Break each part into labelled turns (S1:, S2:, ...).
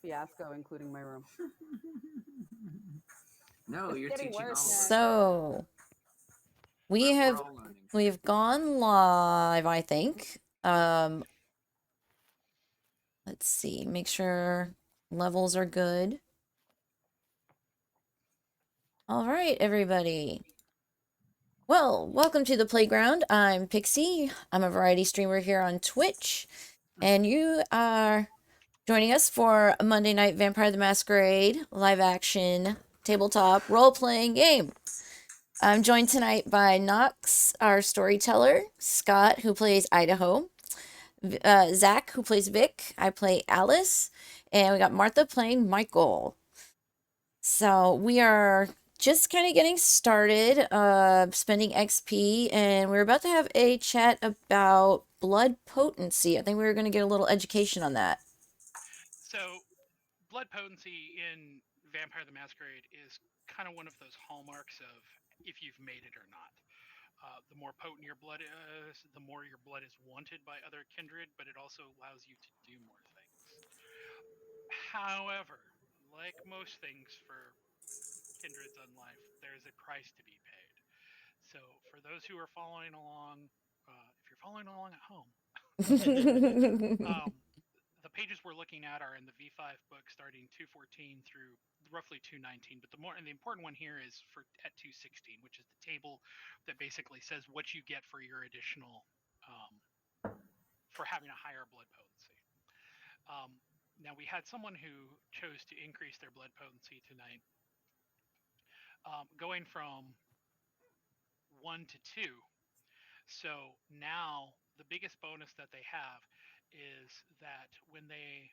S1: Fiasco, including my room.
S2: No,
S1: It's
S2: you're
S1: getting
S2: teaching all of
S1: worse,
S2: us.
S1: man.
S3: So
S2: We're all learning.
S3: we've gone live, I think. Let's see, make sure levels are good. All right, everybody. Well, welcome to the playground. I'm Pixie. I'm a variety streamer here on Twitch, and you are joining us for a Monday Night Vampire the Masquerade live action tabletop role playing game. I'm joined tonight by Nox, our storyteller, Scott, who plays Idaho, Zack, who plays Vic. I play Alice, and we got Martha playing Michael. So we are just kind of getting started, spending XP, and we're about to have a chat about blood potency. I think we were going to get a little education on that.
S4: So, blood potency in Vampire the Masquerade is kind of one of those hallmarks of if you've made it or not. The more potent your blood is, the more your blood is wanted by other kindred, but it also allows you to do more things. However, like most things for kindreds in life, there is a price to be paid. So, for those who are following along, if you're following along at home, um, the pages we're looking at are in the V5 book, starting 214 through roughly 219. But the important one here is for at 216, which is the table that basically says what you get for your additional for having a higher blood potency. Now we had someone who chose to increase their blood potency tonight, going from 1 to 2. So now the biggest bonus that they have is that when they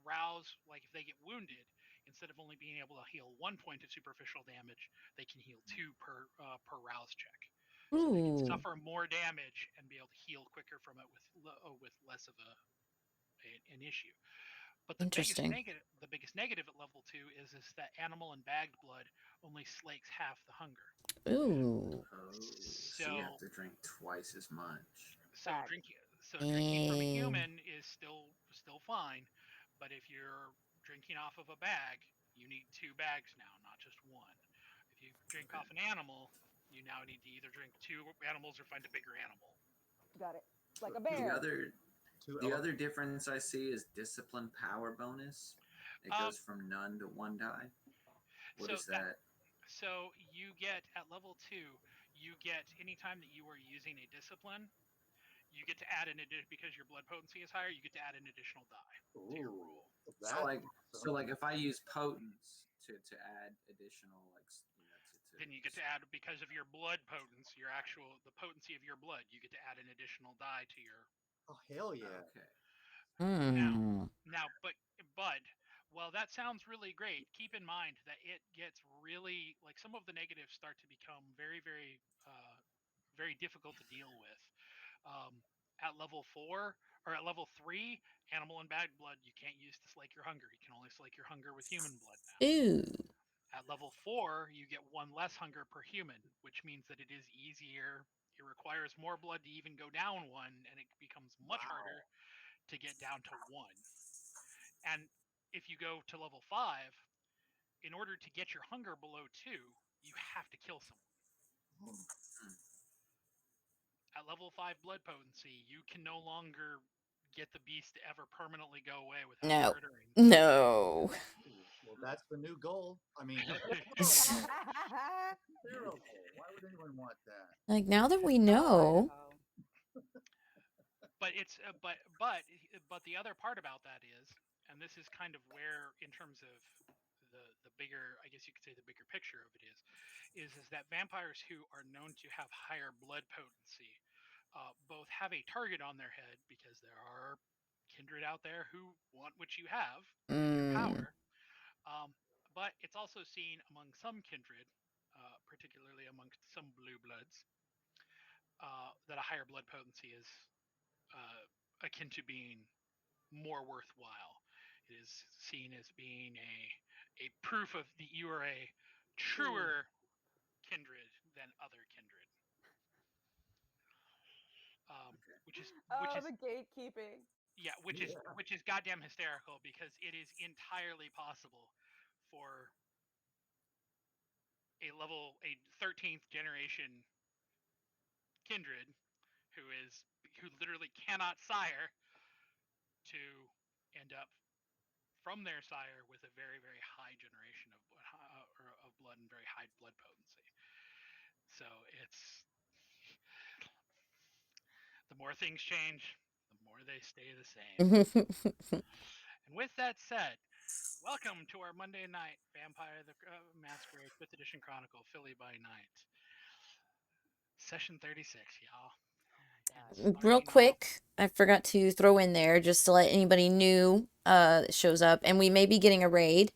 S4: rouse, like if they get wounded, instead of only being able to heal 1 point of superficial damage, they can heal 2 per rouse check. So they can
S3: Ooh,
S4: suffer more damage and be able to heal quicker from it with less of an issue. But
S3: interesting.
S4: the biggest negative at level 2 is that animal and bagged blood only slakes half the hunger.
S3: Ooh.
S2: Oh, so you have
S4: So
S2: to drink twice as much.
S4: so
S1: Facts.
S4: drinking from a
S3: And
S4: human is still fine, but if you're drinking off of a bag, you need 2 bags now, not just one. If you drink
S2: Okay.
S4: off an animal, you now need to either drink 2 animals or find a bigger animal.
S1: Got it. Like a
S2: The
S1: bear.
S2: other
S5: Two
S2: the other
S5: elephants.
S2: difference I see is discipline power bonus. It
S4: Um,
S2: goes from none to 1 die. What
S4: so
S2: is
S4: that
S2: that?
S4: so you get at level 2, you get anytime that you are using a discipline, you get to add an addition because your blood potency is higher. You get to add an additional die to your
S5: Ooh,
S4: roll.
S2: So
S5: that's
S2: like so
S5: awesome.
S2: like if I use potence to add additional
S4: Then you get to add because of your blood potency, the potency of your blood. You get to add an additional die to your
S5: Oh hell yeah!
S2: okay.
S4: now.
S3: hmm.
S4: But while that sounds really great, keep in mind that it gets really like some of the negatives start to become very difficult to deal with. At level 4 or at level 3, animal and bag blood you can't use to slake your hunger. You can only slake your hunger with human blood now.
S3: Ooh.
S4: At level 4, you get one less hunger per human, which means that it is easier. It requires more blood to even go down one, and it becomes much harder
S5: Wow.
S4: to get down to one. And if you go to level 5, in order to get your hunger below 2, you have to kill someone. At level 5 blood potency, you can no longer get the beast to ever permanently go away without
S3: No.
S4: murdering someone.
S3: No.
S5: Well, that's the new goal. I mean, terrible. Why would anyone want that?
S3: Like now that we
S1: Oh,
S3: know.
S1: Idaho.
S4: but it's but the other part about that is, and this is kind of where, in terms of the bigger, I guess you could say the bigger picture of it is that vampires who are known to have higher blood potency both have a target on their head because there are kindred out there who want what you have, your
S3: Mm.
S4: power. Um, but it's also seen among some kindred, particularly amongst some blue bloods, that a higher blood potency is akin to being more worthwhile. It is seen as being a proof of that you are a
S1: True.
S4: truer kindred than other kindred. Um,
S2: Okay.
S4: which is which
S1: Oh,
S4: is
S1: the gatekeeping.
S4: Yeah, which is goddamn hysterical because it is entirely possible for a 13th generation kindred who literally cannot sire to end up from their sire with a very, very high generation of blood and very high blood potency. So it's the more things change, the more they stay the same. And with that said, welcome to our Monday night Vampire the Masquerade 5th Edition Chronicle Philly by Night. Session 36, y'all.
S3: Real quick, I forgot to throw in there just to let anybody new shows up, and we may be getting a raid.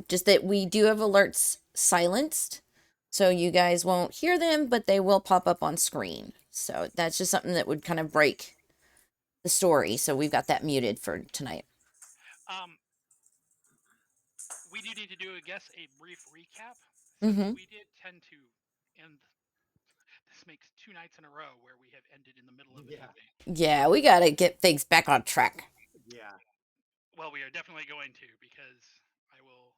S3: Just that we do have alerts silenced, so you guys won't hear them, but they will pop up on screen. So that's just something that would kind of break the story. So we've got that muted for tonight.
S4: We do need to do, I guess, a brief recap.
S3: Mm-hmm.
S4: We did tend to end. This makes 2 nights in a row where we have ended in the middle of the evening.
S3: Yeah, we gotta get things back on track.
S5: Yeah.
S4: Well, we are definitely going to, because I will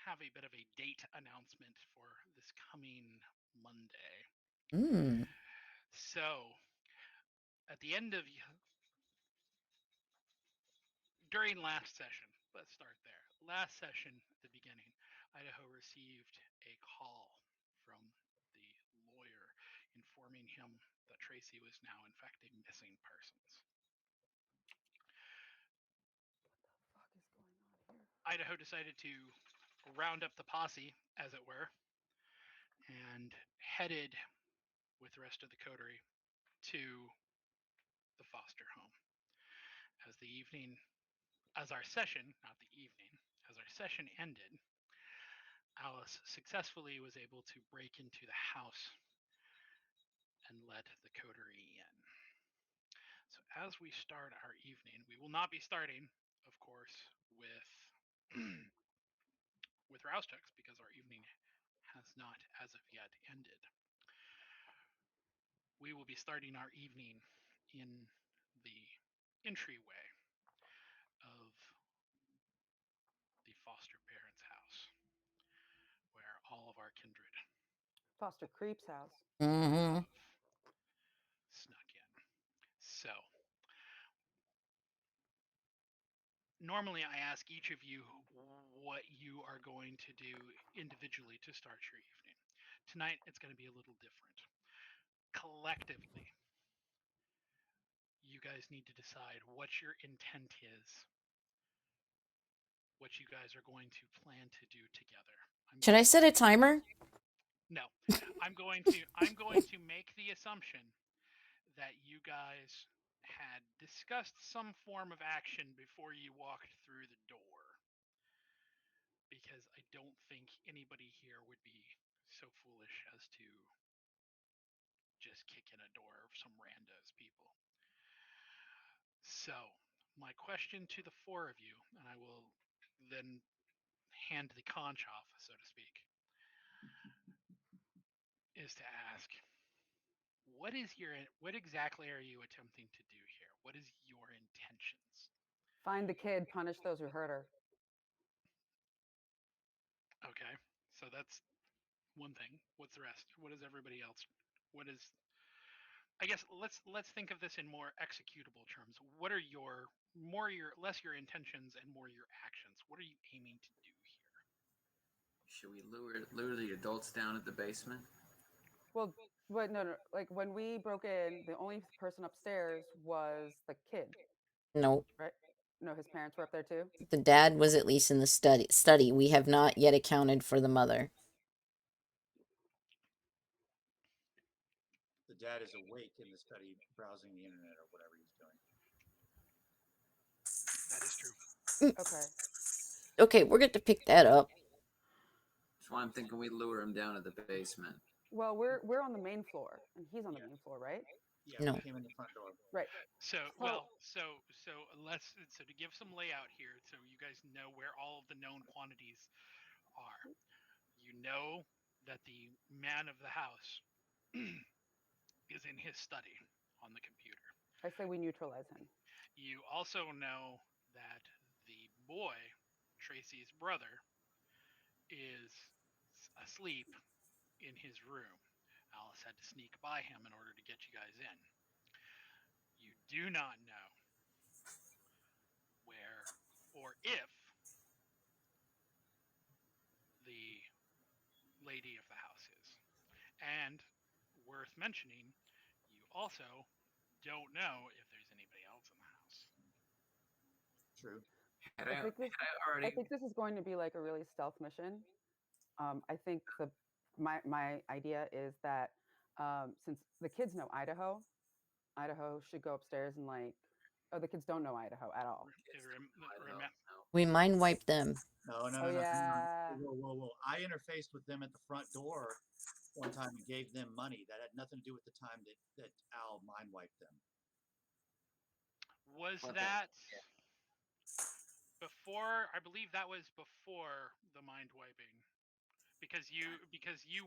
S4: have a bit of a date announcement for this coming Monday. So, at the end of during last session, let's start there. Last session, at the beginning, Idaho received a call from the lawyer informing him that Tracy was now in fact a missing persons. Idaho decided to round up the posse, as it were, and headed with the rest of the coterie to the foster home. As our session ended, Alice successfully was able to break into the house and let the coterie in. So as we start our evening, we will not be starting, of course, with with rouse checks because our evening has not as of yet ended. We will be starting our evening in the entryway of the foster parents' house, where all of our kindred
S1: Foster Creep's house.
S3: Mm-hmm.
S4: snuck in. So, normally I ask each of you what you are going to do individually to start your evening. Tonight, it's going to be a little different. Collectively, you guys need to decide what your intent is, what you guys are going to plan to do together.
S3: Should I set a timer?
S4: No. I'm going to make the assumption that you guys had discussed some form of action before you walked through the door. Because I don't think anybody here would be so foolish as to just kick in a door of some randos people. So, my question to the 4 of you, and I will then hand the conch off, so to speak, is to ask, what exactly are you attempting to do here? What is your intentions?
S1: Find the kid, punish those who hurt her.
S4: Okay, so that's one thing. What's the rest? What is everybody else? I guess let's think of this in more executable terms. What are less your intentions and more your actions? What are you aiming to do here?
S2: Should we lure the adults down at the basement?
S1: Well, but no. Like when we broke in, the only person upstairs was the kid,
S3: Nope.
S1: right? No, his parents were up there too.
S3: The dad was at least in the study. We have not yet accounted for the mother.
S5: The dad is awake in the study, browsing the internet or whatever he's doing.
S4: That is true.
S1: Okay.
S3: Okay, we're going to pick that up.
S2: That's why I'm thinking we lure him down to the basement.
S1: Well, we're on the main floor, and he's on the main floor, right?
S5: Yeah,
S3: No.
S5: we came in the front door.
S1: Right.
S4: So to give some layout here, so you guys know where all of the known quantities are. You know that the man of the house is in his study on the computer.
S1: I say we neutralize him.
S4: You also know that the boy, Tracy's brother, is asleep in his room. Alice had to sneak by him in order to get you guys in. You do not know where or if the lady of the house is. And worth mentioning, you also don't know if there's anybody else in the house.
S5: True.
S2: Had
S1: I
S2: I,
S1: think this
S2: had I
S1: I
S2: already?
S1: think this is going to be like a really stealth mission. I think my idea is that since the kids know Idaho, Idaho should go upstairs and like, oh, the kids don't know Idaho at all.
S2: Kids don't know Idaho, no.
S3: We mind wipe them.
S5: No, no,
S1: Oh
S5: no, no. Hang on.
S1: yeah.
S5: Whoa, whoa, whoa. I interfaced with them at the front door one time and gave them money. That had nothing to do with the time that Al mind wiped them.
S4: Was
S2: Okay.
S4: that before? I believe that was before the mind wiping, because you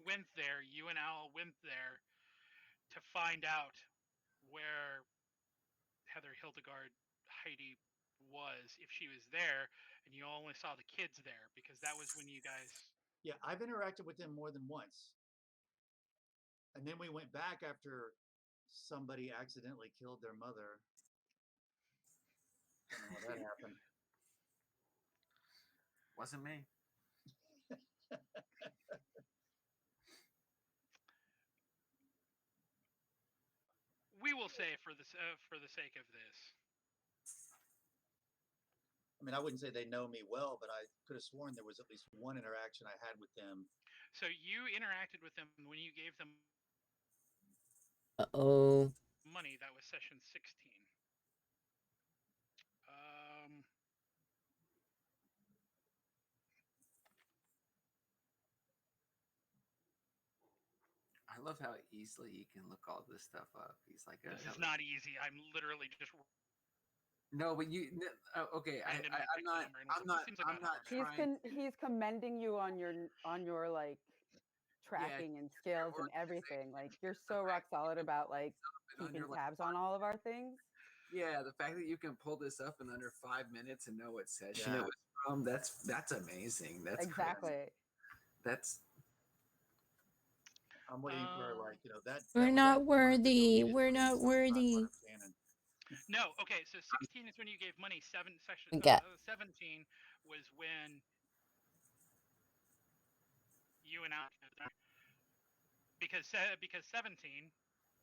S4: went there. You and Al went there to find out where Heather Hildegard Heidi was, if she was there, and you only saw the kids there because that was when you guys.
S5: Yeah, I've interacted with them more than once. And then we went back after somebody accidentally killed their mother. I don't know how that happened.
S2: Wasn't me.
S4: We will say for the sake of this.
S5: I mean, I wouldn't say they know me well, but I could have sworn there was at least one interaction I had with them.
S4: So you interacted with them when you gave them
S3: Uh-oh.
S4: money. That was session 16.
S2: I love how easily he can look all this stuff up. He's like,
S4: This is not easy. I'm literally just.
S2: No, but you. Okay, I'm not trying.
S1: He's commending you on your like tracking and skills and everything. Like you're so rock solid about like keeping tabs on all of our things.
S2: Yeah, the fact that you can pull this up in under 5 minutes and know what session
S5: Yeah.
S2: it was from, that's amazing. That's
S1: Exactly.
S2: crazy. That's
S5: I'm waiting for like, that.
S3: We're
S5: that was
S3: not
S5: actually one of the
S3: worthy.
S5: deleted
S3: We're
S5: ones.
S3: not
S5: It's not
S3: worthy.
S5: part of canon.
S4: No, okay. So 16 is when you gave money. 17 was when you and I, because 17,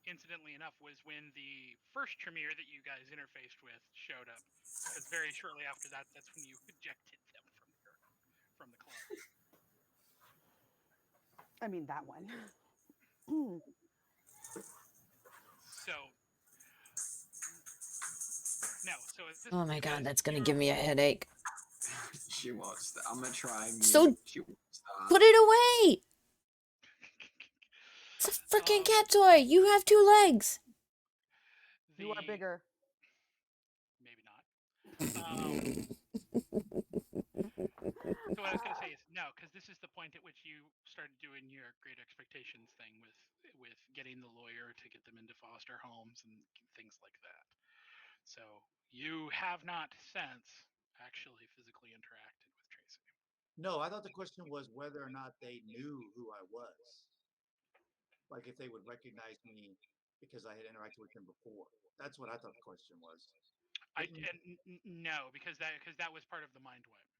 S4: incidentally enough, was when the first Tremere that you guys interfaced with showed up. Because very shortly after that, that's when you ejected them from the club.
S1: I mean that one.
S4: So no. So it's this.
S3: Oh my god,
S4: because
S3: that's gonna
S4: you're-
S3: give me a headache.
S2: she won't stop. I'm gonna try.
S3: So
S2: she won't stop.
S3: put it away! It's a freaking cat toy! You have 2 legs!
S1: You are bigger.
S4: Maybe not. So what I was going to say is no, because this is the point at which you started doing your Great Expectations thing with getting the lawyer to get them into foster homes and things like that. So you have not since actually physically interacted with Tracy.
S5: No, I thought the question was whether or not they knew who I was. Like if they would recognize me because I had interacted with them before. That's what I thought the question was.
S4: No, because that was part of the mind wipe.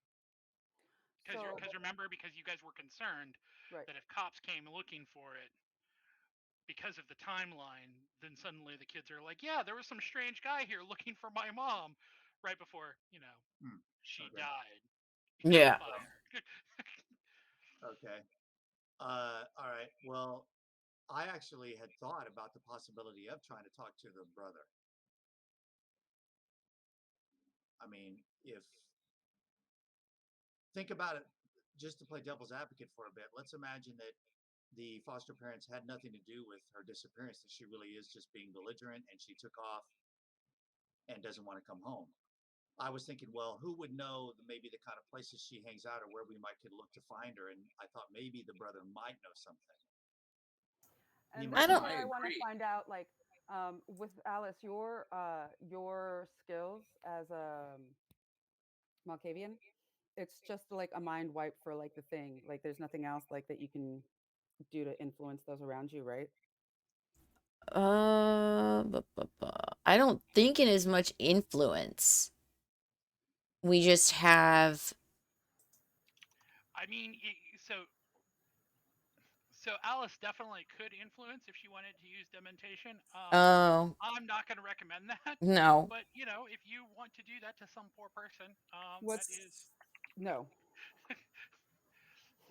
S4: Because remember, because you guys were concerned that if cops came looking for it, because of the timeline, then suddenly the kids are like, yeah, there was some strange guy here looking for my mom right before, she died.
S3: Yeah.
S5: Okay. All right. Well, I actually had thought about the possibility of trying to talk to the brother. I mean, think about it, just to play devil's advocate for a bit. Let's imagine that the foster parents had nothing to do with her disappearance, that she really is just being belligerent and she took off and doesn't want to come home. I was thinking, well, who would know maybe the kind of places she hangs out or where we could look to find her? And I thought maybe the brother might know something.
S1: And
S3: I
S1: that's
S3: don't-
S1: where I want to find out, like, With Alice, your skills as a Malkavian, it's just like a mind wipe for like the thing. Like there's nothing else like that you can do to influence those around you, right?
S3: I don't think in as much influence. We just have.
S4: I mean, so Alice definitely could influence if she wanted to use dementation.
S3: Oh,
S4: I'm not going to recommend that,
S3: no.
S4: but if you want to do that to some poor person, that
S1: What's
S4: is,
S1: no?
S4: if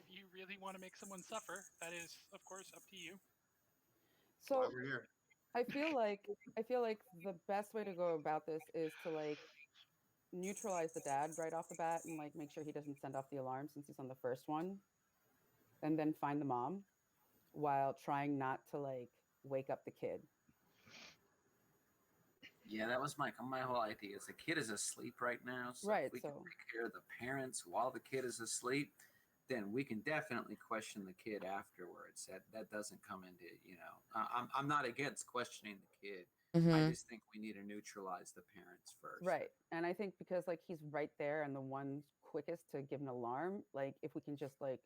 S4: you really want to make someone suffer, that is, of course, up to you.
S5: Why
S1: So
S5: we're here.
S1: I feel like I feel like the best way to go about this is to like neutralize the dad right off the bat and like make sure he doesn't send off the alarm since he's on the first one, and then find the mom while trying not to like wake up the kid.
S2: Yeah, that was my whole idea. Is the kid is asleep right now, so
S1: Right.
S2: if we can
S1: So
S2: take care of the parents while the kid is asleep, then we can definitely question the kid afterwards. That doesn't come into I'm not against questioning the kid. I
S3: Mm-hmm.
S2: just think we need to neutralize the parents first.
S1: right, and I think because like he's right there and the one quickest to give an alarm, like if we can just like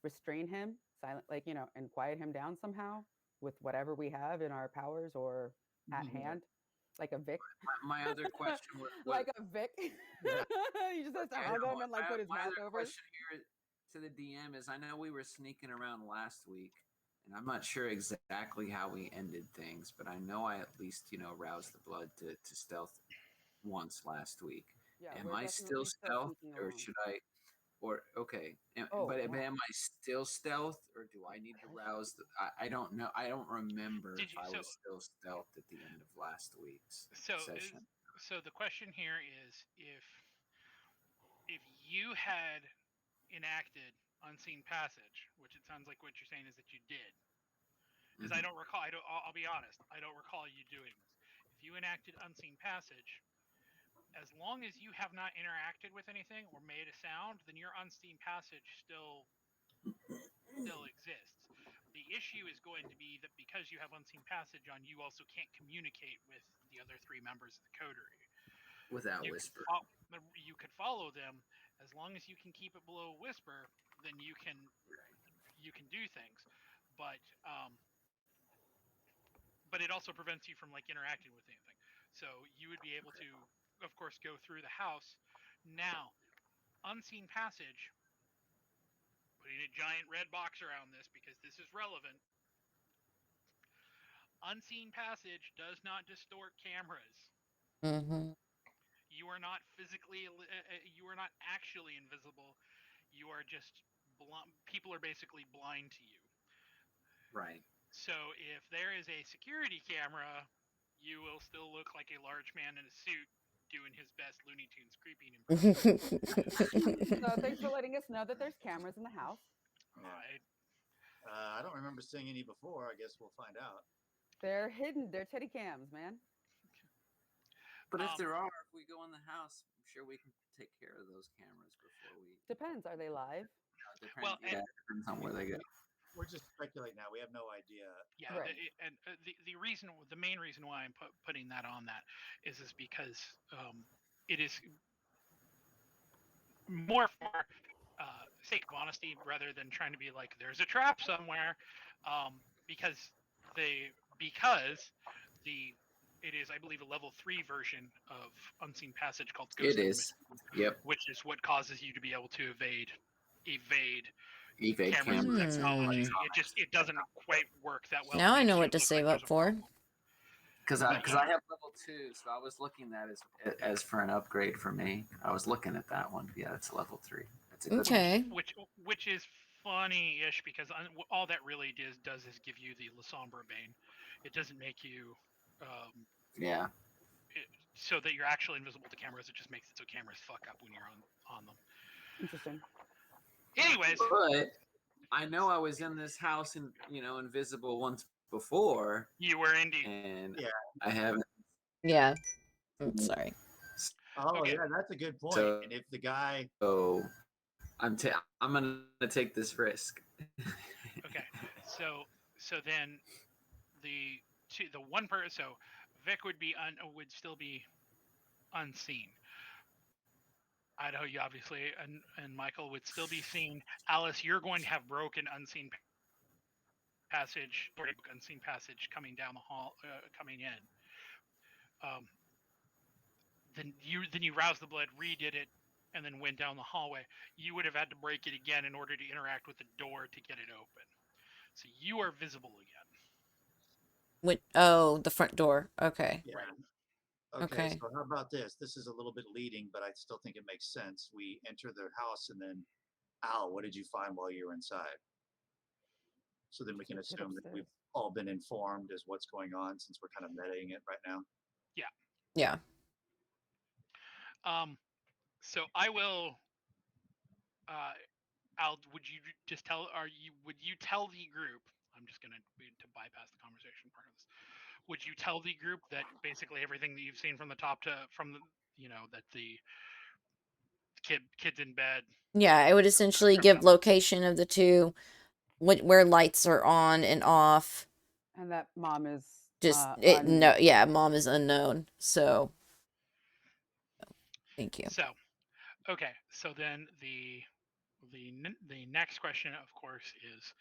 S1: restrain him, silent, like and quiet him down somehow with whatever we have in our powers or at hand, like a Vic,
S2: My other question was
S1: like a Vic. He just has to hug him and like put his
S2: my
S1: mouth
S2: other
S1: over.
S2: question here to the DM is I know we were sneaking around last week, and I'm not sure exactly how we ended things, but I know I at least roused the blood to stealth once last week.
S1: Yeah,
S2: Am
S1: we're
S2: I still
S1: definitely still
S2: stealth,
S1: sneaking
S2: or
S1: along.
S2: should I? Or okay,
S1: Oh
S2: but
S1: wow.
S2: am I still stealth, or do I need to rouse? I don't know. I don't remember
S4: Did
S2: if
S4: you?
S2: I was still stealth at the end of last week's
S4: So is
S2: session.
S4: so the question here is if you had enacted unseen passage, which it sounds like what you're saying is that you did, because I
S2: Mhm.
S4: don't recall. I'll be honest. I don't recall you doing this. If you enacted unseen passage, as long as you have not interacted with anything or made a sound, then your unseen passage still exists. The issue is going to be that because you have unseen passage on, you also can't communicate with the other three members of the coterie.
S2: Without
S4: You could
S2: whisper.
S4: you could follow them as long as you can keep it below whisper. Then you can do things, but but it also prevents you from like interacting with anything. So you would be able to, of course, go through the house. Now, unseen passage, putting a giant red box around this because this is relevant. Unseen passage does not distort cameras.
S3: Mm-hmm.
S4: You are not you are not actually invisible. You are just people are basically blind to you.
S2: Right.
S4: So if there is a security camera, you will still look like a large man in a suit doing his best Looney Tunes creeping impression.
S1: So thanks for letting us know that there's cameras in the house.
S5: Yeah. I don't remember seeing any before. I guess we'll find out.
S1: They're hidden. They're teddy cams, man.
S2: But if there are, if we go in the house, I'm sure we can take care of those cameras before we.
S1: Depends. Are they live?
S4: Well,
S2: Depends on where they go.
S5: We're just speculating now. We have no idea.
S4: yeah,
S1: Right.
S4: the main reason why I'm putting that on that is because it is more for sake of honesty rather than trying to be like there's a trap somewhere, because because the it is I believe a level 3 version of unseen passage called
S2: It
S4: ghost
S2: is. Yep.
S4: which is what causes you to be able to evade
S2: Evade
S4: cameras and
S2: cameras.
S4: technology. It doesn't quite work that well.
S3: Now
S4: It
S3: I know
S4: makes you
S3: what to
S4: look
S3: save
S4: like
S3: up
S4: there's a
S3: for.
S4: problem.
S2: Because I have level 2, so I was looking at as for an upgrade for me. I was looking at that one. Yeah, it's level 3. That's a good
S3: Okay.
S4: Which is funny-ish because all that really does is give you the La Sombra Bane. It doesn't make you
S2: Yeah.
S4: so that you're actually invisible to cameras. It just makes it so cameras fuck up when you're on them.
S1: Interesting.
S4: Anyways,
S2: But I know I was in this house and invisible once before,
S4: you were indeed.
S2: and
S5: Yeah.
S2: I haven't.
S3: Yeah. I'm sorry.
S5: Oh,
S4: Okay.
S5: yeah, that's a good point.
S2: So-
S5: And if the guy,
S2: So I'm gonna take this risk.
S4: Okay, so then the one person. So Vic would still be unseen. Idaho, you obviously, and Michael would still be seen. Alice, you're going to have broken unseen passage coming down the hall, coming in. Then you roused the blood, redid it, and then went down the hallway. You would have had to break it again in order to interact with the door to get it open. So you are visible again.
S3: The front door. Okay.
S5: Yeah.
S4: Right.
S5: Okay,
S3: Okay.
S5: so how about this? This is a little bit leading, but I still think it makes sense. We enter their house and then, Al, what did you find while you were inside? So then we can
S1: Kid
S5: assume that we've
S1: upstairs.
S5: all been informed as what's going on since we're kind of metaing it right now.
S3: Yeah.
S4: So I will. Al, would you tell the group? I'm just gonna to bypass the conversation part of this. Would you tell the group that basically everything that you've seen from the that the kids in bed?
S3: Yeah, I would essentially give location of the two, where lights are on and off.
S1: And that mom is
S3: Mom is unknown. So thank you.
S4: So, okay. So then the next question, of course, is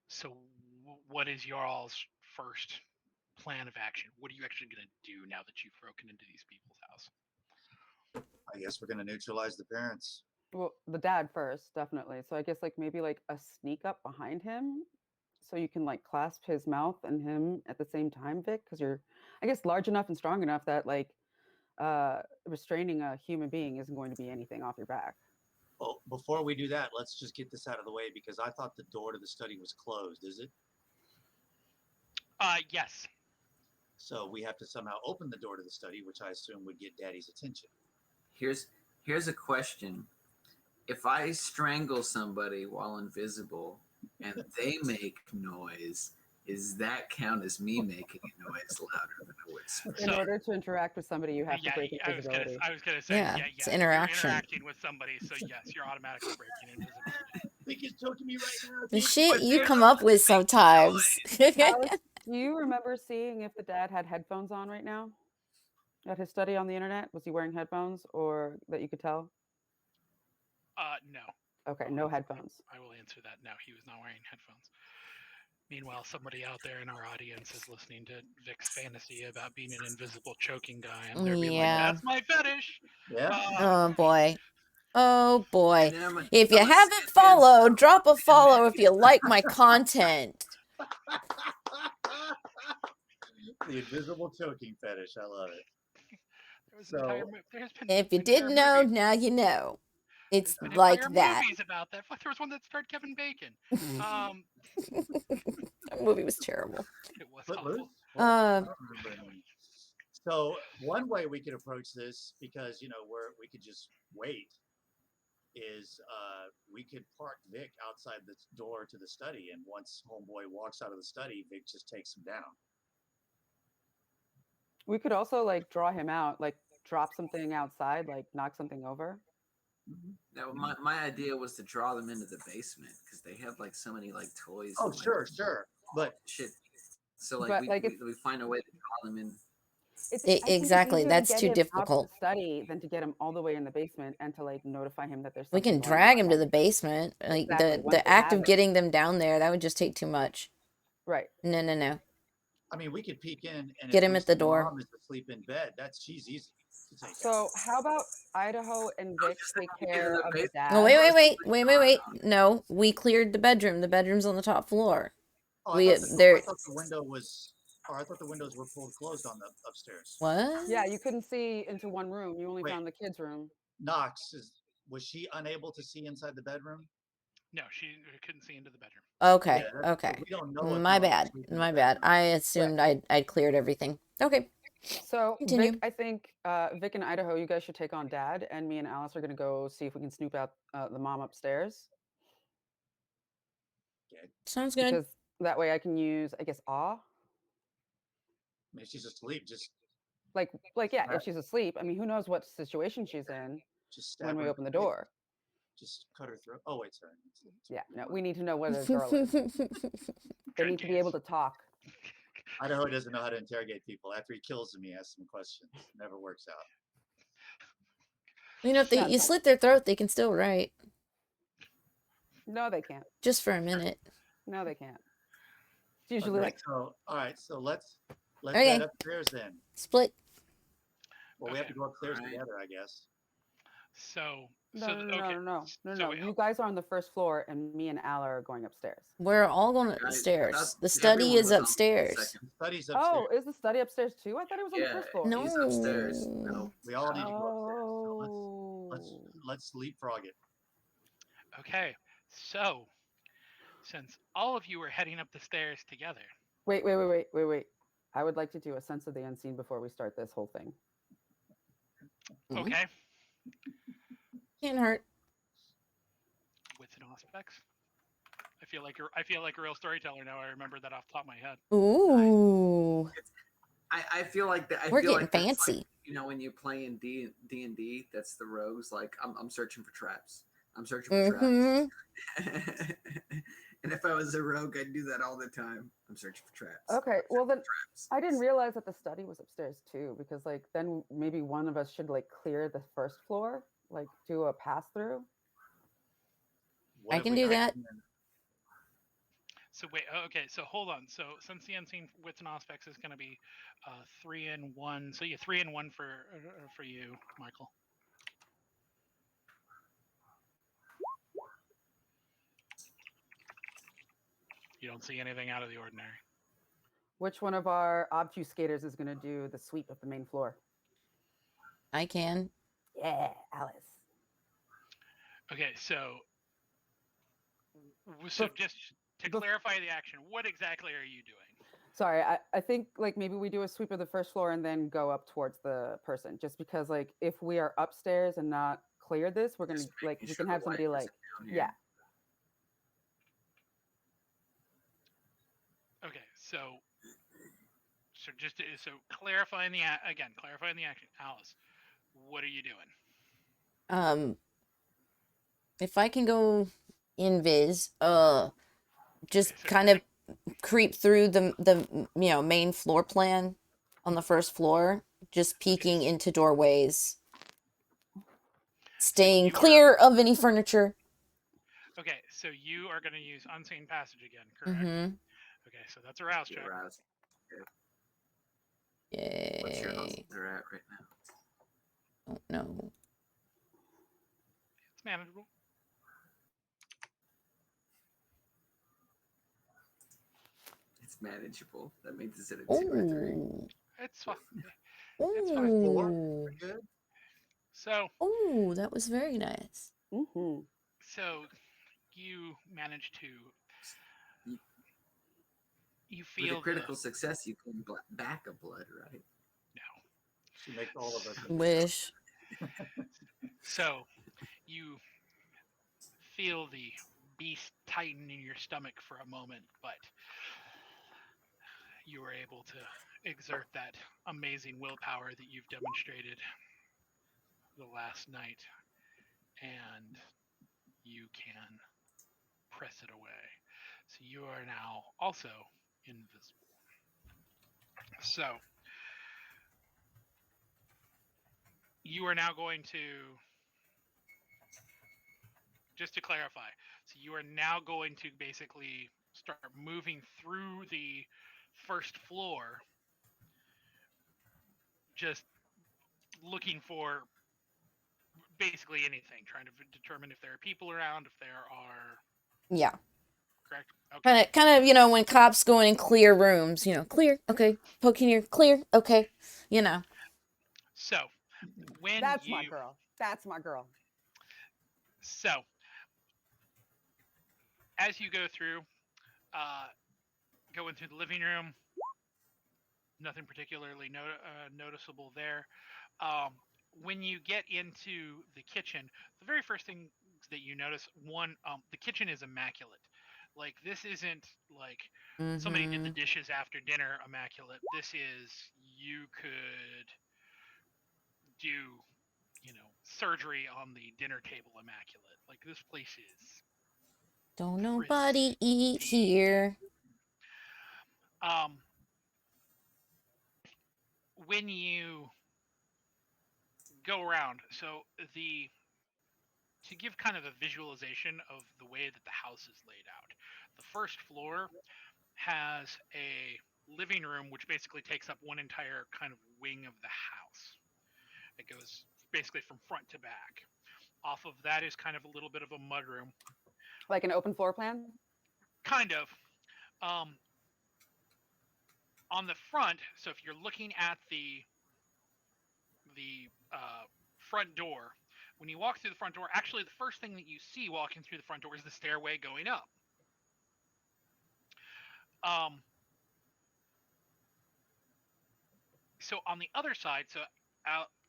S4: so what is your all's first plan of action? What are you actually going to do now that you've broken into these people's house?
S5: I guess we're going to neutralize the parents.
S1: well, the dad first, definitely. So I guess like maybe like a sneak up behind him, so you can like clasp his mouth and him at the same time, Vic, because you're, I guess, large enough and strong enough that like restraining a human being isn't going to be anything off your back.
S5: Well, before we do that, let's just get this out of the way because I thought the door to the study was closed. Is it?
S4: Yes.
S5: So we have to somehow open the door to the study, which I assume would get Daddy's attention.
S2: Here's a question. If I strangle somebody while invisible and they make noise, does that count as me making a noise louder than a whisper?
S1: In order to interact with somebody, you have to break invisibility.
S4: I was gonna say,
S3: Yeah,
S4: yeah,
S3: it's
S4: You're
S3: interaction.
S4: interacting with somebody, so yes, you're automatically breaking invisibility.
S5: I think he's choking me right now.
S3: The shit you come up with sometimes.
S1: Alice, do you remember seeing if the dad had headphones on right now at his study on the internet? Was he wearing headphones, or that you could tell?
S4: No.
S1: Okay, no headphones.
S4: I will answer that. No, he was not wearing headphones. Meanwhile, somebody out there in our audience is listening to Vic's fantasy about being an invisible choking guy, and they're being like, "That's my fetish."
S5: Yeah.
S3: Oh boy. Oh boy.
S2: And I'm
S3: If you
S2: a
S3: haven't
S2: sit-in
S3: followed, drop a follow if you like my content.
S5: The invisible choking fetish. I love it.
S3: If you didn't know, now you know. It's
S4: There's been
S3: like
S4: entire
S3: that.
S4: movies about that. There was one that starred Kevin Bacon.
S3: That movie was terrible.
S4: It was
S5: Footloose?
S4: awful.
S5: I don't remember any. So one way we could approach this, because we could just wait, is we could park Vic outside the door to the study, and once homeboy walks out of the study, Vic just takes him down.
S1: We could also like draw him out, like drop something outside, like knock something over.
S2: No, my idea was to draw them into the basement because they have like so many like toys.
S5: Oh,
S2: and, like,
S5: sure. But
S2: shit. So
S1: But,
S2: like
S1: like,
S2: we find a way to draw them in.
S1: I think it's
S3: Exactly.
S1: easier to
S3: That's
S1: get
S3: too
S1: him out of
S3: difficult.
S1: the study than to get him all the way in the basement and to like notify him that there's
S3: We
S1: something
S3: can
S1: going
S3: drag
S1: on.
S3: him to the basement. Like
S1: Exactly, once
S3: the
S1: they
S3: act
S1: have
S3: of
S1: it.
S3: getting them down there, that would just take too much.
S1: Right.
S3: No.
S5: I mean, we could peek in and
S3: Get
S5: if
S3: him
S5: we
S3: at the
S5: see
S3: door.
S5: Mom is asleep in bed. She's easy to take out.
S1: So how about Idaho and Vic take care of the dad?
S3: Oh, wait. No, we cleared the bedroom. The bedroom's on the top floor.
S5: Oh,
S3: I
S5: I thought the window was, or I thought the windows were pulled closed on the upstairs.
S3: What?
S1: Yeah, you couldn't see into one room. You only found the kids' room.
S5: Knox, was she unable to see inside the bedroom?
S4: No, she couldn't see into the bedroom.
S3: Okay.
S5: Yeah,
S3: Okay.
S5: we don't know if
S3: My
S5: Mom was
S3: bad.
S5: asleep in the
S3: My bad.
S5: bedroom.
S3: I assumed I'd cleared everything. Okay.
S1: So
S3: Continue.
S1: Vic, I think Vic and Idaho, you guys should take on Dad, and me and Alice are going to go see if we can snoop out the mom upstairs.
S5: Okay.
S3: Sounds good.
S1: Because that way I can use, I guess, awe.
S5: I mean, she's asleep. Just
S1: Yeah, if she's asleep, I mean, who knows what situation she's in
S5: stab
S1: when we
S5: her.
S1: open the door.
S5: Just cut her throat. Oh wait, sorry.
S1: Yeah, no, we need to know where the girl is. They need to be able to talk.
S5: Idaho doesn't know how to interrogate people. After he kills them, he asks them questions. Never works out.
S3: You know, if
S1: Yeah,
S3: you slit their throat, they can still write.
S1: No, they can't.
S3: Just for a minute.
S1: No, they can't. It's usually
S5: Okay,
S1: like
S5: so all right, so let's
S3: Okay.
S5: head upstairs then.
S3: Split.
S5: Well, we have
S4: Okay.
S5: to go upstairs
S2: All right.
S5: together, I guess.
S4: So
S1: no.
S4: So wait,
S1: You guys are on the first floor, and me and Al are going upstairs.
S3: We're all going
S2: Guys,
S3: upstairs.
S2: that's-
S3: The study
S2: everyone
S3: is
S2: was on the
S3: upstairs.
S2: second.
S5: The study's upstairs.
S1: Oh, is the study upstairs too? I thought it was on the
S2: Yeah,
S1: first floor.
S3: No.
S2: he's upstairs. No.
S5: We all need to go upstairs.
S1: Oh.
S5: So let's leapfrog it.
S4: okay. So since all of you are heading up the stairs together,
S1: Wait. I would like to do a sense of the unseen before we start this whole thing.
S3: Mhm.
S4: okay,
S3: Can't hurt.
S4: wits and aspects. I feel like a real storyteller now. I remember that off the top of my head.
S3: Ooh.
S2: I feel like that. I
S3: We're
S2: feel
S3: getting
S2: like that's
S3: fancy.
S2: Like, you know, when you play in D&D, that's the rogues. Like I'm searching for traps. I'm searching for
S3: Mm-hmm.
S2: traps. And if I was a rogue, I'd do that all the time. I'm searching for traps.
S1: Okay, well then
S2: Traps.
S1: I didn't realize that the study was upstairs too, because like then maybe one of us should like clear the first floor, like do a pass through.
S5: What
S3: I
S5: if
S3: can
S5: we
S3: do
S5: hide
S3: that.
S5: in the-
S4: So wait, okay. So hold on. So since the unseen wits and aspects is going to be 3 and 1, so yeah, 3 and 1 for you, Michael. You don't see anything out of the ordinary.
S1: Which one of our obfuscators is going to do the sweep of the main floor?
S3: I can.
S1: Yeah, Alice.
S4: Okay, so just to
S1: bef-
S4: clarify the action, what exactly are you doing?
S1: Sorry, I think like maybe we do a sweep of the first floor and then go up towards the person, just because like if we are upstairs and not clear this, we're gonna
S2: Just
S1: like
S2: making
S1: we
S2: sure
S1: can
S2: the
S1: have somebody
S2: wife
S1: like
S2: isn't down here.
S1: yeah.
S4: Okay, so clarifying the clarifying the action. Alice, what are you doing?
S3: If I can go invis, just
S4: Okay, so
S3: kind of creep through the main floor plan on the first floor, just peeking into doorways, staying
S4: you are-
S3: clear of any furniture.
S4: Okay, so you are going to use unseen passage again, correct?
S3: Mm-hmm.
S4: Okay, so that's a rouse check.
S2: Get aroused. What's your odds
S3: Yay.
S2: they're at right now?
S3: Don't know.
S4: It's manageable.
S2: It's manageable. That means it's at a 2 or 3.
S3: Ooh.
S4: It's fine. It's fine.
S3: Ooh.
S5: Good.
S4: So
S3: Ooh, that was very nice.
S1: Mm-hmm.
S4: so you manage to you
S2: With
S4: feel
S2: a critical success, you can back a blood, right?
S4: no.
S5: She makes all of us.
S3: Wish.
S4: So you feel the beast tighten in your stomach for a moment, but you were able to exert that amazing willpower that you've demonstrated the last night, and you can press it away. So you are now also invisible. So you are now going to, just to clarify, so you are now going to basically start moving through the first floor, just looking for basically anything, trying to determine if there are people around, if there are,
S3: Yeah.
S4: correct? Okay.
S3: Kind of, when cops go in clear rooms, clear, okay, poking here, clear, okay,
S4: So when
S1: That's
S4: you
S1: my girl. That's my girl.
S4: so as you go through, go into the living room, nothing particularly noticeable there. When you get into the kitchen, the very first thing that you notice, the kitchen is immaculate. Like, this isn't like somebody did the
S3: Mhm.
S4: dishes after dinner immaculate. This is, you could do, surgery on the dinner table immaculate. Like, this place is
S3: Don't nobody eat here.
S4: when you go around, so to give kind of a visualization of the way that the house is laid out, the first floor has a living room, which basically takes up one entire kind of wing of the house. It goes basically from front to back. Off of that is kind of a little bit of a mudroom,
S1: Like an open floor plan?
S4: kind of. Um, on the front, so if you're looking at the front door, when you walk through the front door, actually the first thing that you see walking through the front door is the stairway going up. So on the other side, so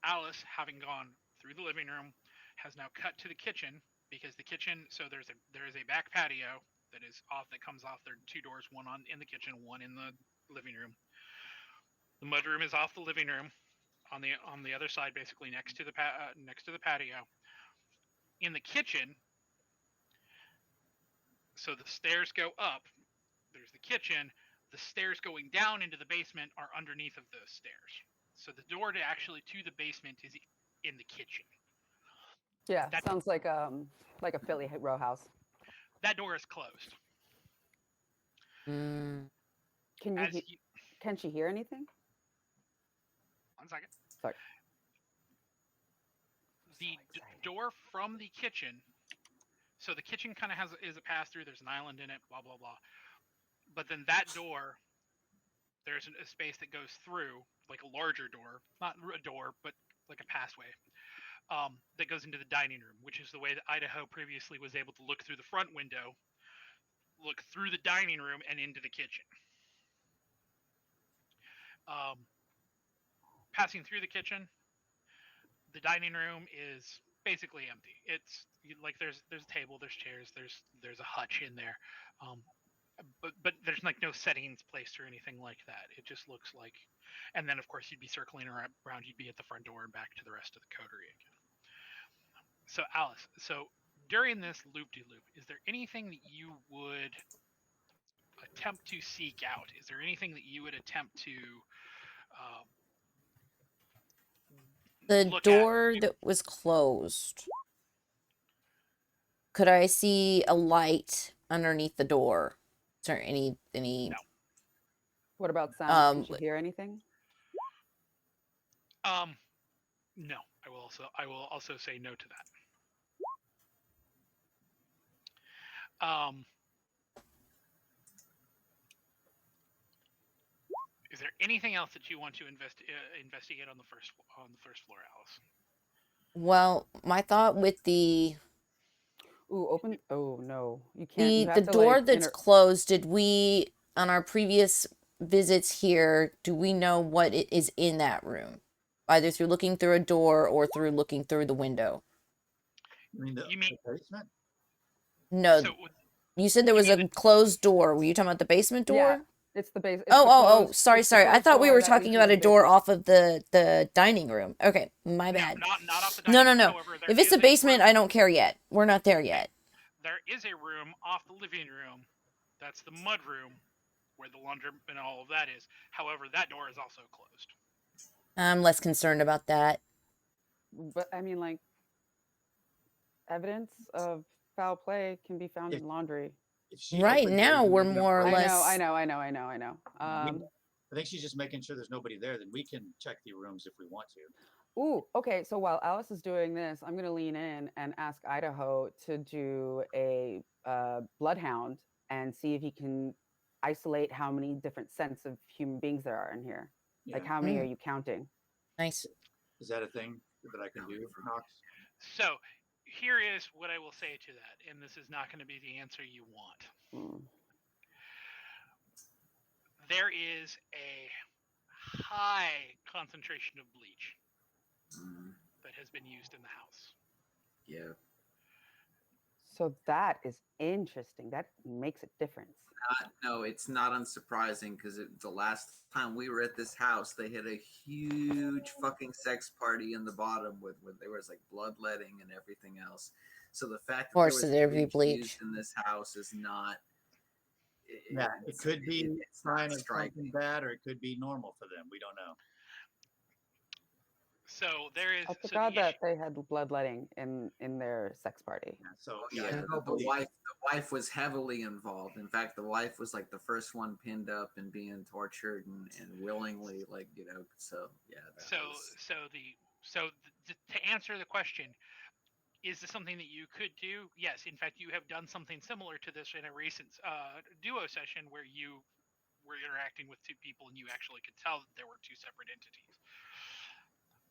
S4: Alice, having gone through the living room, has now cut to the kitchen, because the kitchen, so there is a back patio that comes off. There are two doors, one in the kitchen, one in the living room. The mudroom is off the living room, on the other side, basically next to the patio. In the kitchen, so the stairs go up. There's the kitchen. The stairs going down into the basement are underneath of those stairs. So the door to the basement is in the kitchen.
S1: Yeah, sounds like a Philly row house.
S4: That door is closed.
S3: Mm.
S1: Can she hear anything?
S4: 1 second.
S1: Sorry.
S4: The door from the kitchen. So the kitchen kind of is a pass through. There's an island in it. Blah blah blah. But then that door, there's a space that goes through, like a larger door, not a door, but like a passway, that goes into the dining room, which is the way that Idaho previously was able to look through the front window, look through the dining room, and into the kitchen. Passing through the kitchen, the dining room is basically empty. It's like there's a table, there's chairs, there's a hutch in there, but there's like no settings placed or anything like that. It just looks like, and then of course you'd be circling around, you'd be at the front door and back to the rest of the coterie again. So Alice, so during this loop-de-loop, is there anything that you would attempt to seek out? Is there anything that you would attempt to
S3: The door that was closed. Could I see a light underneath the door? Is there any?
S4: No.
S1: What about sound? Did you hear anything?
S4: No. I will also say no to that. Is there anything else that you want to investigate on the first floor, Alice?
S3: Well, my thought with the
S1: open. Oh no, you can't.
S3: The door that's closed. Did we on our previous visits here? Do we know what it is in that room, either through looking through a door or through looking through the window?
S5: You mean the basement?
S3: No, you said there was a closed door. Were you talking about the basement door?
S1: Yeah, it's the base.
S3: Sorry. I thought we were talking about a door off of the dining room. Okay, my bad.
S4: Not off the dining room.
S3: No.
S4: However,
S3: if it's the basement, I don't care yet. We're not there yet.
S4: There is a room off the living room. That's the mud room, where the laundry and all of that is. However, that door is also closed.
S3: I'm less concerned about that.
S1: But I mean, like, evidence of foul play can be found in laundry.
S3: Right now, we're more or less.
S1: I know.
S5: I think she's just making sure there's nobody there. Then we can check the rooms if we want to.
S1: Ooh, okay. So while Alice is doing this, I'm going to lean in and ask Idaho to do a bloodhound and see if he can isolate how many different scents of human beings there are in here.
S5: Yeah.
S1: Like, how many are you counting?
S3: Nice.
S5: Is that a thing that I can do for Knox?
S4: So here is what I will say to that, and this is not going to be the answer you want. There is a high concentration of bleach that has been used in the house.
S2: Yeah.
S1: So that is interesting. That makes a difference.
S2: No, it's not unsurprising because the last time we were at this house, they had a huge fucking sex party in the bottom with there was like bloodletting and everything else. So the fact that there was bleach used in this house is not.
S5: It could be sign of something bad, or it could be normal for them. We don't know.
S4: So there is.
S1: I
S4: So
S1: forgot
S4: the
S1: that
S4: issue,
S1: they had bloodletting in their sex party.
S5: Yeah, so
S2: Yeah,
S5: yeah,
S2: no, the wife was heavily involved. In fact, the wife was like the first one pinned up and being tortured and willingly, like, you know. So yeah, that
S4: so
S2: was.
S4: to answer the question, is this something that you could do? Yes. In fact, you have done something similar to this in a recent duo session where you were interacting with two people and you actually could tell that there were two separate entities.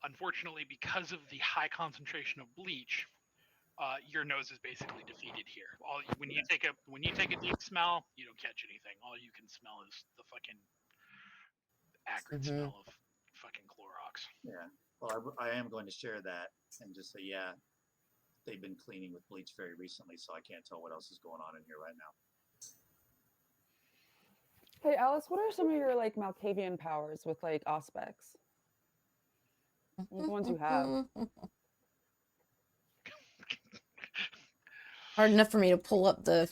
S4: Unfortunately, because of the high concentration of bleach, your nose is basically defeated here. When you take a deep smell, you don't catch anything. All you can smell is the fucking acrid smell of fucking Clorox.
S5: yeah. Well, I am going to share that and just say, yeah, they've been cleaning with bleach very recently, so I can't tell what else is going on in here right now.
S1: Hey Alice, what are some of your like Malkavian powers with like Auspex? What are the ones you have?
S3: Hard enough for me to pull up the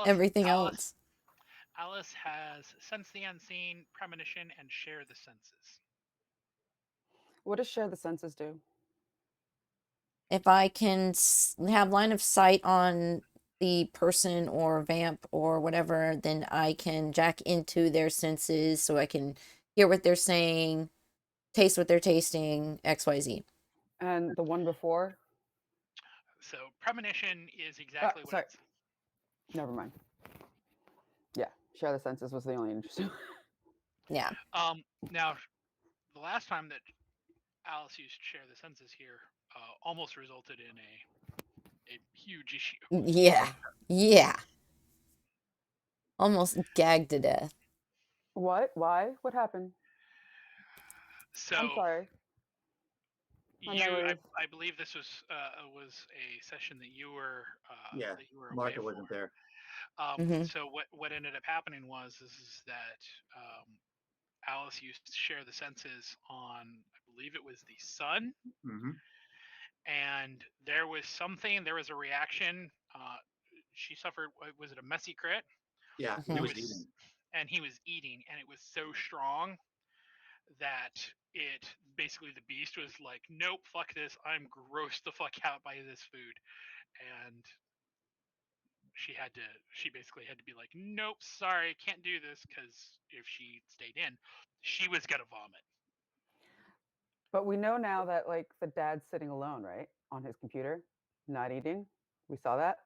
S3: everything else.
S4: Alice has sense the unseen, premonition, and share the senses.
S1: What does share the senses do?
S3: If I can have line of sight on the person or vamp or whatever, then I can jack into their senses so I can hear what they're saying, taste what they're tasting, XYZ.
S1: And the one before?
S4: So premonition is exactly what
S1: sorry.
S4: it's.
S1: Never mind. Yeah, share the senses was the only interesting.
S3: Yeah.
S4: Now, the last time that Alice used share the senses here almost resulted in a huge issue.
S3: Yeah. Yeah. Almost gagged to death.
S1: What? Why? What happened?
S4: So
S1: I'm sorry.
S4: I believe this was a session that you were
S5: Yeah,
S4: that you were
S5: Martha
S4: away
S5: wasn't
S4: for.
S5: there.
S4: So what ended up happening was is that Alice used to share the senses on, I believe it was the sun,
S5: Mm-hmm.
S4: and there was a reaction. She suffered. Was it a messy crit?
S5: Yeah,
S3: Mhm.
S5: he was eating.
S4: And he was eating, and it was so strong that it basically the beast was like, nope, fuck this. I'm grossed the fuck out by this food, and she basically had to be like, nope, sorry, can't do this, because if she stayed in, she was gonna vomit.
S1: But we know now that like the dad's sitting alone, right, on his computer, not eating. We saw that.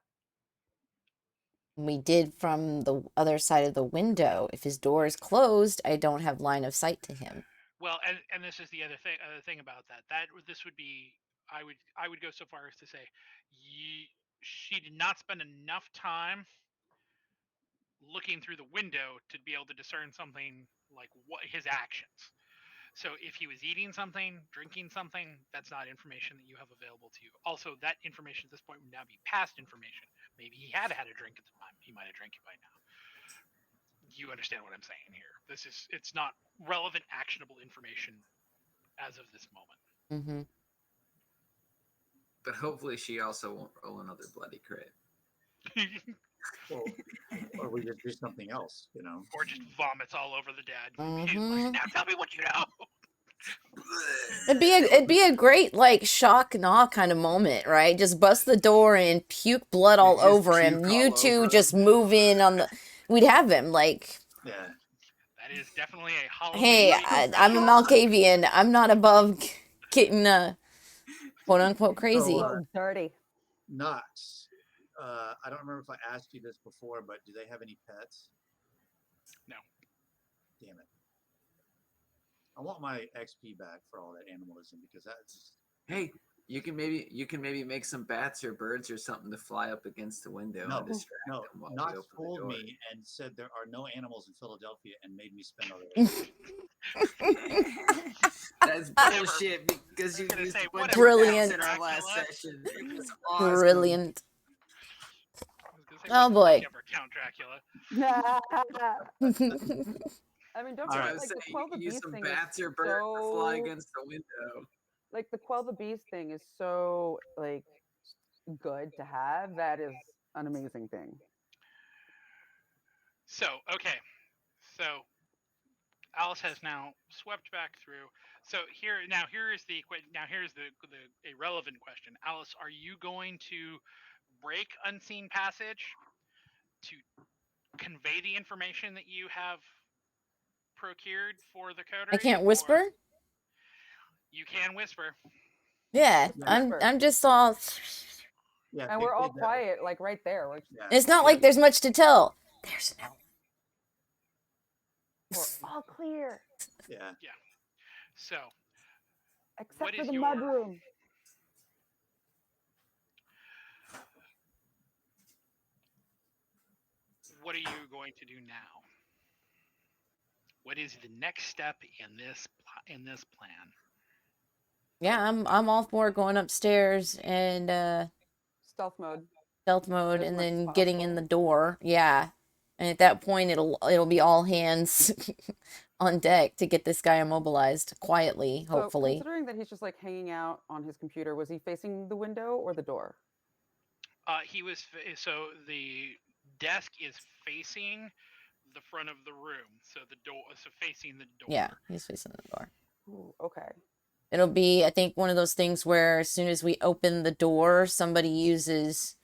S3: We did from the other side of the window. If his door is closed, I don't have line of sight to him.
S4: Well, and this is the other thing about that. This would be, I would go so far as to say, she did not spend enough time looking through the window to be able to discern something like what his actions. So if he was eating something, drinking something, that's not information that you have available to you. Also, that information at this point would now be past information. Maybe he had had a drink at the time. He might have drank it by now. You understand what I'm saying here. It's not relevant, actionable information as of this moment.
S3: Mm-hmm.
S2: But hopefully, she also won't roll another bloody crit.
S5: Well, or we just do something else, you know.
S4: Or just vomits all over the dad. He's
S3: Mhm.
S4: like, now tell me what you know.
S3: It'd be a great like shock and awe kind of moment, right? Just bust the door and puke blood all
S2: Just
S3: over him.
S2: puke
S3: You
S2: all
S3: two
S2: over
S3: just
S2: him.
S3: move in on the. We'd have him like,
S5: Yeah.
S4: That is definitely a Halloween.
S3: hey, I'm a Malkavian. I'm not above getting quote unquote crazy.
S5: So,
S1: Dirty.
S5: Knox, I don't remember if I asked you this before, but do they have any pets?
S4: No.
S5: Damn it. I want my XP back for all that animalism because that's.
S2: Hey, you can maybe make some bats or birds or something to fly up against the window and distract them while we
S5: Knox
S2: open the
S5: told
S2: door.
S5: me and said there are no animals in Philadelphia and made me spend all that.
S2: That's bullshit because you
S4: gonna
S2: used
S4: say,
S2: a bunch
S4: whatever,
S2: of bats
S3: Brilliant.
S2: in our last
S4: Dracula.
S2: session. It was awesome.
S3: Brilliant.
S4: I was gonna say,
S3: Oh, boy.
S4: Ever Count Dracula.
S1: I mean, don't
S2: I
S1: forget,
S2: was
S1: like the
S2: saying,
S1: Quell
S2: you
S1: the
S2: can use
S1: Beast
S2: some
S1: thing
S2: bats
S1: is
S2: or birds to fly
S1: so
S2: against the window.
S1: like the Quell the Beast thing is so like good to have. That is an amazing thing.
S4: So, okay. So, Alice has now swept back through. So here's a relevant question. Alice, are you going to break unseen passage to convey the information that you have procured for the coterie?
S3: I can't whisper.
S4: You can whisper.
S3: Yeah,
S5: Yeah.
S3: I'm just all.
S5: Yeah,
S1: And we're all
S5: Pixie,
S1: quiet, like right there. Which
S5: yeah,
S3: It's not
S5: yeah,
S3: like there's much to tell. There's no.
S1: we're all clear,
S5: yeah.
S4: So
S1: except
S4: What
S1: for
S4: is
S1: the
S4: your-
S1: mudroom.
S4: what are you going to do now? What is the next step in this plan?
S3: Yeah, I'm all for going upstairs and
S1: Stealth mode.
S3: stealth mode
S1: As
S3: and
S1: much as
S3: then getting in
S1: possible.
S3: the door. Yeah. And at that point it'll be all hands on deck to get this guy immobilized quietly,
S1: So
S3: hopefully.
S1: considering that he's just like hanging out on his computer, was he facing the window or the door?
S4: He was so the desk is facing the front of the room, so facing the door.
S3: Yeah, he's facing the door.
S1: Ooh, okay.
S3: It'll be, I think, one of those things where as soon as we open the door, somebody uses,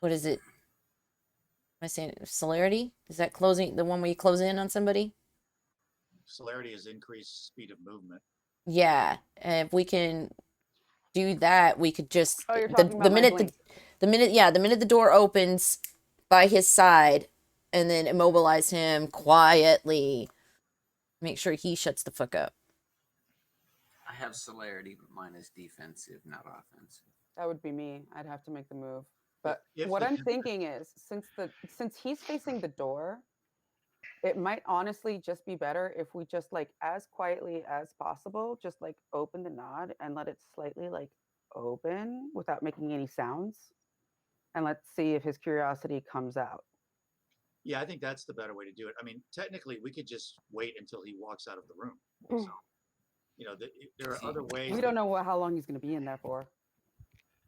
S3: what is it? Am I saying celerity? Is that closing the one where you close in on somebody?
S5: Celerity is increased speed of movement.
S3: Yeah, and if we can do that, we could just
S1: Oh, you're talking
S3: the
S1: about my
S3: minute
S1: blink.
S3: the minute the door opens by his side, and then immobilize him quietly. Make sure he shuts the fuck up.
S2: I have celerity, but mine is defensive, not offensive.
S1: That would be me. I'd have to make the move. But
S5: If
S1: what
S5: the-
S1: I'm thinking is, since he's facing the door, it might honestly just be better if we just like as quietly as possible, just like open the nod and let it slightly like open without making any sounds. And let's see if his curiosity comes out.
S5: Yeah, I think that's the better way to do it. I mean, technically, we could just wait until he walks out of the room.
S1: Mm.
S5: So, there are other ways.
S1: We don't know how long he's going to be in there for.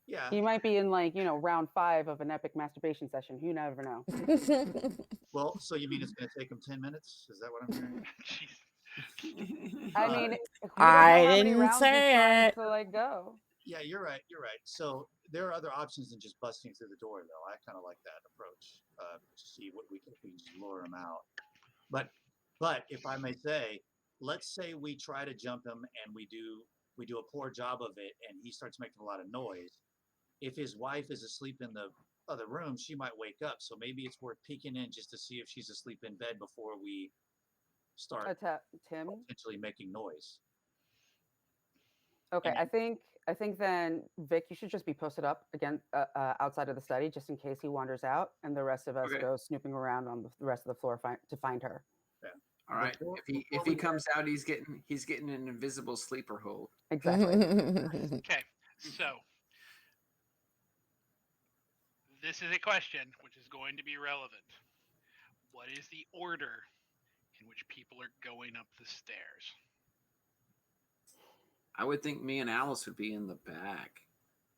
S5: Yeah.
S1: He might be in like, round 5 of an epic masturbation session. You never know.
S5: Well, so you mean it's going to take him 10 minutes? Is that what I'm hearing?
S4: Jeez.
S1: I mean, we don't know
S3: I
S1: how many
S3: didn't
S1: rounds he's
S3: say
S1: trying
S3: it.
S1: to like go.
S5: Yeah, you're right. You're right. So there are other options than just busting through the door, though. I kind of like that approach to see what we can just lure him out. But if I may say, let's say we try to jump him and we do a poor job of it, and he starts making a lot of noise. If his wife is asleep in the other room, she might wake up. So maybe it's worth peeking in just to see if she's asleep in bed before we start
S1: Tim.
S5: potentially making noise.
S1: Okay,
S5: And-
S1: I think then Vic, you should just be posted up again outside of the study just in case he wanders out, and the rest of us
S2: Okay.
S1: go snooping around on the rest of the floor to find her.
S2: All right.
S5: Before-
S2: If he
S5: before we
S2: comes out, he's getting an invisible sleeper hold.
S1: Exactly.
S4: Okay, so this is a question which is going to be relevant. What is the order in which people are going up the stairs?
S2: I would think me and Alice would be in the back.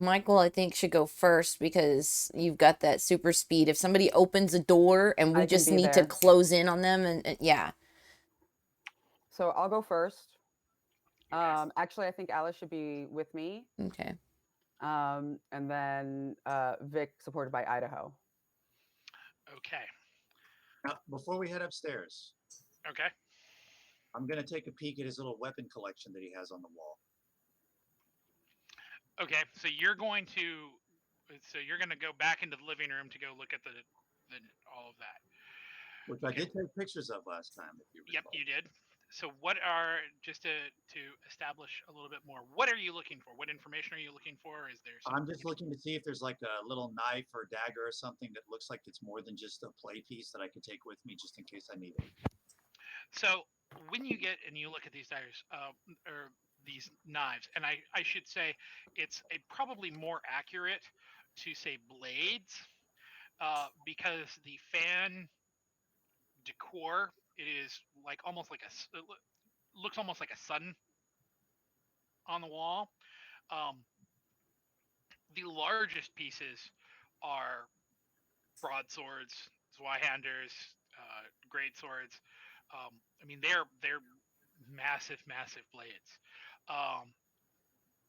S3: Michael, I think, should go first because you've got that super speed. If somebody opens a door and we
S1: I can
S3: just
S1: be
S3: need to
S1: there.
S3: close in on them, and yeah.
S1: So I'll go first.
S4: Okay.
S1: Actually, I think Alice should be with me,
S3: Okay.
S1: and then Vic supported by Idaho.
S4: Okay.
S5: Now, before we head upstairs,
S4: Okay.
S5: I'm going to take a peek at his little weapon collection that he has on the wall.
S4: Okay. So you're going to go back into the living room to go look at the all of that.
S5: Which I did take pictures of last time. If you
S4: Yep,
S5: recall.
S4: you did. So what are just to establish a little bit more? What are you looking for? What information are you looking for? Is there?
S5: I'm just looking to see if there's like a little knife or dagger or something that looks like it's more than just a play piece that I could take with me just in case I need it.
S4: So when you get and you look at these daggers or these knives, and I should say it's probably more accurate to say blades because the fan decor it is like almost like it looks almost like a sun on the wall. Um, the largest pieces are broadswords, Zweihanders, great swords. I mean, they're massive blades.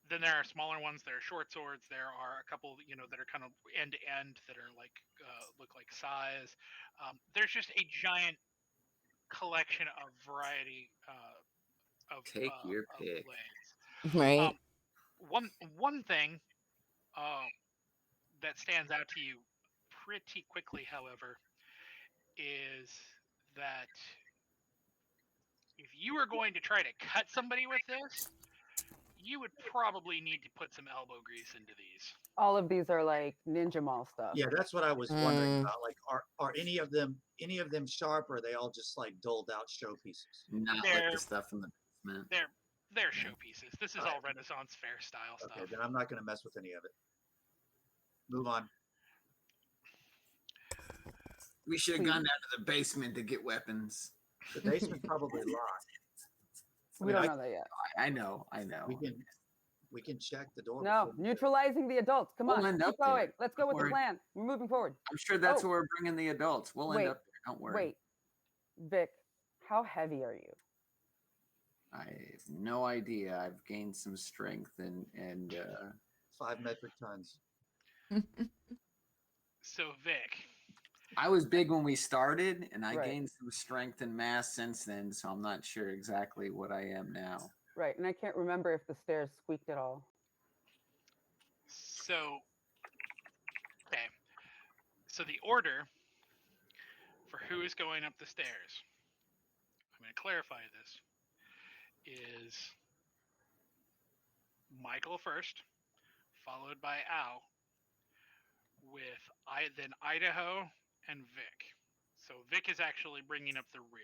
S4: Then there are smaller ones. There are short swords. There are a couple, that are kind of end to end that are like look like sais. There's just a giant collection of variety
S2: Take your
S4: of
S2: pick.
S4: blades.
S3: Right.
S4: One thing that stands out to you pretty quickly, however, is that if you were going to try to cut somebody with this, you would probably need to put some elbow grease into these.
S1: All of these are like Ninja Mall stuff.
S5: Yeah, that's what I was wondering about. Like, are any of them sharp, or are they all just like doled out showpieces?
S2: Not like the stuff in the basement.
S4: They're showpieces. This is all Renaissance fair style stuff.
S5: Okay, then I'm not going to mess with any of it. Move on.
S2: We should have gone down to the basement to get weapons.
S5: The basement's probably locked.
S1: We don't know that yet.
S2: I know.
S5: We can check the door.
S1: No, neutralizing the adults. Come on, keep going. Let's go with the plan. We're moving forward.
S2: I'm sure that's where we're bringing the adults. We'll end up there. Don't worry.
S1: Wait, Vic, how heavy are you?
S2: I have no idea. I've gained some strength and
S5: 5 metric tons.
S4: So Vic,
S2: I was big when we started, and I gained some strength and mass since then. So I'm not sure exactly what I am now.
S1: Right, and I can't remember if the stairs squeaked at all.
S4: So, okay. So the order for who is going up the stairs, I'm going to clarify this, is Michael first, followed by Al, with then Idaho and Vic. So Vic is actually bringing up the rear.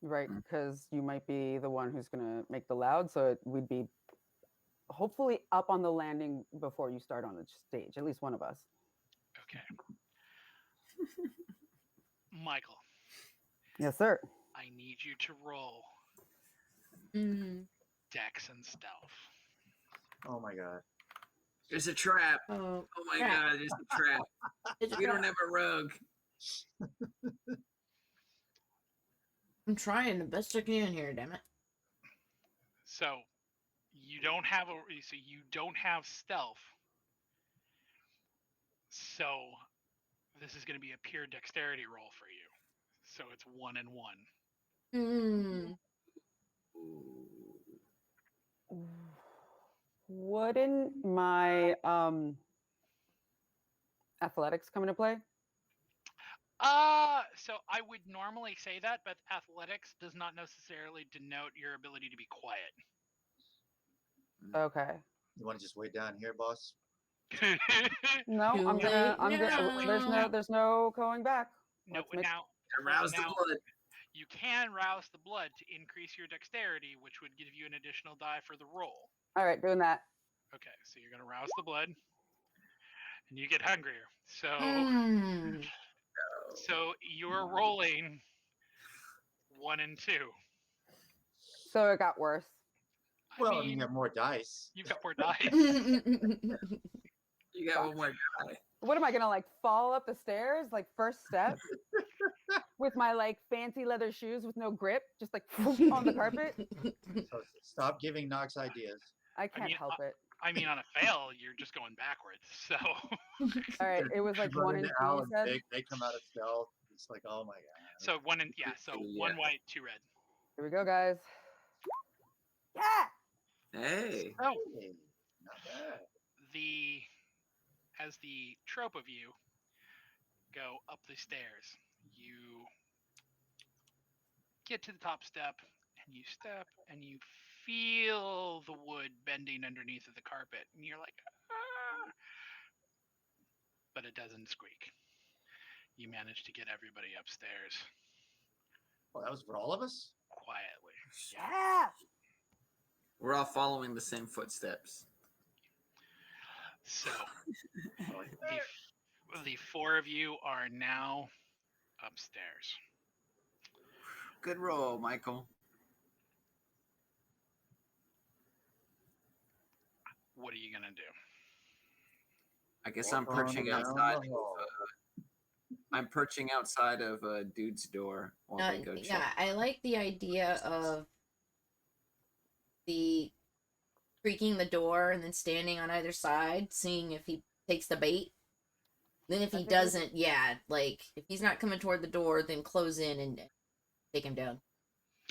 S1: Right, because you might be the one who's going to make the loud, so we'd be hopefully up on the landing before you start on the stage, at least one of us.
S4: Okay. Michael.
S1: Yes, sir.
S4: I need you to roll Dex and Stealth.
S5: Oh my god.
S2: There's a trap.
S3: Oh
S2: my god, there's a trap. We don't have a rug.
S3: I'm trying the best I can here, damn it.
S4: So you don't have stealth. So this is going to be a pure dexterity roll for you. So it's 1 and 1.
S1: Wouldn't my athletics come into play?
S4: So I would normally say that, but athletics does not necessarily denote your ability to be quiet.
S1: Okay.
S5: You want to just wait down here, boss?
S1: No, I'm gonna. There's no going back.
S4: No, now
S2: arouse the blood.
S4: You can rouse the blood to increase your dexterity, which would give you an additional die for the roll.
S1: All right, doing that.
S4: Okay, so you're gonna rouse the blood, and you get hungrier. So you're rolling 1 and 2.
S1: So it got worse.
S5: Well, you have more dice.
S4: You've got more dice.
S2: You got one more die.
S1: What am I gonna like fall up the stairs like first step with my like fancy leather shoes with no grip, just like on the carpet?
S5: So stop giving Knox ideas.
S1: I can't help it.
S4: I mean, on a fail, you're just going backwards. So.
S1: All right, it was like 1 and 2. You said?
S5: They come out of stealth. It's like, oh my god.
S4: So 1 and So 1 white, 2 red.
S1: Here we go, guys. Yeah.
S2: Hey.
S4: Oh.
S5: Hey, not bad.
S4: As the trope of you go up the stairs, you get to the top step, and you step, and you feel the wood bending underneath of the carpet, and you're like, ah! But it doesn't squeak. You manage to get everybody upstairs.
S5: Well, that was for all of us?
S4: Quietly.
S1: Yeah.
S2: We're all following the same footsteps.
S4: So, the 4 of you are now upstairs.
S2: Good roll, Michael.
S4: What are you going to do?
S2: I guess I'm perching outside. I'm perching outside of a dude's door while they go check.
S3: Yeah, I like the idea of the creaking the door and then standing on either side, seeing if he takes the bait. Then if he doesn't, yeah, like if he's not coming toward the door, then close in and take him down.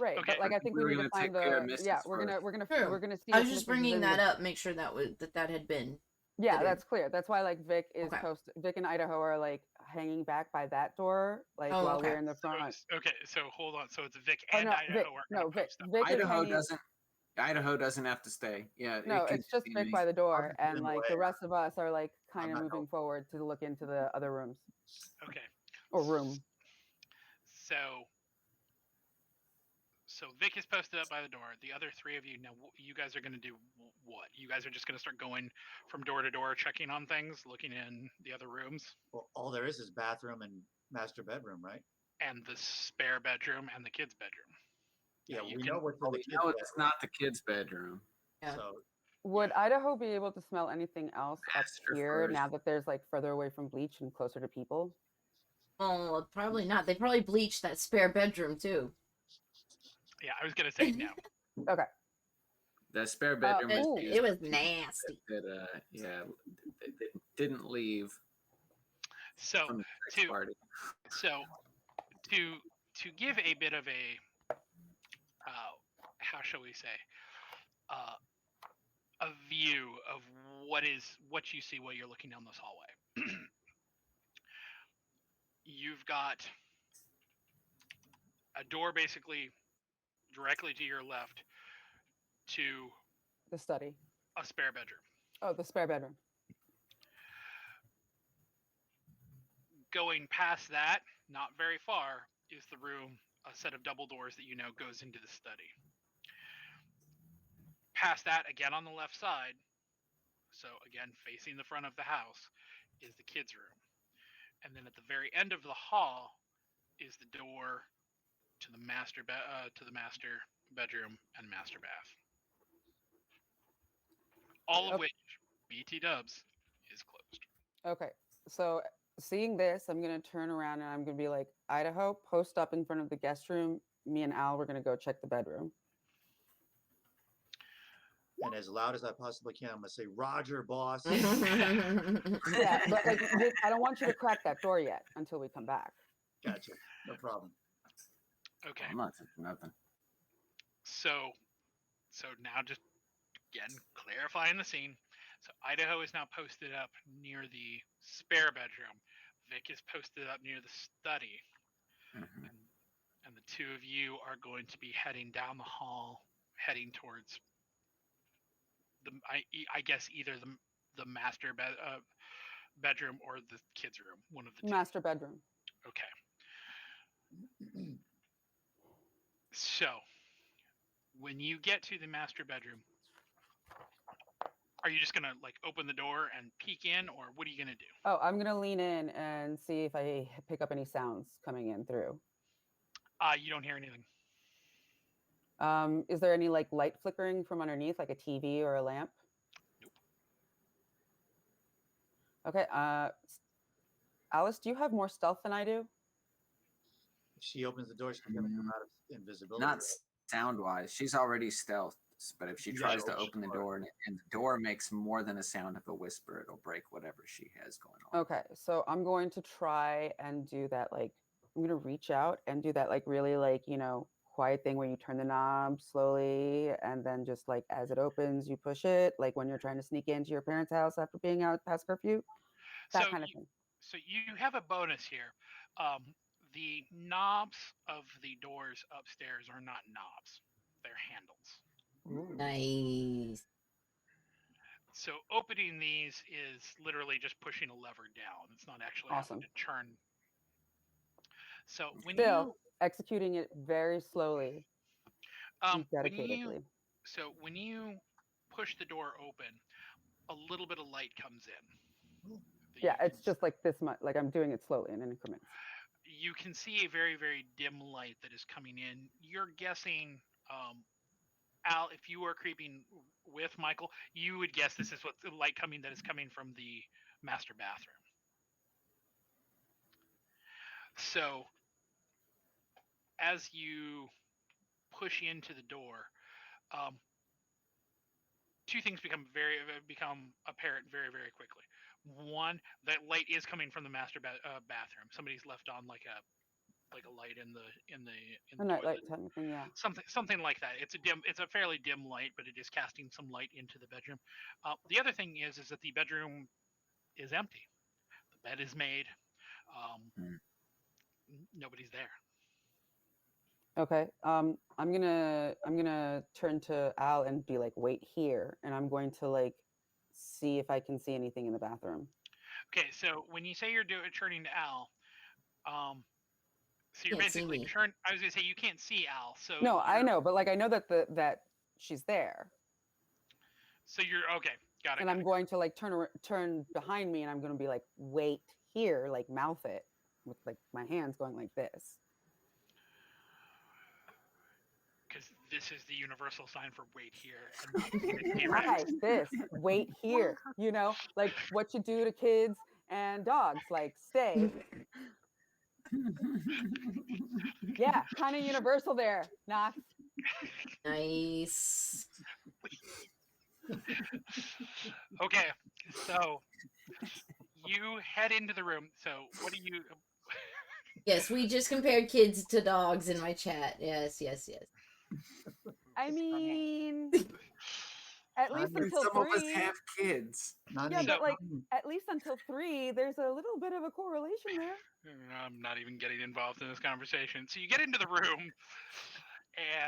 S1: Right,
S4: Okay.
S1: but like I think we need to find the
S3: True.
S1: we're gonna see.
S3: I
S1: if
S3: was just
S1: Mrs. is
S3: bringing
S1: in
S3: that
S1: the-
S3: up, make sure that had been.
S1: Yeah,
S3: considered.
S1: that's clear. That's why like Vic is
S3: Okay.
S1: Vic and Idaho are like hanging back by that door, like
S3: Oh,
S1: while
S3: okay.
S1: we're in the front.
S4: Okay, so hold on. So it's Vic
S1: Oh,
S4: and
S1: no,
S4: Idaho
S1: Vic,
S4: are
S1: no,
S4: going to
S1: Vic,
S4: post up.
S1: Vic is
S2: Idaho
S1: hanging.
S2: doesn't have to stay. Yeah.
S1: No,
S2: it can
S1: it's just Vic
S2: continue.
S1: by the door,
S5: I'll just
S1: and
S5: get in
S1: like
S5: the
S1: the
S5: way.
S1: rest of us are like kind
S5: I'm
S1: of
S5: not
S1: moving forward to look into the other rooms
S4: Okay.
S1: or room.
S4: So Vic is posted up by the door. The other three of you, now you guys are going to do what? You guys are just going to start going from door to door, checking on things, looking in the other rooms,
S5: Well, all there is bathroom and master bedroom, right?
S4: and the spare bedroom and the kids' bedroom.
S5: Yeah,
S4: you
S5: we
S4: can-
S5: know what's in
S2: Well,
S5: the
S2: we
S5: kids'
S2: know it's
S5: bedroom.
S2: not the kid's bedroom.
S3: Yeah.
S5: So
S1: Would Idaho be able to smell anything else up
S2: Master
S1: here
S2: first.
S1: now that there's like further away from bleach and closer to people?
S3: Well, probably not. They probably bleached that spare bedroom too.
S4: Yeah, I was going to say no.
S1: Okay.
S2: The spare bedroom is
S1: ooh.
S2: used
S3: It was
S2: for people
S3: nasty.
S2: that they didn't leave
S4: So
S2: from the sex
S4: to
S2: party.
S4: so to give a bit of a how shall we say a view of what you see while you're looking down this hallway. You've got a door basically directly to your left to
S1: The study.
S4: a spare bedroom.
S1: Oh, the spare bedroom.
S4: Going past that, not very far, is the room, a set of double doors that you know goes into the study. Past that, again on the left side, so again facing the front of the house, is the kids' room. And then at the very end of the hall is the door to the master bedroom and master bath. All of which BT Dubs is closed.
S1: Okay. So seeing this, I'm gonna turn around and I'm gonna be like, Idaho, post up in front of the guest room. Me and Al, we're gonna go check the bedroom.
S5: and as loud as I possibly can, I'm gonna say, "Roger, boss."
S1: Yeah, but like, Vic, I don't want you to crack that door yet until we come back.
S5: Gotcha. No problem.
S4: Okay.
S2: I'm not thinking nothing.
S4: So now just again clarifying the scene. So Idaho is now posted up near the spare bedroom. Vic is posted up near the study.
S2: Mhm.
S4: And the two of you are going to be heading down the hall, heading towards I guess either the master bedroom or the kids' room, one of the two.
S1: Master bedroom.
S4: Okay. So when you get to the master bedroom, are you just gonna like open the door and peek in, or what are you gonna do?
S1: Oh, I'm gonna lean in and see if I pick up any sounds coming in through.
S4: You don't hear anything.
S1: Is there any like light flickering from underneath, like a TV or a lamp?
S4: Nope.
S1: Okay. Alice, do you have more stealth than I do?
S5: If she opens the door, she's gonna come out of invisibility.
S2: Not
S5: right?
S2: sound wise. She's already stealth, but if she
S5: Yeah,
S2: tries to
S5: oh,
S2: open the
S5: sure.
S2: door and the door makes more than a sound of a whisper, it'll break whatever she has going on.
S1: Okay, so I'm going to try and do that. Like, I'm gonna reach out and do that, like, really, like, quiet thing where you turn the knob slowly, and then just like as it opens, you push it, like when you're trying to sneak into your parents' house after being out past curfew. That
S4: So
S1: kind of thing.
S4: So you have a bonus here. The knobs of the doors upstairs are not knobs; they're handles.
S3: Nice.
S4: So opening these is literally just pushing a lever down. It's not actually having
S1: Awesome.
S4: to turn. So when
S1: Still executing it very slowly,
S4: you
S1: dedicatedly.
S4: when you push the door open, a little bit of light comes in. that
S1: Yeah,
S4: you
S1: it's
S4: can
S1: just like this much. Like I'm doing it slowly in increments.
S4: you can see a very, very dim light that is coming in. You're guessing, Al, if you were creeping with Michael, you would guess this is what's the light coming that is coming from the master bathroom. So as you push into the door, two things become apparent very, very quickly. One, that light is coming from the master bathroom. Somebody's left on like a light in the
S1: A nightlight
S4: toilet.
S1: type of thing, yeah.
S4: Something like that. It's a fairly dim light, but it is casting some light into the bedroom. The other thing is that the bedroom is empty. The bed is made. Nobody's there.
S1: Okay. I'm gonna turn to Al and be like, wait here, and I'm going to like see if I can see anything in the bathroom.
S4: Okay, so when you say you're turning to Al, so you're
S3: Can't see
S4: basically
S3: me.
S4: I was gonna say you can't see Al. So
S1: No, I know, but like I know that that she's there,
S4: So you're okay. Got it.
S1: and I'm going to like turn behind me, and I'm going to be like, wait here, like mouth it with like my hands going like this.
S4: Because this is the universal sign for wait here. And
S1: Right, this wait here. You know, like what you do to kids and dogs, like stay. Yeah, kind of universal there, Knox.
S3: Nice.
S4: Okay, so you head into the room. So what do you?
S3: Yes, we just compared kids to dogs in my chat. Yes.
S1: I mean, at least
S2: And
S1: until
S2: some of us
S1: 3.
S2: have kids.
S5: Not
S1: Yeah,
S5: even-
S1: but like at least until 3, there's a little bit of a correlation there.
S4: I'm not even getting involved in this conversation. So you get into the room,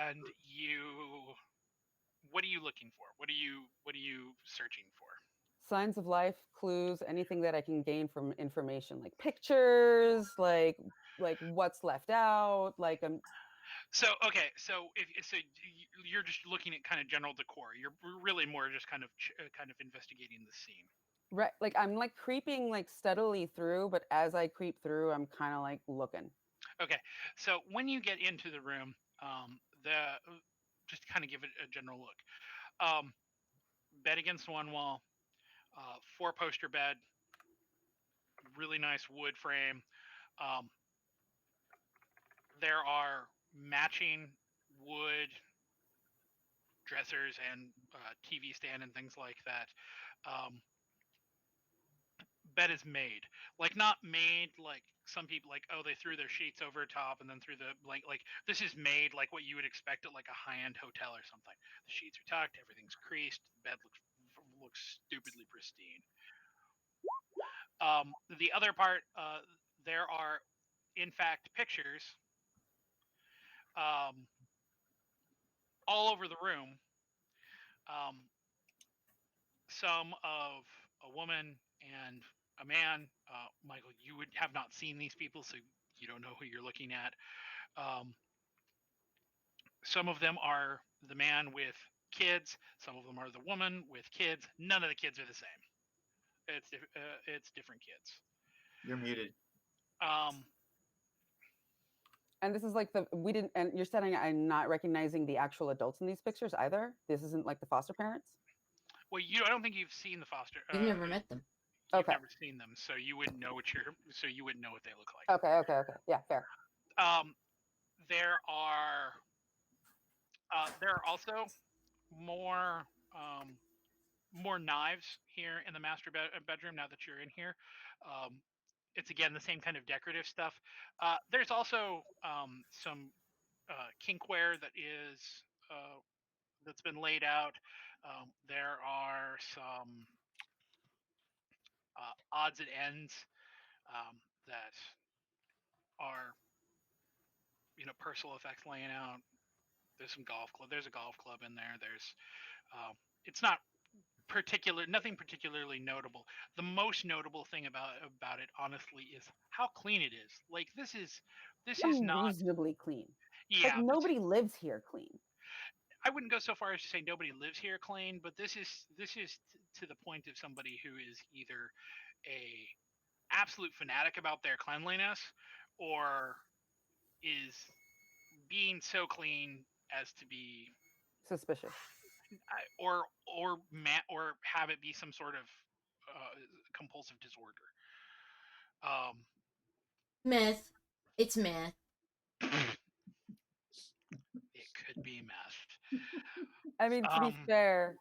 S4: and what are you looking for? What are you searching for?
S1: Signs of life, clues, anything that I can gain from information, like pictures, like what's left out, like
S4: So okay, so you're just looking at kind of general decor. You're really more just kind of investigating the scene.
S1: right, like I'm like creeping like steadily through, but as I creep through, I'm kind of like looking.
S4: Okay, so when you get into the room, just kind of give it a general look. Bed against one wall, 4-poster bed, really nice wood frame. There are matching wood dressers and TV stand and things like that. Bed is made, like not made like some people like, oh, they threw their sheets over top and then threw the blanket. Like this is made like what you would expect at like a high-end hotel or something. The sheets are tucked, everything's creased, the bed looks stupidly pristine. The other part, there are in fact pictures um, all over the room. Some of a woman and a man. Michael, you would have not seen these people, so you don't know who you're looking at. Some of them are the man with kids. Some of them are the woman with kids. None of the kids are the same. It's different kids.
S5: You're muted.
S1: And this is like we didn't, and you're saying I'm not recognizing the actual adults in these pictures either. This isn't like the foster parents.
S4: Well, I don't think you've seen the foster.
S3: You've never met them.
S4: You've
S1: Okay.
S4: never seen them, so you wouldn't know you wouldn't know what they look like.
S1: Okay. Yeah, fair.
S4: There are also more knives here in the master bedroom now that you're in here. It's again the same kind of decorative stuff. There's also some kinkware that's been laid out. There are some odds and ends that are personal effects laying out. There's some golf club. There's a golf club in there. It's not nothing particularly notable. The most notable thing about it, honestly, is how clean it is. Like this is not
S1: reasonably clean.
S4: Yeah,
S1: like nobody lives here clean.
S4: I wouldn't go so far as to say nobody lives here clean, but this is to the point of somebody who is either a absolute fanatic about their cleanliness or is being so clean as to be
S1: Suspicious.
S4: or have it be some sort of compulsive disorder.
S3: Meth. It's meh.
S4: It could be messed.
S1: I mean, to be fair,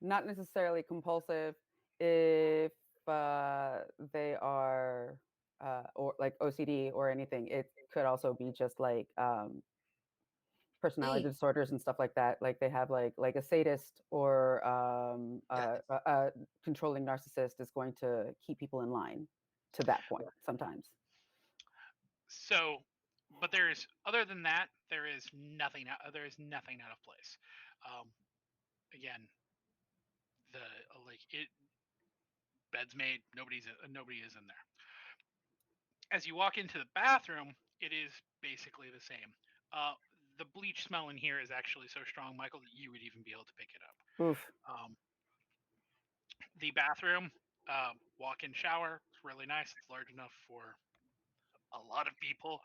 S1: not necessarily compulsive if they are or like OCD or anything. It could also be just like personality disorders and stuff like that. Like they have like a sadist or a controlling narcissist is going to keep people in line to that point sometimes.
S4: So, but there's other than that, there is nothing out of place. Again, the like it bed's made. Nobody is in there. As you walk into the bathroom, it is basically the same. The bleach smell in here is actually so strong, Michael, that you would even be able to pick it up.
S1: Oof.
S4: The bathroom, walk-in shower, it's really nice. It's large enough for a lot of people.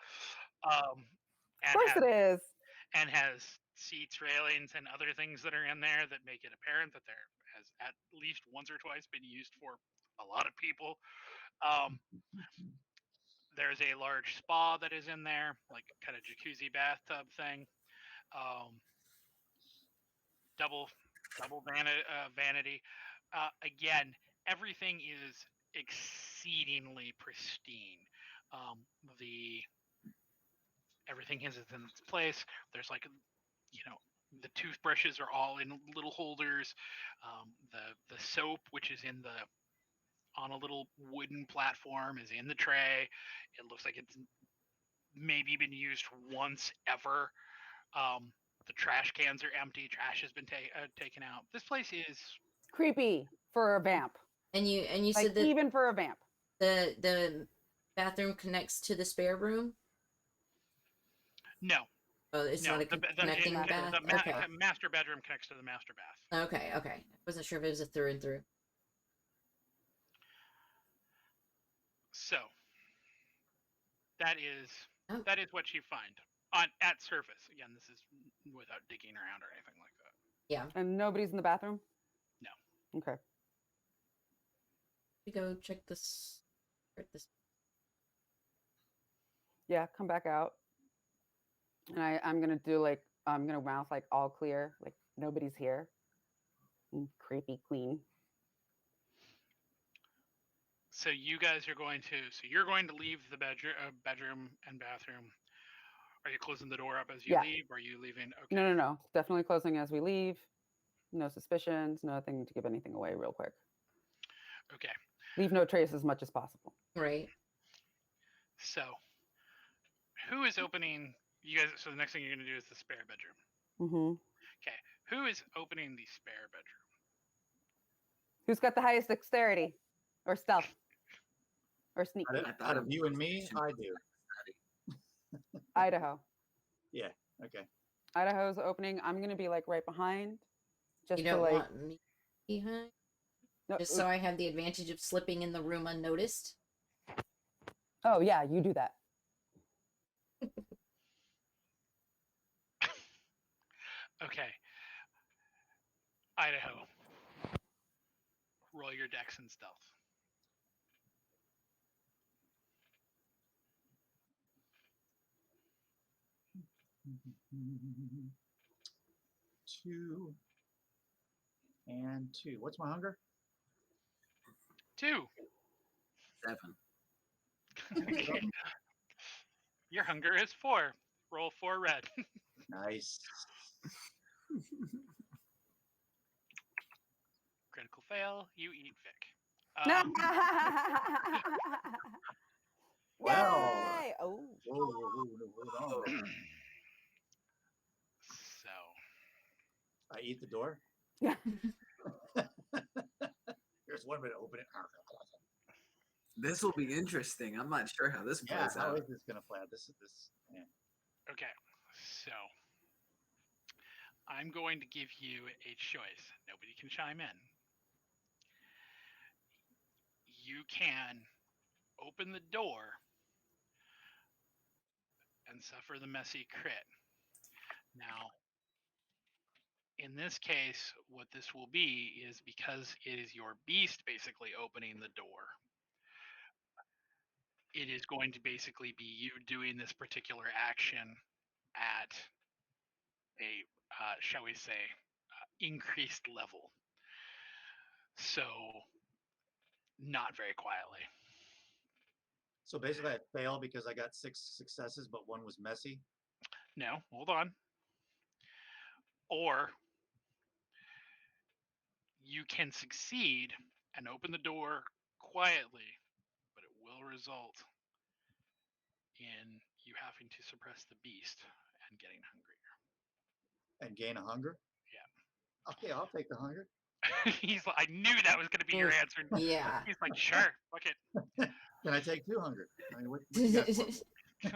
S1: Of course it is.
S4: And has seats, railings, and other things that are in there that make it apparent that there has at least once or twice been used for a lot of people. There's a large spa that is in there, like kind of jacuzzi bathtub thing. Double vanity. Again, everything is exceedingly pristine. The everything is in its place. There's like, the toothbrushes are all in little holders. The soap, which is on a little wooden platform, is in the tray. It looks like it's maybe been used once ever. The trash cans are empty. Trash has been taken out. This place is
S1: creepy for a vamp.
S3: And you
S1: like,
S3: said that
S1: even for a vamp,
S3: the bathroom connects to the spare room.
S4: No.
S3: Oh, it's not a connecting bath.
S4: The master bedroom connects to the master bath.
S3: Okay. I wasn't sure if it was a through and through.
S4: So that is what you find at surface. Again, this is without digging around or anything like that.
S3: Yeah.
S1: And nobody's in the bathroom?
S4: No.
S1: Okay.
S3: We go check this.
S1: Yeah, come back out. And I'm gonna do like I'm gonna mouth like all clear, like nobody's here. And creepy clean.
S4: So you guys are going to leave the bedroom and bathroom. Are you closing the door up as you leave? Or are you leaving? Okay.
S1: No. Definitely closing as we leave. No suspicions, nothing to give anything away real quick.
S4: Okay.
S1: Leave no trace as much as possible.
S3: Right.
S4: So who is opening you guys? So the next thing you're going to do is the spare bedroom.
S1: Mm-hmm.
S4: Okay. Who is opening the spare bedroom?
S1: Who's got the highest dexterity or stealth or sneak?
S5: Out of you and me, I do.
S1: Idaho.
S5: Yeah. Okay.
S1: Idaho's opening. I'm gonna be like right behind.
S3: Just you don't want me behind? No, just so I have the advantage of slipping in the room unnoticed?
S1: Oh yeah, you do that.
S4: Okay. Idaho. Roll your dex and stealth.
S5: Two and 2. What's my hunger?
S4: 2.
S2: 7.
S4: Your hunger is 4. Roll 4 red.
S5: Nice.
S4: Critical fail. You eat Vic.
S5: Well.
S1: Yay! Oh.
S5: Hold on.
S4: So.
S5: I eat the door?
S1: Yeah.
S5: Here's one way to open it.
S2: This will be interesting. I'm not sure how this plays out.
S5: How is this going to play out? Yeah.
S4: Okay, so I'm going to give you a choice. Nobody can chime in. You can open the door and suffer the messy crit. Now, in this case, what this will be is because it is your beast basically opening the door. it is going to basically be you doing this particular action at a, shall we say, increased level. So, not very quietly.
S5: So basically, I failed because I got 6 successes, but one was messy.
S4: No, hold on. Or you can succeed and open the door quietly, but it will result in you having to suppress the beast and getting hungrier.
S5: And gain a hunger.
S4: Yeah.
S5: Okay, I'll take the hunger.
S4: He's like, I knew that was going to be your answer.
S3: Yeah.
S4: He's like, sure, fuck it.
S5: Can I take 2 hunger? I mean, what you got for me?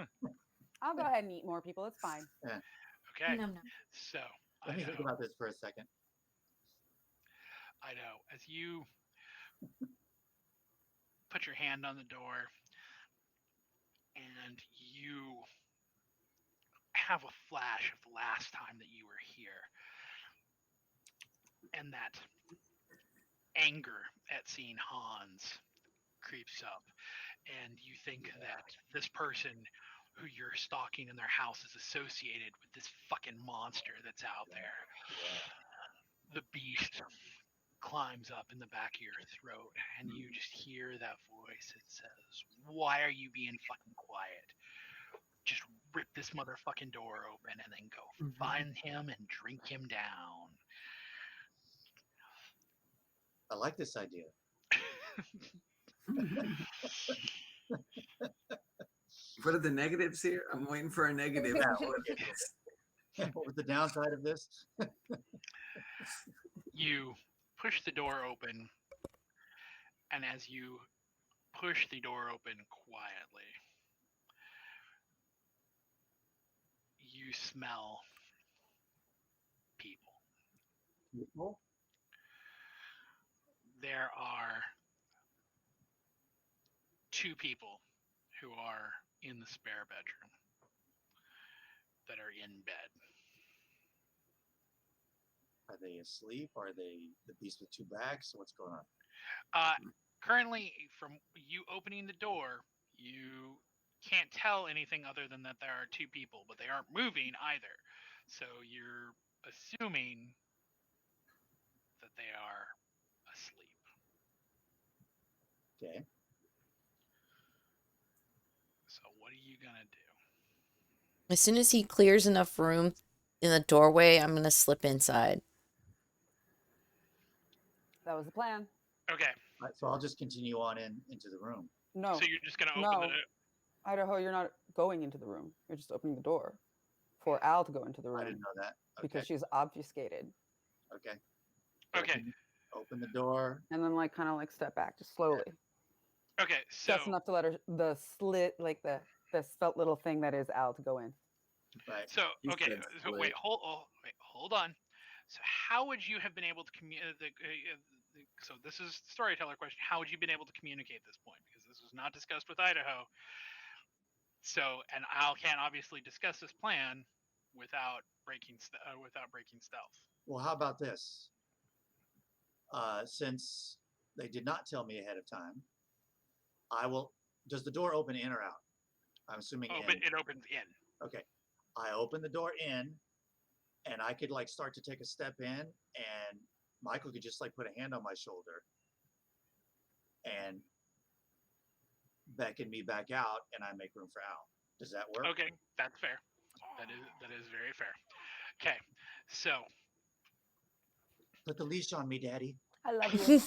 S1: I'll go ahead and eat more people. It's fine.
S4: Okay.
S3: Nom, nom.
S4: So,
S5: Let me think about this for a second.
S4: I know. As you put your hand on the door and you have a flash of the last time that you were here, and that anger at seeing Hans creeps up, and you think that this person who you're stalking in their house is associated with this fucking monster that's out there. The beast climbs up in the back of your throat, and you just hear that voice that says, why are you being fucking quiet? Just rip this motherfucking door open and then go find him and drink him down.
S5: I like this idea.
S2: What are the negatives here? I'm waiting for a negative.
S5: What was the downside of this?
S4: You push the door open, and as you push the door open quietly, you smell people.
S5: People?
S4: There are 2 people who are in the spare bedroom that are in bed.
S5: Are they asleep? Are they the beast with 2 backs? What's going on?
S4: Currently, from you opening the door, you can't tell anything other than that there are 2 people, but they aren't moving either. So you're assuming that they are asleep.
S5: Okay.
S4: So what are you gonna do?
S3: As soon as he clears enough room in the doorway, I'm gonna slip inside.
S1: That was the plan.
S4: Okay.
S5: All right, so I'll just continue on into the room.
S1: No.
S4: So you're just gonna open
S1: No.
S4: the.
S1: Idaho, you're not going into the room. You're just opening the door for Al to go into the
S5: I
S1: room
S5: didn't know that. Okay.
S1: because she's obfuscated.
S5: Okay.
S4: Okay.
S5: Open the door.
S1: And then like kind of like step back just slowly.
S4: Okay. So
S1: Just enough to let her the slit like the felt little thing that is Al to go in.
S5: Right.
S4: So
S2: You
S4: okay.
S2: said
S4: So
S2: split.
S4: wait. Hold on. So how would you have been able to communicate? So this is the storyteller question. How would you have been able to communicate this point? Because this was not discussed with Idaho. So, and Al can't obviously discuss this plan without breaking stealth.
S5: Well, how about this? Since they did not tell me ahead of time, I will. Does the door open in or out? I'm assuming in.
S4: But it opens in.
S5: Okay. I open the door in, and I could like start to take a step in, and Michael could just like put a hand on my shoulder and beckon me back out, and I make room for Al. Does that work?
S4: Okay, that's fair. That is very fair. Okay, so
S5: Put the leash on me, Daddy.
S1: I love you.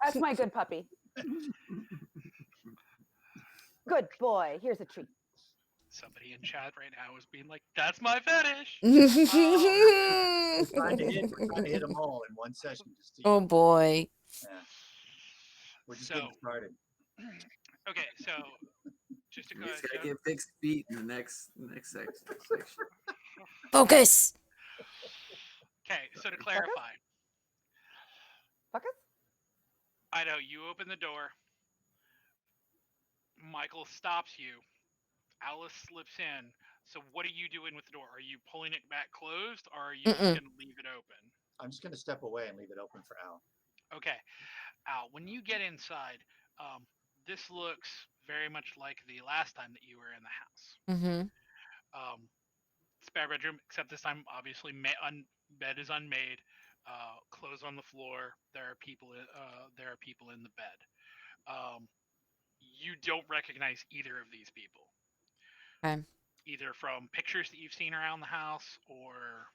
S1: That's my good puppy. Good boy. Here's a treat.
S4: somebody in chat right now is being like, "That's my fetish."
S5: We're trying to hit them all in one session. Just to,
S3: Oh boy.
S5: yeah. We're just
S4: So-
S5: getting started.
S4: Okay, so just to
S2: You
S4: go
S2: just gotta get fixed feet in the next section.
S3: Focus.
S4: okay, so to clarify,
S1: Buckets?
S4: I know you open the door. Michael stops you. Alice slips in. So what are you doing with the door? Are you pulling it back closed, or are you just
S3: Mm-mm.
S4: going to leave it open?
S5: I'm just going to step away and leave it open for Al.
S4: Okay, Al, when you get inside, this looks very much like the last time that you were in the house.
S3: Mm-hmm.
S4: Spare bedroom, except this time, obviously, bed is unmade. Clothes on the floor. There are people. There are people in the bed. You don't recognize either of these people.
S3: Okay.
S4: Either from pictures that you've seen around the house, or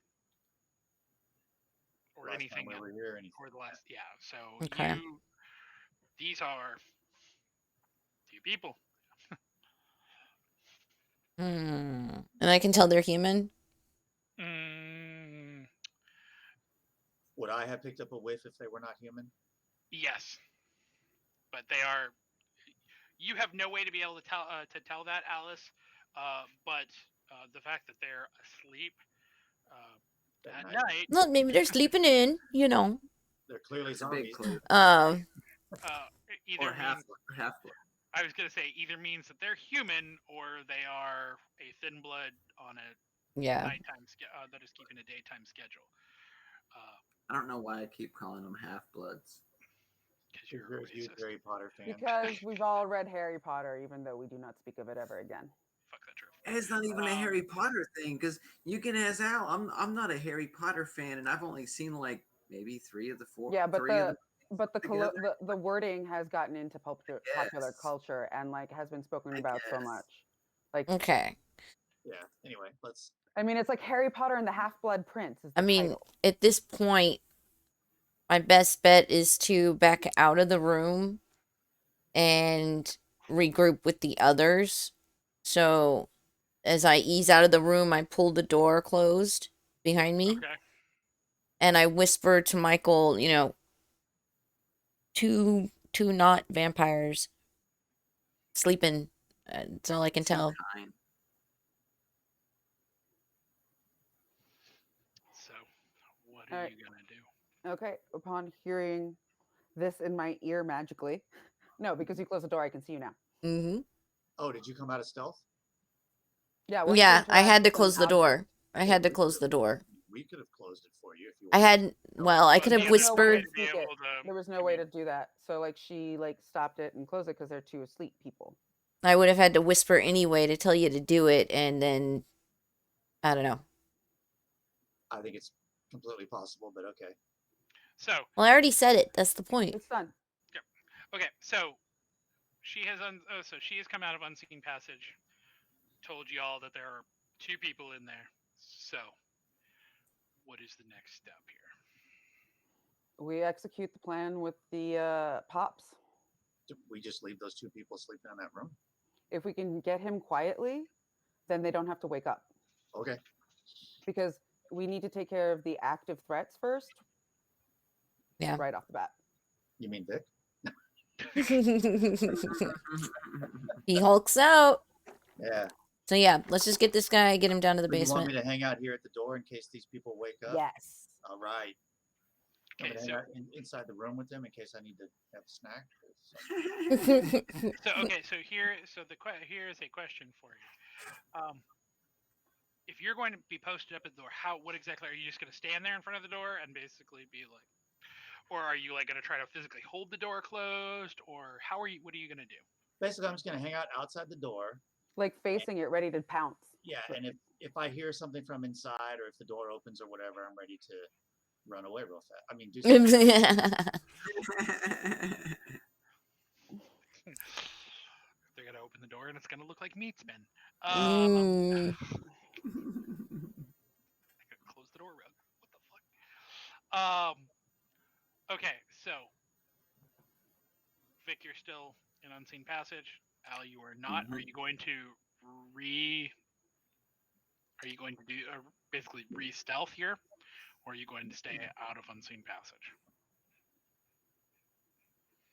S5: Last
S4: anything
S5: time we
S4: else,
S5: were here, or anything.
S4: or the last. Yeah. So
S3: Okay.
S4: these are 2 people.
S3: And I can tell they're human.
S5: Would I have picked up a whiff if they were not human?
S4: Yes, but they are. You have no way to be able to tell that, Alice. But the fact that they're asleep at night.
S3: Well, maybe they're sleeping in.
S5: They're clearly
S2: It's a big
S5: zombies.
S2: clue.
S4: Either
S2: Or half
S4: means, I was gonna say either means that they're human or they are a thin blood on a
S3: Yeah.
S4: nighttime that is keeping a daytime schedule.
S2: I don't know why I keep calling them half-bloods.
S4: Because you're
S5: You're
S4: a
S5: a huge
S4: racist.
S5: Harry Potter fan.
S1: Because we've all read Harry Potter, even though we do not speak of it ever again.
S4: Fuck that truth.
S2: It's not even a Harry Potter thing, because you can ask Al. I'm not a Harry Potter fan, and I've only seen like maybe 3 of the 4.
S1: Yeah, but
S2: 3 of
S1: the wording has gotten into popular
S2: Yes.
S1: culture and like has been spoken
S2: I
S1: about so
S2: guess.
S1: much. Like,
S3: Okay.
S5: Yeah. Anyway, let's.
S1: I mean, it's like Harry Potter and the Half-Blood Prince is the
S3: I mean,
S1: title.
S3: at this point, my best bet is to back out of the room and regroup with the others. So, as I ease out of the room, I pull the door closed behind me.
S4: Okay.
S3: And I whisper to Michael, two not vampires sleeping. That's all I can tell.
S2: Kind.
S4: So, what are you gonna do?
S1: Okay, upon hearing this in my ear magically. No, because you closed the door, I can see you now.
S3: Mm-hmm.
S5: Oh, did you come out of stealth?
S1: Yeah. once you
S3: Yeah, I
S1: interact
S3: had to
S1: with them
S3: close the
S1: outside-
S3: door. I had to close the door.
S5: We could have closed it for you if you.
S3: I had, well, I could have
S4: Yeah,
S1: There's no way
S3: whispered.
S1: to sneak it. There was no way to do that. So like she like stopped it and closed it because they're 2 asleep people.
S3: I would have had to whisper anyway to tell you to do it, and then I don't know.
S5: I think it's completely possible, but okay.
S4: So.
S3: Well, I already said it. That's the point.
S1: It's done.
S4: Okay, so she has she has come out of unseen passage, told you all that there are 2 people in there. So, what is the next step here?
S1: We execute the plan with the pops.
S5: Do we just leave those 2 people sleeping in that room?
S1: If we can get him quietly, then they don't have to wake up.
S5: Okay.
S1: Because we need to take care of the active threats first.
S3: Yeah.
S1: Right off the bat.
S5: You mean Vic?
S3: He hulks out.
S5: Yeah.
S3: So yeah, let's just get this guy, get him down to the
S5: So you want
S3: basement.
S5: me to hang out here at the door in case these people wake up?
S1: Yes.
S5: All right. I'm
S4: Okay,
S5: gonna
S4: so
S5: hang out inside the room with them in case I need to have a snack.
S4: here is a question for you. If you're going to be posted up at the door, what exactly are you just going to stand there in front of the door and basically be like, or are you like going to try to physically hold the door closed, or what are you going to do?
S5: Basically, I'm just going to hang out outside the door.
S1: Like facing it, ready to pounce.
S5: Yeah, and if I hear something from inside, or if the door opens or whatever, I'm ready to run away real fast. I mean, do something.
S4: They're going to open the door and it's going to look like meat spin. Close the door. What the fuck? Okay, so Vic, you're still in unseen passage. Al, you are not. Are you going to Are you going to do basically re-stealth here, or are you going to stay out of unseen passage?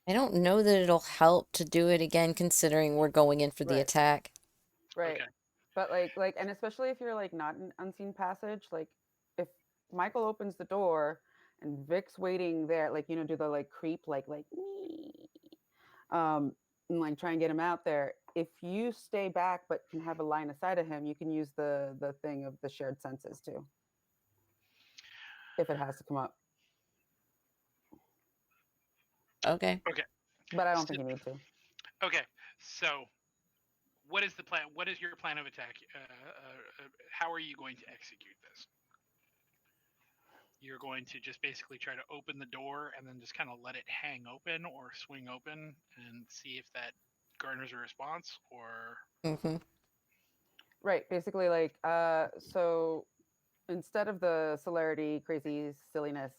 S3: I don't know that it'll help to do it again, considering we're going in for the attack.
S1: Right.
S4: Okay.
S1: But like, and especially if you're like not in unseen passage, like if Michael opens the door and Vic's waiting there, like, do the like creep, like, and like try and get him out there. If you stay back but can have a line of sight of him, you can use the thing of the shared senses too. If it has to come up.
S3: Okay.
S4: Okay.
S1: But I don't think you need to.
S4: Okay, so what is the plan? What is your plan of attack? How are you going to execute this? You're going to just basically try to open the door and then just kind of let it hang open or swing open and see if that garners a response, or
S3: Mm-hmm.
S1: Right. Basically, like, so instead of the celerity, crazy silliness,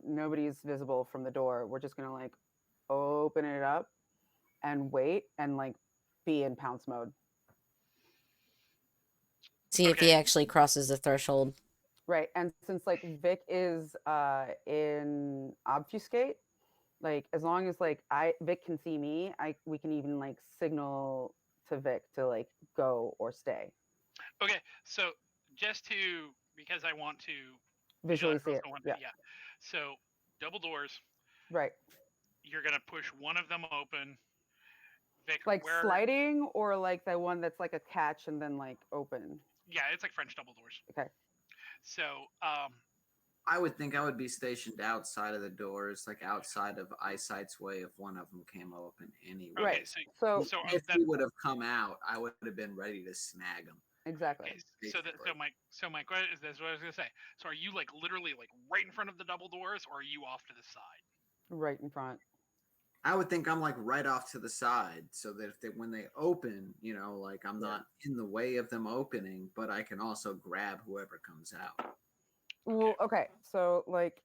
S1: nobody's visible from the door. We're just gonna like open it up and wait and like be in pounce mode.
S3: See if he
S4: okay,
S3: actually crosses the threshold.
S1: Right. And since like Vic is in obfuscate, like as long as like Vic can see me, we can even like signal to Vic to like go or stay.
S4: okay. So just to, because I want to
S1: Visually
S4: visualize
S1: see
S4: this,
S1: it.
S4: I want to,
S1: Yeah.
S4: yeah. So double doors.
S1: Right.
S4: You're gonna push one of them open. Vic,
S1: Like
S4: where?
S1: sliding or like the one that's like a catch and then like open.
S4: Yeah, it's like French double doors.
S1: Okay.
S4: So
S2: I would think I would be stationed outside of the doors, like outside of eyesight's way if one of them came open anyway.
S4: okay,
S1: Right.
S4: so
S1: So
S2: If
S4: that,
S2: he would have come out, I would have been ready to snag him.
S1: exactly.
S4: okay, so my question is this: what I was gonna say. So are you like literally like right in front of the double doors, or are you off to the side?
S1: Right in front.
S2: I would think I'm like right off to the side so that if when they open, like I'm not in the way of them opening, but I can also grab whoever comes out.
S1: Well, okay. So like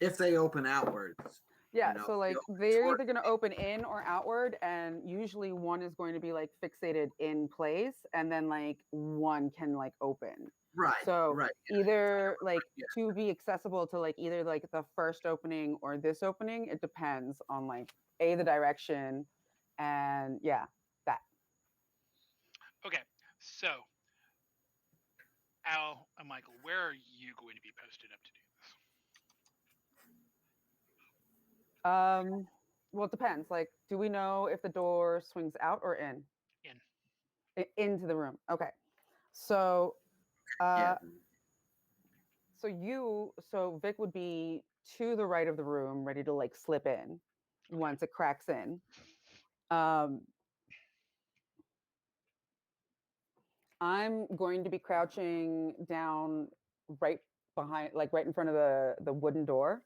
S2: If they open outwards.
S1: yeah,
S2: if
S1: so
S2: they
S1: like
S2: open
S1: they're
S2: toward
S1: either going to open in or outward, and usually one is going to be like fixated in place and then like one can like open.
S2: Right.
S1: So
S2: Right.
S1: either like
S2: Yeah.
S1: to be accessible to like either like the first opening or this opening, it depends on like the direction and yeah, that.
S4: Okay, so Al and Michael, where are you going to be posted up to do this?
S1: Well, it depends. Like, do we know if the door swings out or in?
S4: In.
S1: Into the room. Okay. So
S2: Yeah.
S1: so Vic would be to the right of the room, ready to like slip in once it cracks in. I'm going to be crouching down right behind, like right in front of the wooden door.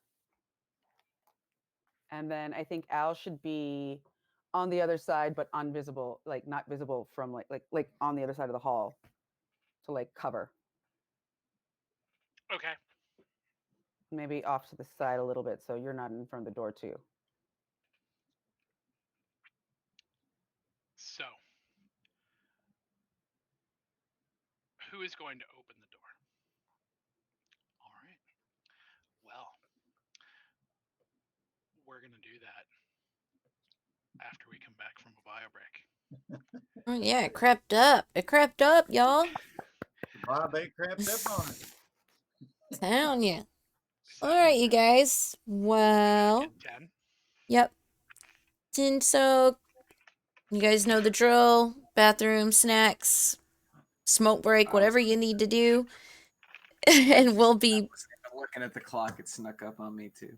S1: And then I think Al should be on the other side, but invisible, like not visible from like on the other side of the hall to like cover.
S4: Okay.
S1: Maybe off to the side a little bit so you're not in front of the door too.
S4: So, who is going to open the door? All right. Well, we're going to do that after we come back from a bio break.
S3: Oh, yeah, it crept up. It crept up, y'all.
S5: Bob ain't crept up on it.
S3: Telling you.
S4: So,
S3: All right, you guys.
S4: back
S3: Well,
S4: in 10.
S3: yep. And so, you guys know the drill. Bathroom, snacks, smoke break, whatever you need to do. And we'll be
S2: Looking at the clock, it snuck up on me too.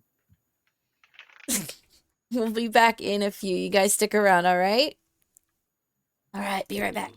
S3: we'll be back in a few. You guys stick around, all right? All right, be right back.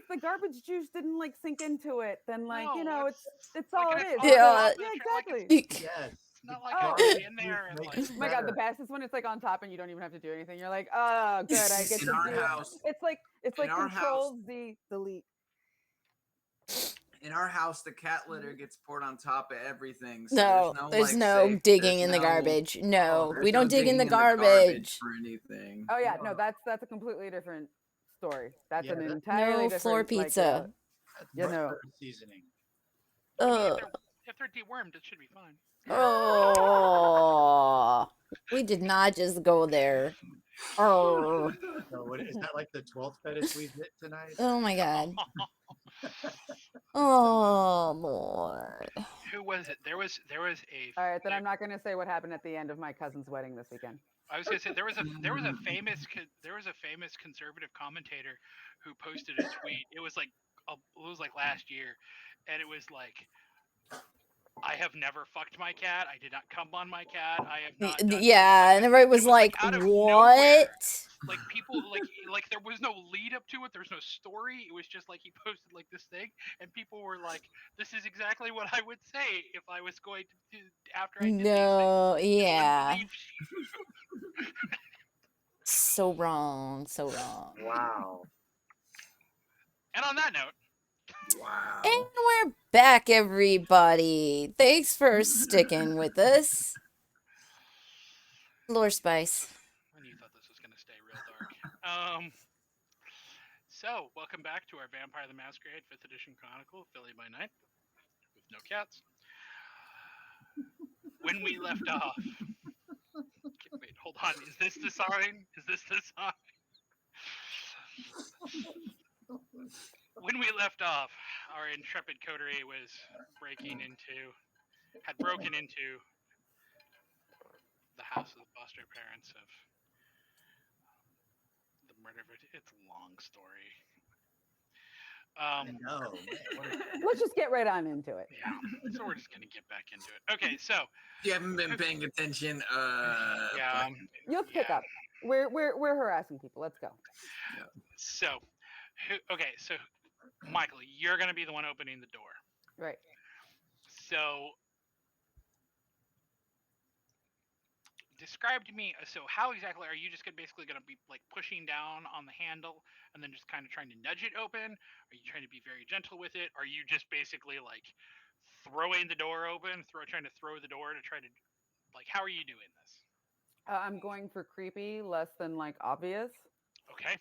S1: the garbage juice didn't like sink into it, then like
S4: No,
S1: it's
S4: like
S1: all
S4: an
S1: it is.
S4: automatic
S3: Yeah.
S4: drop in
S1: Yeah,
S4: the tra- like
S1: exactly.
S5: Yes.
S4: it's not
S5: the
S4: like
S1: Oh.
S4: it's
S5: garbage
S4: already in there
S5: juice
S4: and
S5: makes
S4: like
S5: it
S1: Oh my god, the
S5: better.
S1: best is when it's like on top and you don't even have to do anything. You're like, oh, good, I get
S2: In
S1: to
S2: our
S1: do it.
S2: house,
S1: It's like
S2: in our
S1: Control Z delete.
S2: in our house, the cat litter gets poured on top of everything. So
S3: No, there's
S2: like,
S3: no
S2: safe.
S3: digging
S2: There's
S3: in the
S2: no-
S3: garbage. No,
S2: there's
S3: we don't
S2: no
S3: dig in the
S2: digging
S3: garbage.
S2: for anything.
S1: Oh yeah, no, that's a completely different story. That's
S5: Yeah,
S1: an
S5: that-
S1: entirely
S3: No floor
S1: different
S3: pizza.
S5: That's
S1: You
S5: much
S1: know.
S5: better seasoning.
S4: I mean,
S3: Ugh.
S4: if they're dewormed, it should be fine.
S3: Oh, we did not just go there. Oh,
S5: So is that like the 12th fetish we've hit tonight?
S3: oh my god. Oh Lord.
S4: Who was it? There was a.
S1: All right, then I'm not going to say what happened at the end of my cousin's wedding this weekend.
S4: I was gonna say there was a famous conservative commentator who posted a tweet. It was like last year, and it was like, I have never fucked my cat. I did not come on my cat. I have not. Done
S3: Yeah, and everybody was like,
S4: out of
S3: "What?"
S4: nowhere. Like people, like there was no lead up to it. There was no story. It was just like he posted like this thing, and people were like, "This is exactly what I would say if I was going to do after I did these things."
S3: No,
S4: No one
S3: yeah.
S4: believes you.
S3: So wrong, so wrong.
S5: Wow.
S4: And on that note,
S2: Wow.
S3: And we're back, everybody. Thanks for sticking with us. Lore Spice.
S4: I knew you thought this was going to stay real dark. So, welcome back to our Vampire the Masquerade 5th Edition Chronicle, Philly by Night, with no cats. When we left off... Wait, hold on. Is this the sign? Is this the sign? When we left off, our intrepid coterie was had broken into the house of the foster parents of the murder victim. It's a long story.
S5: No, man.
S1: Let's just get right on into it.
S4: Yeah, so we're just gonna get back into it. Okay, so
S2: If you haven't been paying attention,
S4: yeah,
S1: You'll pick up. We're harassing people. Let's go.
S4: so so Michael, you're gonna be the one opening the door.
S1: Right.
S4: So describe to me. So how exactly are you just basically gonna be like pushing down on the handle and then just kind of trying to nudge it open? Are you trying to be very gentle with it? Are you just basically like throwing the door open, trying to throw the door to try to like? How are you doing this?
S1: I'm going for creepy, less than like obvious.
S4: Okay.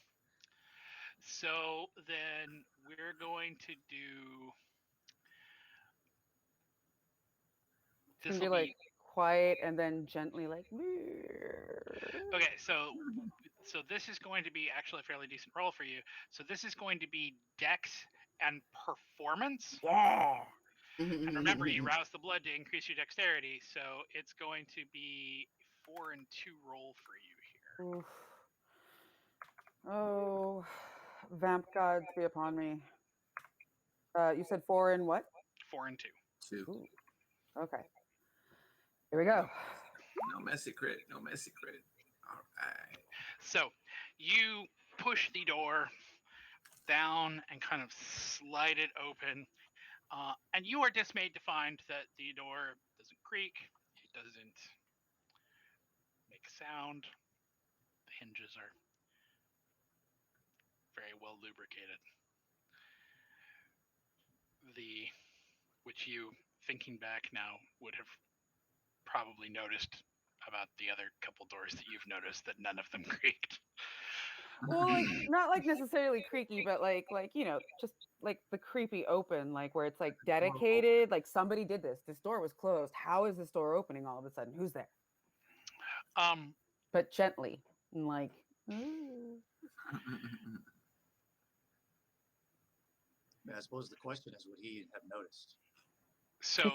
S4: So then we're going to do.
S1: It's gonna be like quiet and then gently like.
S4: Okay, so this is going to be actually a fairly decent roll for you. So this is going to be Dex and Performance.
S1: Yeah.
S4: And remember, you rouse the blood to increase your dexterity, so it's going to be 4 and 2 roll for you here.
S1: Oof. Oh, vamp gods be upon me. You said 4 and what?
S4: 4 and 2.
S1: Ooh. Okay. Here we go.
S2: No messy crit. No messy crit. All right.
S4: So you push the door down and kind of slide it open. And you are dismayed to find that the door doesn't creak, it doesn't make a sound. The hinges are very well lubricated. Which you, thinking back now, would have probably noticed about the other couple doors that you've noticed that none of them creaked.
S1: Well, like not like necessarily creaky, but like just like the creepy open, like where it's like dedicated, like somebody did this. This door was closed. How is this door opening all of a sudden? Who's there? But gently and like.
S5: I suppose the question is, would he have noticed?
S4: So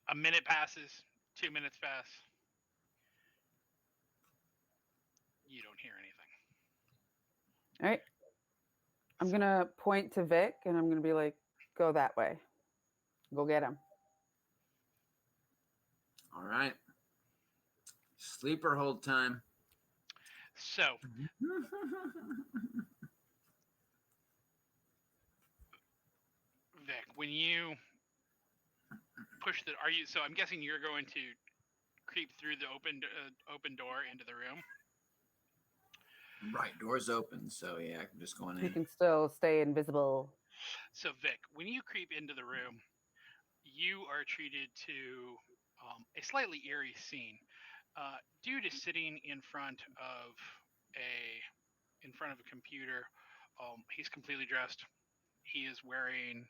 S4: a minute passes, 2 minutes pass. You don't hear anything.
S1: All right. I'm gonna point to Vic and I'm gonna be like, go that way. Go get him.
S2: All right. Sleeper hold time.
S4: So, Vic, when you push the, are you? So I'm guessing you're going to creep through the open door into the room.
S2: Right, door's open, so yeah, I'm just going
S1: You
S2: in.
S1: can still stay invisible.
S4: So Vic, when you creep into the room, you are treated to a slightly eerie scene. Due to sitting in front of a computer, he's completely dressed. He is wearing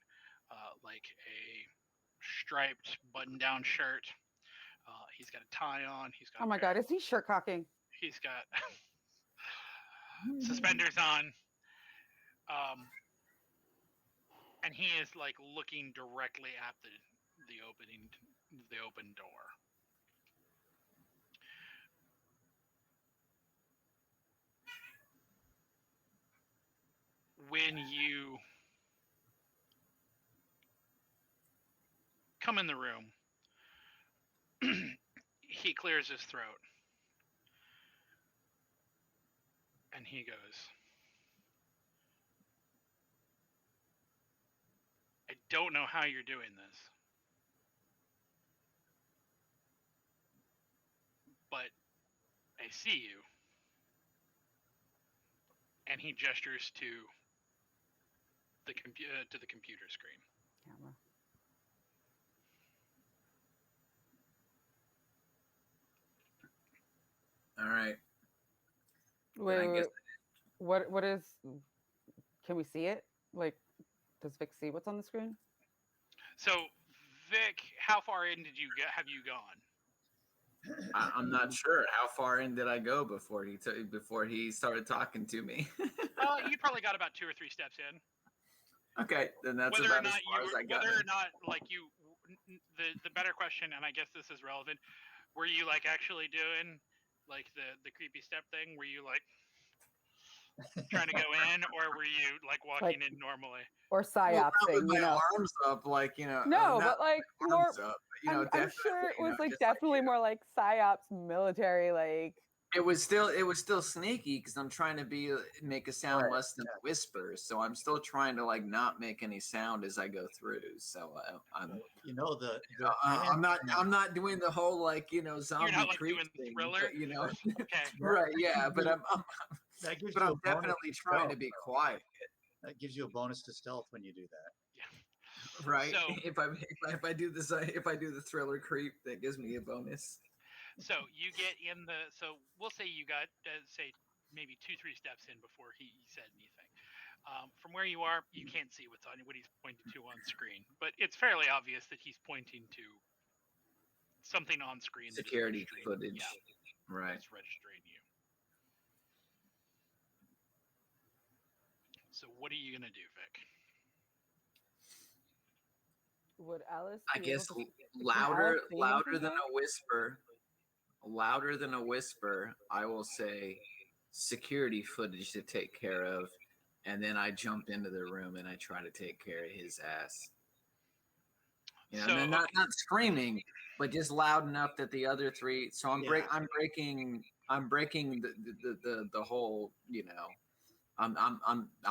S4: like a striped button-down shirt. He's got a tie on. He's got
S1: Oh my God, is he shirt cocking?
S4: he's got suspenders on. And he is like looking directly at the open door. When you come in the room, he clears his throat and he goes, I don't know how you're doing this, but I see you. And he gestures to the computer screen.
S1: Camera.
S2: All right.
S1: Wait. What is? Can we see it? Like, does Vic see what's on the screen?
S4: So, Vic, how far in did you get? Have you gone?
S2: I'm not sure how far in did I go before he started talking to me.
S4: You probably got about 2 or 3 steps in.
S2: Okay, then that's
S4: Whether
S2: about
S4: or not
S2: as far as I got.
S4: whether or not like you, the better question, and I guess this is relevant. Were you like actually doing like the creepy step thing? Were you like trying to go in, or were you like walking in normally?
S1: Or psyopsing,
S2: my arms up, like
S1: No, but like more.
S2: arms up, but,
S1: I'm sure it was like
S2: just
S1: definitely more like psyops, military, like.
S2: It was still sneaky because I'm trying to make a sound less than a whisper, so I'm still trying to like not make any sound as I go through. So I'm I'm not doing the whole like zombie
S4: You're not like
S2: creep
S4: doing
S2: thing,
S4: Thriller,
S2: but,
S4: okay,
S2: right? Yeah, but I'm
S5: I'm
S2: definitely trying to be quiet.
S5: That gives you a bonus to stealth when you do that.
S4: Yeah.
S2: Right.
S4: So,
S2: if I do the Thriller creep, that gives me a bonus.
S4: So you get in the. So we'll say you got say maybe 2-3 steps in before he said anything. From where you are, you can't see what he's pointing to on screen, but it's fairly obvious that he's pointing to something on screen.
S2: Security footage.
S4: Yeah,
S2: right.
S4: That's registering you. So what are you gonna do, Vic?
S1: Would Alice?
S2: I guess louder than a whisper. Louder than a whisper, I will say security footage to take care of, and then I jump into the room and I try to take care of his ass. Not screaming, but just loud enough that the other three. So I'm breaking the whole. I'm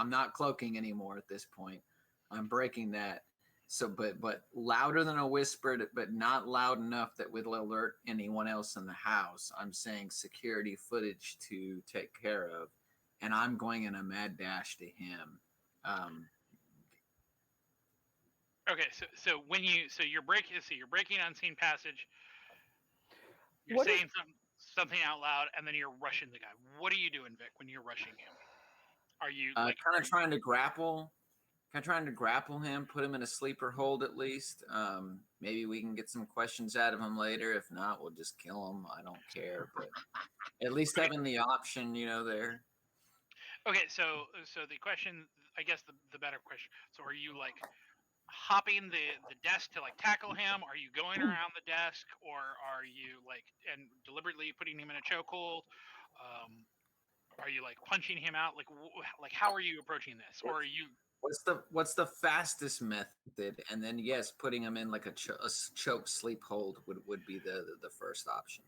S2: not cloaking anymore at this point. I'm breaking that. So, but louder than a whisper, but not loud enough that would alert anyone else in the house. I'm saying security footage to take care of, and I'm going in a mad dash to him.
S4: Okay, so you're breaking unseen passage. You're saying something out loud, and then you're rushing the guy. What are you doing, Vic, when you're rushing him? Are you
S2: trying to grapple? Trying to grapple him, put him in a sleeper hold at least. Maybe we can get some questions out of him later. If not, we'll just kill him. I don't care, but at least having the option, there.
S4: Okay, so the question, I guess the better question. So are you like hopping the desk to like tackle him? Are you going around the desk, or are you like and deliberately putting him in a chokehold? Are you like punching him out? Like how are you approaching this? Or are you?
S2: What's the fastest method? And then yes, putting him in like a choke sleep hold would be the first option.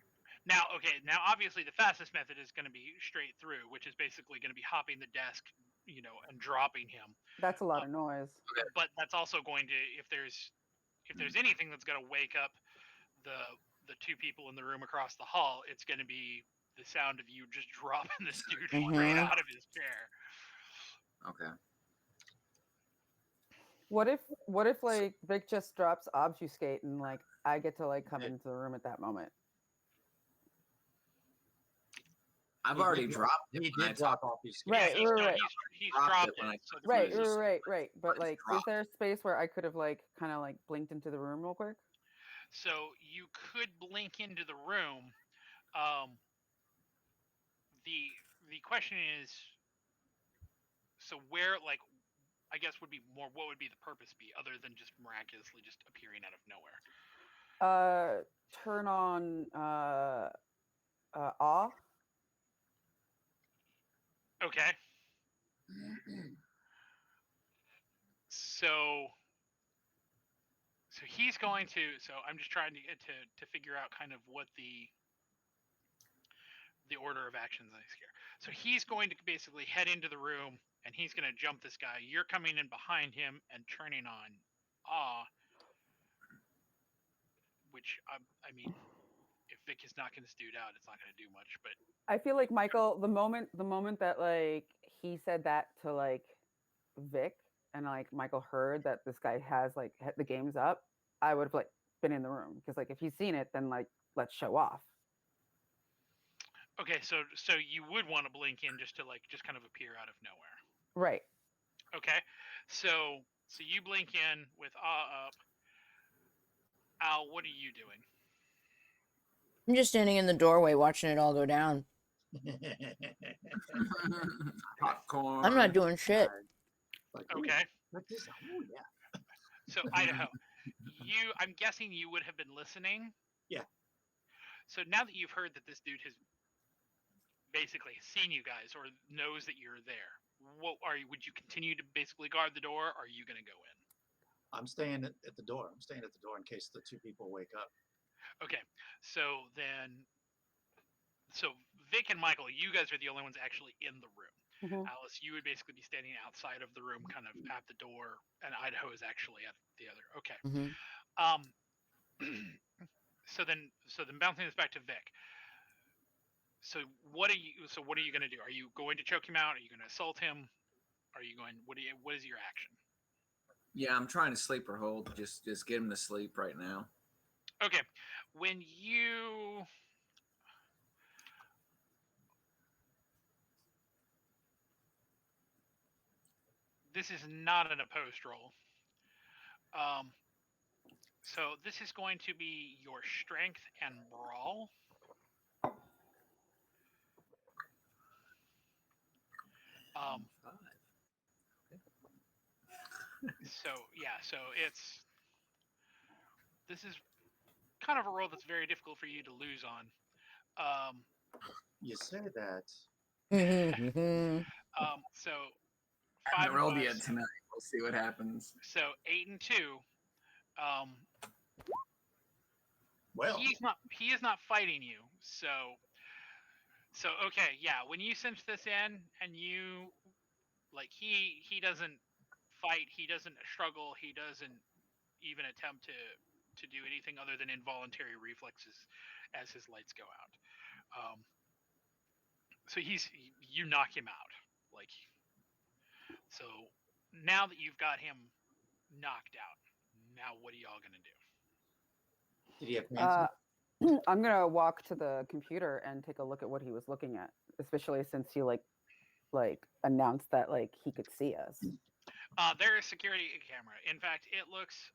S4: Now, okay, now obviously the fastest method is going to be straight through, which is basically going to be hopping the desk, and dropping him.
S1: That's a lot of noise.
S4: But that's also going to, if there's anything that's going to wake up the two people in the room across the hall, it's going to be the sound of you just dropping this dude straight out of his chair.
S2: Okay.
S1: What if like Vic just drops obfuscate and like I get to like come into the room at that moment?
S2: I've already dropped it.
S5: He
S2: when I
S5: did drop
S2: talked-
S5: off his
S1: Right,
S4: Yeah,
S1: right.
S4: he's
S2: Dropped
S4: dropped
S2: it when I
S4: it. So
S1: Right,
S2: confused us.
S1: right. But
S2: It's
S1: like, is
S2: dropped.
S1: there a space where I could have like kind of like blinked into the room real quick?
S4: So you could blink into the room. The question is, so where, like, I guess would be more, what would be the purpose be other than just miraculously just appearing out of nowhere?
S1: Turn on awe.
S4: Okay. So he's going to. So I'm just trying to get to figure out kind of what the order of actions is here. So he's going to basically head into the room and he's going to jump this guy. You're coming in behind him and turning on awe, which I mean, if Vic is knocking this dude out, it's not going to do much. But
S1: I feel like Michael, the moment that like he said that to like Vic, and like Michael heard that this guy has like the game's up, I would have like been in the room because like if he's seen it, then like let's show off.
S4: okay, so you would want to blink in just to like just kind of appear out of nowhere.
S1: Right.
S4: Okay, so you blink in with awe up. Al, what are you doing?
S3: I'm just standing in the doorway watching it all go down.
S2: Popcorn.
S3: I'm not doing shit.
S5: Like,
S4: Okay.
S5: Like this. Oh, yeah.
S4: So Idaho, I'm guessing you would have been listening.
S5: Yeah.
S4: So now that you've heard that this dude has basically seen you guys or knows that you're there, what are you? Would you continue to basically guard the door? Or are you going to go in?
S5: I'm staying at the door. I'm staying at the door in case the two people wake up.
S4: Okay. So Vic and Michael, you guys are the only ones actually in the room.
S1: Mhm.
S4: Alice, you would basically be standing outside of the room, kind of at the door, and Idaho is actually at the other. Okay. So then bouncing this back to Vic. So what are you going to do? Are you going to choke him out? Are you going to assault him? Are you going? What is your action?
S2: Yeah, I'm trying to sleep or hold. Just get him to sleep right now.
S4: Okay. When you this is not an opposed roll. So this is going to be your strength and brawl. So yeah, so this is kind of a roll that's very difficult for you to lose on.
S5: You say that.
S4: So
S2: I
S4: 5
S2: haven't
S4: and
S2: rolled
S4: 5.
S2: yet tonight. We'll see what happens.
S4: So 8 and 2.
S5: Well,
S4: he is not fighting you. So okay, yeah. When you cinch this in and you like he doesn't fight, he doesn't struggle, he doesn't even attempt to do anything other than involuntary reflexes as his lights go out. So you knock him out. Like, so now that you've got him knocked out, now what are y'all gonna do?
S5: did he have fancy?
S1: I'm gonna walk to the computer and take a look at what he was looking at, especially since he like announced that like he could see us.
S4: There is security camera. In fact, it looks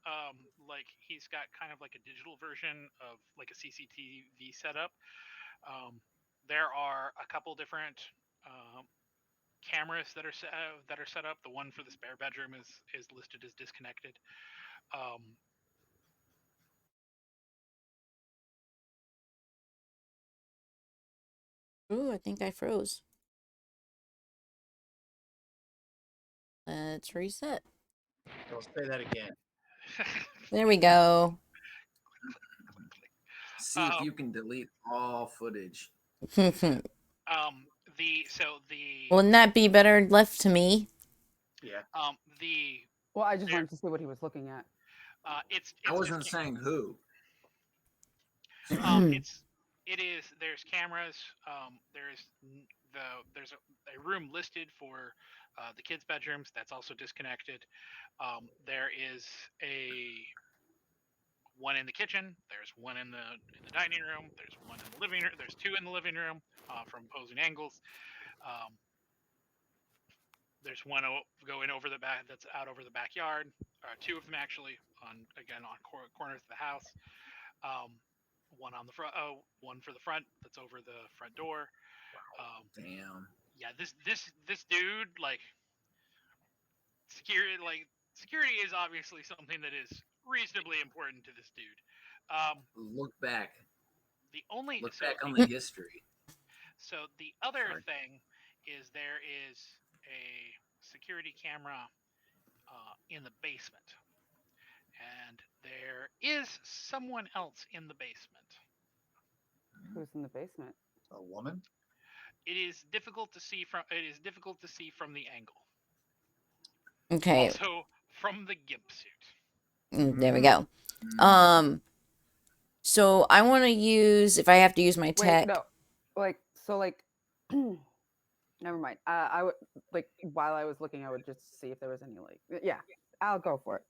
S4: like he's got kind of like a digital version of like a CCTV setup. There are a couple different cameras that are set up. The one for the spare bedroom is listed as disconnected.
S3: Ooh, I think I froze. Let's reset.
S5: Don't say that again.
S3: There we go.
S2: See if you can delete all footage.
S3: Wouldn't
S4: The
S3: that be better left to me?
S5: Yeah.
S4: the
S1: Well, I just
S4: There-
S1: wanted to see what he was looking at.
S4: it's
S2: I wasn't saying who.
S4: it is there's cameras. There's a room listed for the kids' bedrooms that's also disconnected. There is a one in the kitchen. There's one in the dining room. There's one in the living room. There's two in the living room from opposing angles. Um, there's one going over the back that's out over the backyard. Two of them actually on corners of the house. One on the front. Oh, one for the front that's over the front door.
S2: Damn.
S4: Yeah, this dude like security is obviously something that is reasonably important to this dude.
S2: Look back.
S4: The only
S2: Look
S4: so
S2: back on
S4: the,
S2: the history.
S4: so the other
S2: Sorry.
S4: thing is there is a security camera in the basement, and there is someone else in the basement.
S1: Who's in the basement?
S5: A woman?
S4: It is difficult to see from the angle.
S3: Okay,
S4: Also from the gimp suit.
S3: there we go. So I want to use, if I have to use my tech.
S1: Wait, no. Never mind. I would while I was looking, I would just see if there was any yeah. I'll go for it.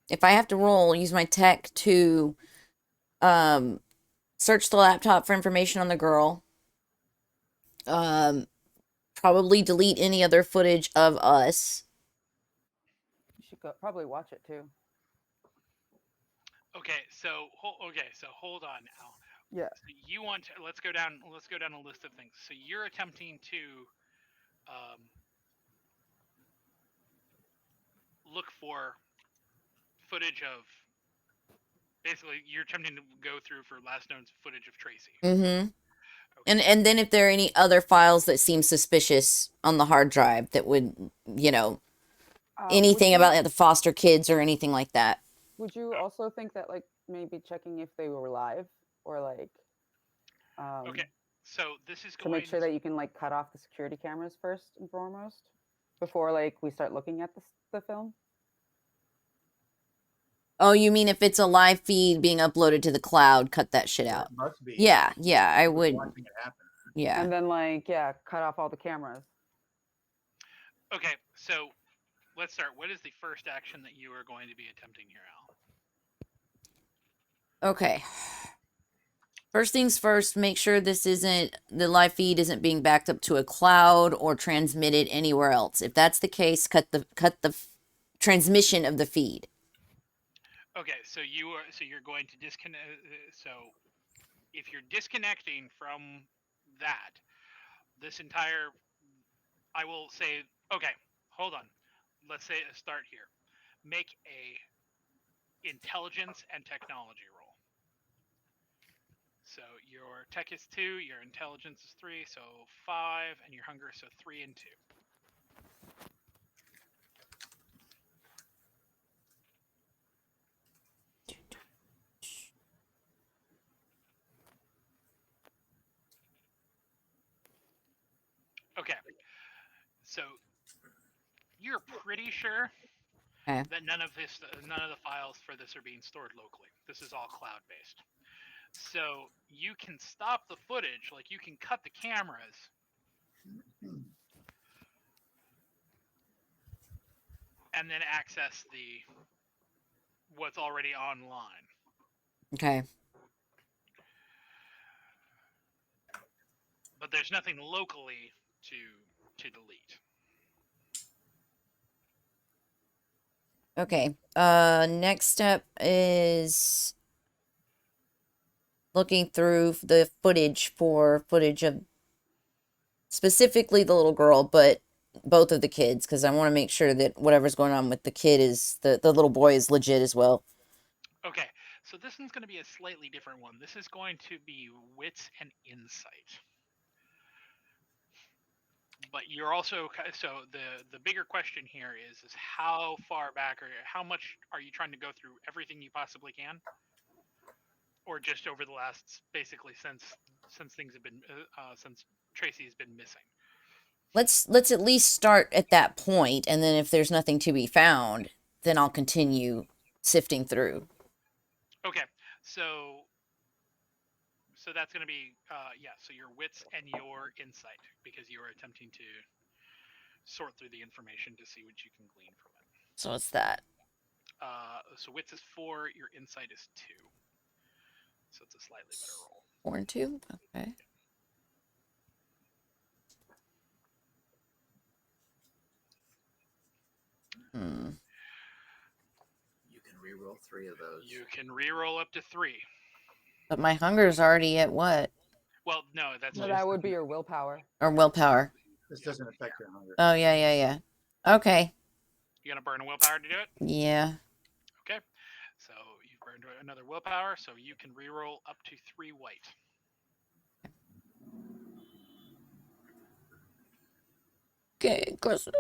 S3: If I have to roll, use my tech to search the laptop for information on the girl. Probably delete any other footage of us.
S1: You should probably watch it too.
S4: Okay, so hold on now.
S1: Yeah.
S4: So you want to, let's go down a list of things. So you're attempting to look for footage of, basically you're attempting to go through for last known footage of Tracy.
S3: Mm-hmm.
S4: Okay.
S3: And then if there are any other files that seem suspicious on the hard drive that would, anything about the foster kids or anything like that.
S1: Would you also think that maybe checking if they were live or
S4: Okay, so this is
S1: to make sure that you can cut off the security cameras first and foremost before we start looking at the film?
S3: Oh, you mean if it's a live feed being uploaded to the cloud, cut that shit out?
S5: It must be.
S3: Yeah, I would.
S5: Watching it happen.
S3: Yeah.
S1: And then cut off all the cameras.
S4: Okay, so let's start. What is the first action that you are going to be attempting here, Al?
S3: Okay. First things first, make sure the live feed isn't being backed up to a cloud or transmitted anywhere else. If that's the case, cut the transmission of the feed.
S4: Okay, so you're going to disconnect. So if you're disconnecting from that, I will say, okay, hold on. Let's say start here. Make a intelligence and technology roll. So your tech is 2, your intelligence is 3, so 5, and your hunger, so 3 and 2. Okay, so you're pretty sure that none of the files for this are being stored locally. This is all cloud-based. So you can stop the footage, you can cut the cameras, and then access what's already online.
S3: Okay.
S4: But there's nothing locally to delete.
S3: Okay. Next step is looking through the footage of specifically the little girl, but both of the kids, because I want to make sure that whatever's going on with the kid is the little boy is legit as well.
S4: Okay, so this one's going to be a slightly different one. This is going to be wits and insight. But you're also, so the bigger question here is how far back or how much are you trying to go through everything you possibly can? or just over the last, basically since things have been since Tracy has been missing.
S3: Let's at least start at that point, and then if there's nothing to be found, then I'll continue sifting through.
S4: Okay, so that's going to be so your wits and your insight, because you are attempting to sort through the information to see what you can glean from it.
S3: So what's that?
S4: So wits is 4, your insight is 2. So it's a slightly better roll.
S3: 4 and 2? Okay.
S2: You can re-roll 3 of those.
S4: You can re-roll up to 3.
S3: But my hunger's already at what?
S4: Well, no, that's
S1: No,
S4: just,
S1: that would be your willpower.
S3: Or willpower?
S5: This doesn't affect your hunger.
S3: Oh, yeah. Okay.
S4: you gonna burn a willpower to do it.
S3: Yeah.
S4: Okay, so you've burned another willpower, so you can re-roll up to 3 white.
S3: Okay, close.
S4: 3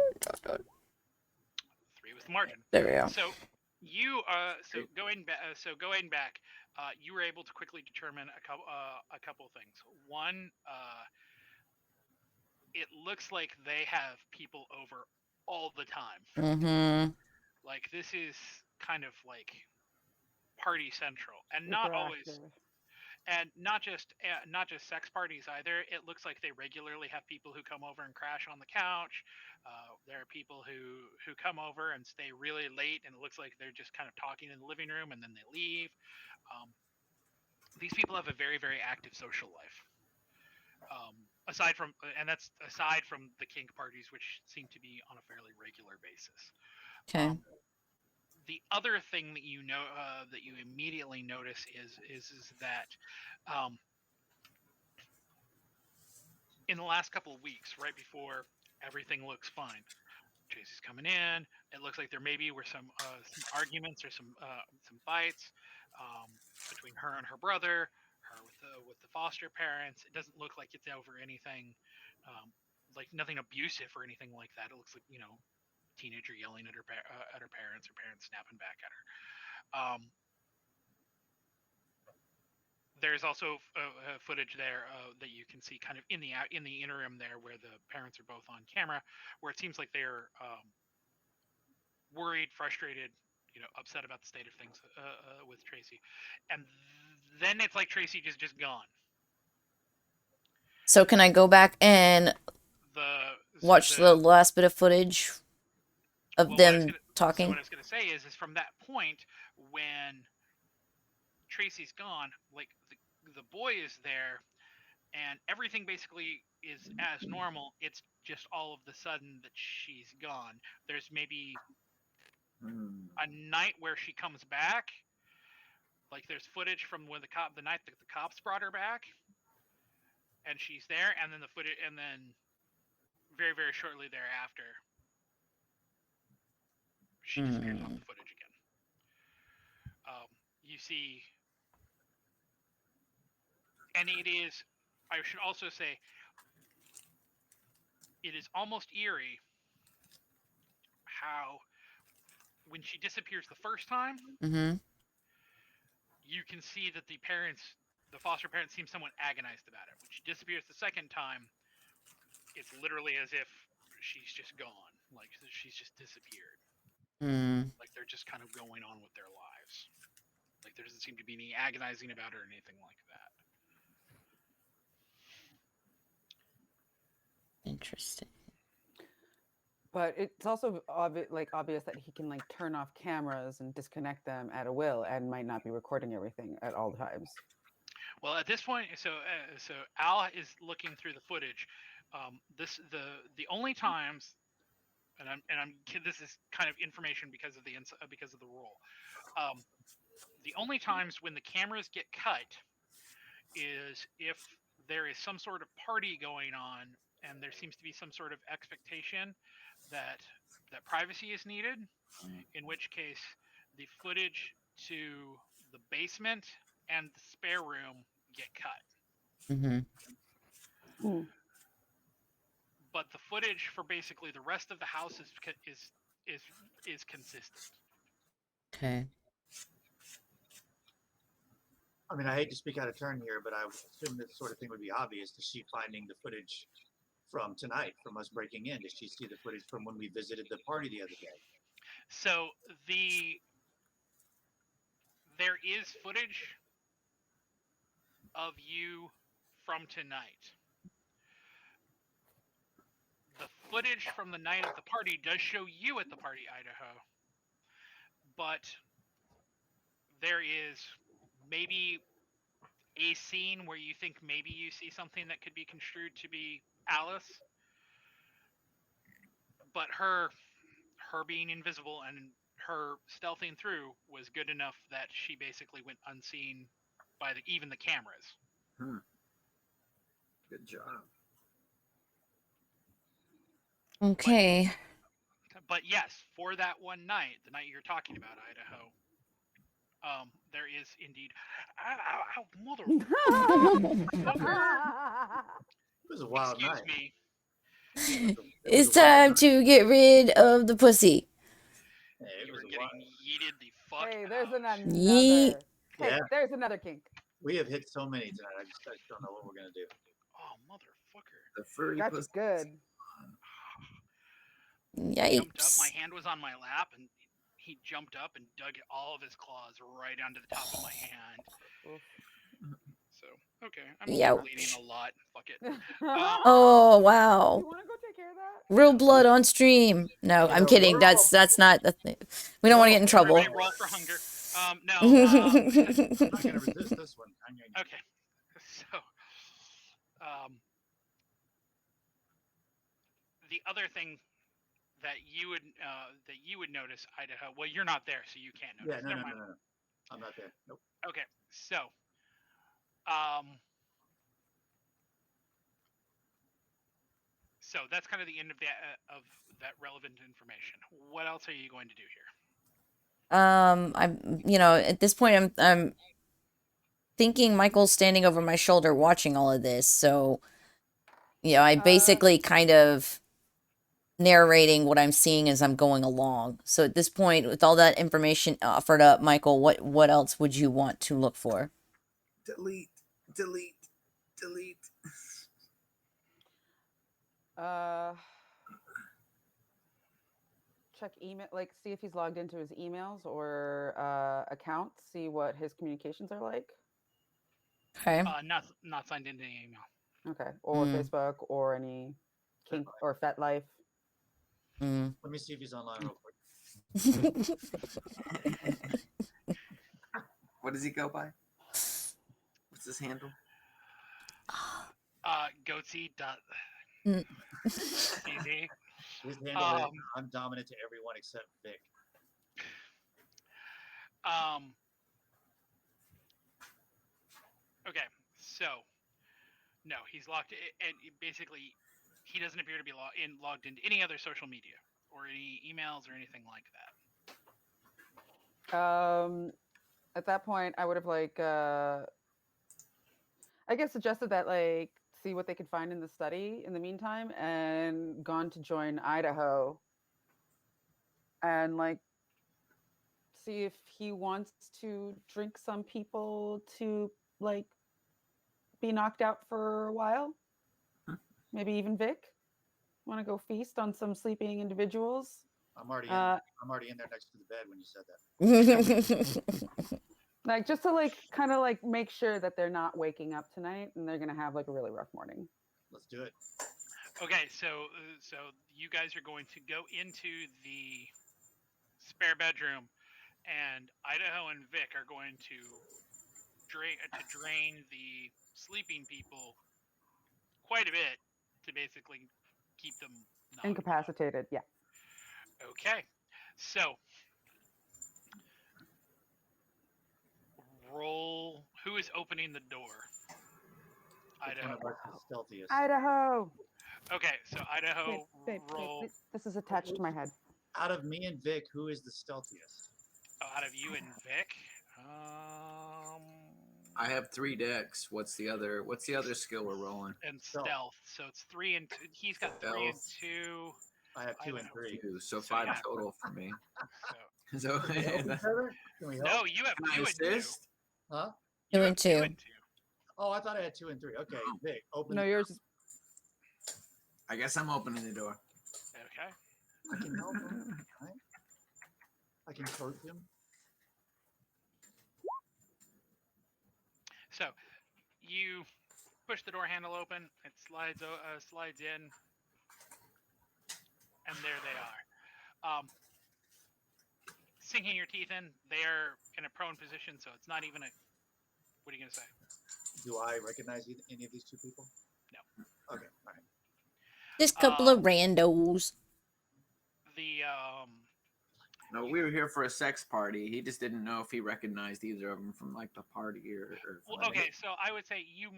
S4: with the margin.
S3: There we go.
S4: So you going back, you were able to quickly determine a couple things. One, it looks like they have people over all the time.
S3: Mm-hmm.
S4: Like, this is kind of like party central, and not always, and not just sex parties either. It looks like they regularly have people who come over and crash on the couch. There are people who come over and stay really late, and it looks like they're just kind of talking in the living room and then they leave. These people have a very, very active social life. Aside from the kink parties, which seem to be on a fairly regular basis.
S3: Okay.
S4: The other thing that you know that you immediately notice is that in the last couple of weeks, right before everything looks fine, Tracy's coming in. It looks like there maybe were some arguments or some fights between her and her brother, her with the foster parents. It doesn't look like it's over anything, like nothing abusive or anything like that. It looks like, teenager yelling at her parents, or parents snapping back at her. There's also footage there that you can see kind of in the interim there, where the parents are both on camera, where it seems like they're worried, frustrated, upset about the state of things with Tracy. And then it's like Tracy is just gone.
S3: So can I go back and watch the last bit of footage of them talking?
S4: So what I was going to say is from that point, when Tracy's gone, like the boy is there, and everything basically is as normal. It's just all of the sudden that she's gone. There's maybe a night where she comes back. Like, there's footage from when the night that the cops brought her back, and she's there, and then the footage, and then very, very shortly thereafter, she disappears off the footage again. You see, and it is, I should also say, it is almost eerie how, when she disappears the first time, you can see that the foster parents seem somewhat agonized about it. When she disappears the second time, it's literally as if she's just gone. Like, she's just disappeared. Like, they're just kind of going on with their lives. Like, there doesn't seem to be any agonizing about her or anything like that.
S3: Interesting.
S1: But it's also obvious that he can turn off cameras and disconnect them at a will, and might not be recording everything at all times.
S4: Well, at this point, so Al is looking through the footage. The only times, and this is kind of information because of the rule. The only times when the cameras get cut is if there is some sort of party going on, and there seems to be some sort of expectation that privacy is needed, in which case the footage to the basement and the spare room get cut. But the footage for basically the rest of the house is consistent.
S3: Okay.
S5: I mean, I hate to speak out of turn here, but I would assume this sort of thing would be obvious. Is she finding the footage from tonight, from us breaking in? Did she see the footage from when we visited the party the other day?
S4: So there is footage of you from tonight. The footage from the night of the party does show you at the party, Idaho. But there is maybe a scene where you think maybe you see something that could be construed to be Alice, but her being invisible and her stealthing through was good enough that she basically went unseen by even the cameras.
S2: Good job.
S3: Okay.
S4: But yes, for that one night, the night you're talking about, Idaho, there is indeed. Ow, motherfucker!
S5: It was a wild
S4: Excuse
S5: night.
S4: me.
S3: It's time to get rid of the pussy.
S5: Hey, it
S4: You
S5: was
S4: were
S5: a
S4: getting
S5: wild.
S4: yeeted the fuck
S1: Hey, there's
S4: out.
S1: another.
S3: Yeet.
S1: Hey,
S5: Yeah.
S1: there's another kink.
S5: We have hit so many tonight. I just don't know what we're gonna do.
S4: Oh, motherfucker.
S2: The furry
S1: Got you
S2: pussy.
S1: good.
S4: Jumped up, my
S3: Yikes.
S4: hand was on my lap, and he jumped up and dug all of his claws right onto the top of my hand.
S1: Oof.
S4: So, okay, I'm only bleeding
S3: Youch.
S4: a lot. Fuck it.
S3: Oh, wow.
S1: You want to go take care of that?
S3: Real blood on stream. No, I'm kidding. That's not the thing. We don't want to get in trouble.
S4: Everybody roll for hunger. No.
S5: I'm not gonna resist this one.
S4: Okay. So, the other thing that you would notice, Idaho. Well, you're not there, so you can't notice.
S5: Yeah, no.
S4: Never mind.
S5: I'm not there. Nope.
S4: Okay, so, so that's kind of the end of that relevant information. What else are you going to do here?
S3: I'm, at this point, I'm thinking Michael's standing over my shoulder watching all of this. So, I basically kind of narrating what I'm seeing as I'm going along. So at this point, with all that information offered up, Michael, what else would you want to look for?
S2: Delete.
S1: Check email, like see if he's logged into his emails or account, see what his communications are like.
S3: Okay.
S4: Not signed into any email.
S1: Okay, or Facebook or any kink or FetLife.
S5: Let me see if he's online real quick.
S2: What does he go by? What's his handle?
S4: Goatsy. Easy.
S5: His handle is I'm dominant to everyone except Vic.
S4: Okay, so no, he's locked in, and basically he doesn't appear to be logged into any other social media or any emails or anything like that.
S1: At that point, I would have I guess suggested that see what they could find in the study in the meantime, and gone to join Idaho, and see if he wants to drink some people to be knocked out for a while. Maybe even Vic. Want to go feast on some sleeping individuals?
S5: I'm already in there next to the bed when you said that.
S1: Just to kind of make sure that they're not waking up tonight and they're gonna have a really rough morning.
S5: Let's do it.
S4: Okay, so you guys are going to go into the spare bedroom, and Idaho and Vic are going to drain the sleeping people quite a bit to basically keep them
S1: incapacitated. Yeah.
S4: Okay, so roll. Who is opening the door? Idaho.
S5: Stealthiest.
S1: Idaho.
S4: Okay, so Idaho, roll.
S1: This is attached to my head.
S5: Out of me and Vic, who is the stealthiest?
S4: Out of you and Vic,
S2: I have 3 decks. What's the other skill we're rolling?
S4: And stealth. So it's 3 and 2. He's got 3 and 2.
S5: I have 2 and 3.
S2: So 5 total for me.
S4: So
S5: Can we help?
S4: no, you have
S2: Can I
S4: 2 and 2.
S2: assist?
S5: Huh?
S3: 2
S4: You
S3: and
S4: have
S3: 2.
S4: 2.
S5: Oh, I thought I had 2 and 3. Okay, Vic, open.
S1: No,
S5: the
S1: yours is
S2: I guess I'm opening the door.
S4: Okay.
S5: I can help him. Right? I can coach him.
S4: So you push the door handle open. It slides in, and there they are. Sinking your teeth in. They're in a prone position, so it's not even a. What are you gonna say?
S5: Do I recognize any of these 2 people?
S4: No.
S5: Okay, all right.
S3: Just a couple of randos.
S4: The
S2: No, we were here for a sex party. He just didn't know if he recognized either of them from like the party or
S4: well,
S2: from
S4: okay, so I would say you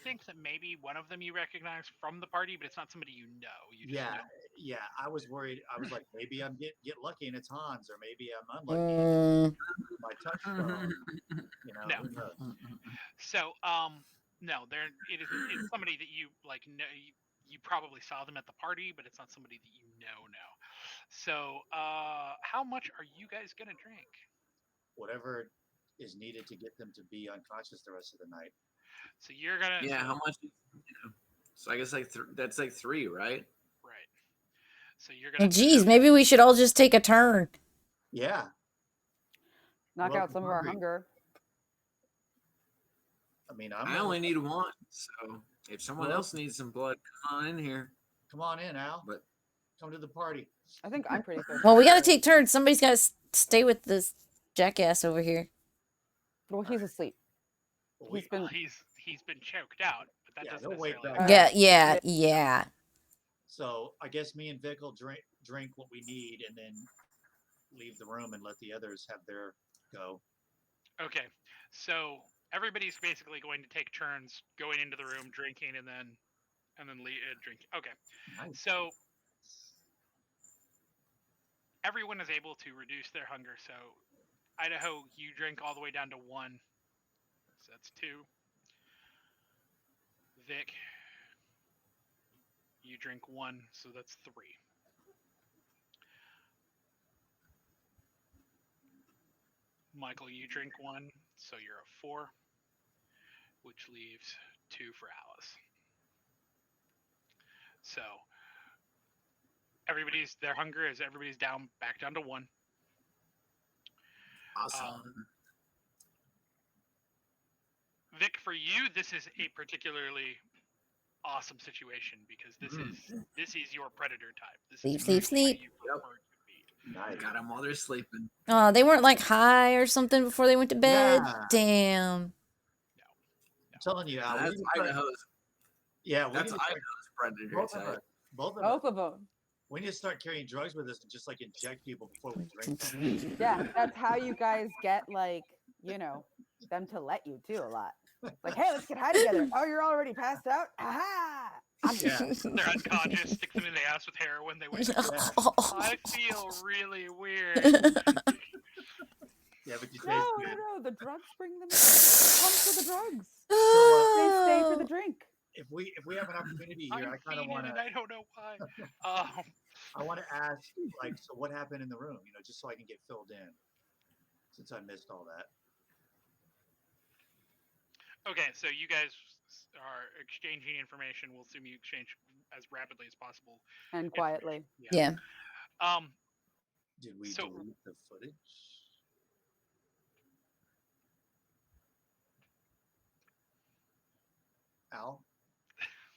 S4: think that maybe one of them you recognize from the party, but it's not somebody you know. You just know.
S5: Yeah. I was worried. I was like, maybe I'm get lucky and it's Hans, or maybe I'm unlucky.
S3: Mm,
S5: My touchstone. You know.
S4: No.
S5: Who knows?
S4: So no, it's somebody that you like know. You probably saw them at the party, but it's not somebody that you know. So how much are you guys gonna drink?
S5: Whatever is needed to get them to be unconscious the rest of the night.
S4: So you're gonna
S2: yeah. How much? So I guess like that's like 3, right?
S4: right. So you're gonna.
S3: geez, maybe we should all just take a turn.
S5: Yeah.
S1: knock
S5: Well,
S1: out some of our
S5: hungry.
S1: hunger.
S5: I mean,
S2: I only need 1. So if someone
S5: Well-
S2: else needs some blood, come on in here.
S5: Come on in, Al.
S2: But
S5: Come to the party.
S1: I think I'm pretty thirsty.
S3: Well, we gotta
S1: too.
S3: take turns. Somebody's gotta stay with this jackass over here.
S1: Well, he's asleep.
S5: Well,
S1: He's been.
S4: He's been choked out, but that
S5: Yeah,
S4: doesn't
S5: he'll wake
S4: necessarily.
S5: back
S3: Yeah, yeah.
S5: So I guess me and Vic will drink what we need and then leave the room and let the others have their go.
S4: Okay, so everybody's basically going to take turns going into the room, drinking, and then drinking. Okay,
S5: Nice.
S4: so everyone is able to reduce their hunger. So Idaho, you drink all the way down to 1. So that's 2. Vic, you drink 1, so that's 3. Michael, you drink 1, so you're a 4, which leaves 2 for Alice. So their hunger is everybody's back down to 1.
S2: awesome.
S4: Vic, for you, this is a particularly awesome situation because this is your predator type. This is
S3: Sleep,
S4: exactly how
S3: sleep.
S4: you prefer to be.
S5: Nice.
S2: Got them while they're sleeping.
S3: Oh, they weren't like high or something before they went to bed.
S5: Yeah.
S3: Damn.
S5: I'm telling you, Al.
S2: That's Idaho's.
S5: Yeah, we
S2: That's
S5: need to start,
S2: Idaho's predator
S5: both of
S2: type.
S5: us. Both of
S1: Both
S5: us.
S1: of them.
S5: We need to start carrying drugs with us and just like inject people before we drink them.
S1: Yeah, that's how you guys get like, them to let you too a lot. Like, hey, let's get high together. Oh, you're already passed out? Aha!
S5: Yeah.
S4: They're unconscious, stick them in the ass with heroin, they wake up. I feel really weird.
S5: Yeah, but you
S1: No,
S5: taste
S1: no,
S5: good.
S1: no. The drugs bring them in. It comes for the drugs.
S3: Oh.
S1: They stay for the drink.
S5: If we have an opportunity here,
S4: I'm
S5: I kind of
S4: fiending
S5: want to.
S4: and I don't know why.
S5: I want to ask, like, so what happened in the room? Just so I can get filled in, since I missed all that.
S4: Okay, so you guys are exchanging information. We'll assume you exchange as rapidly as possible.
S1: And quietly.
S3: Yeah.
S5: Did we
S4: So-
S5: delete the footage? Al,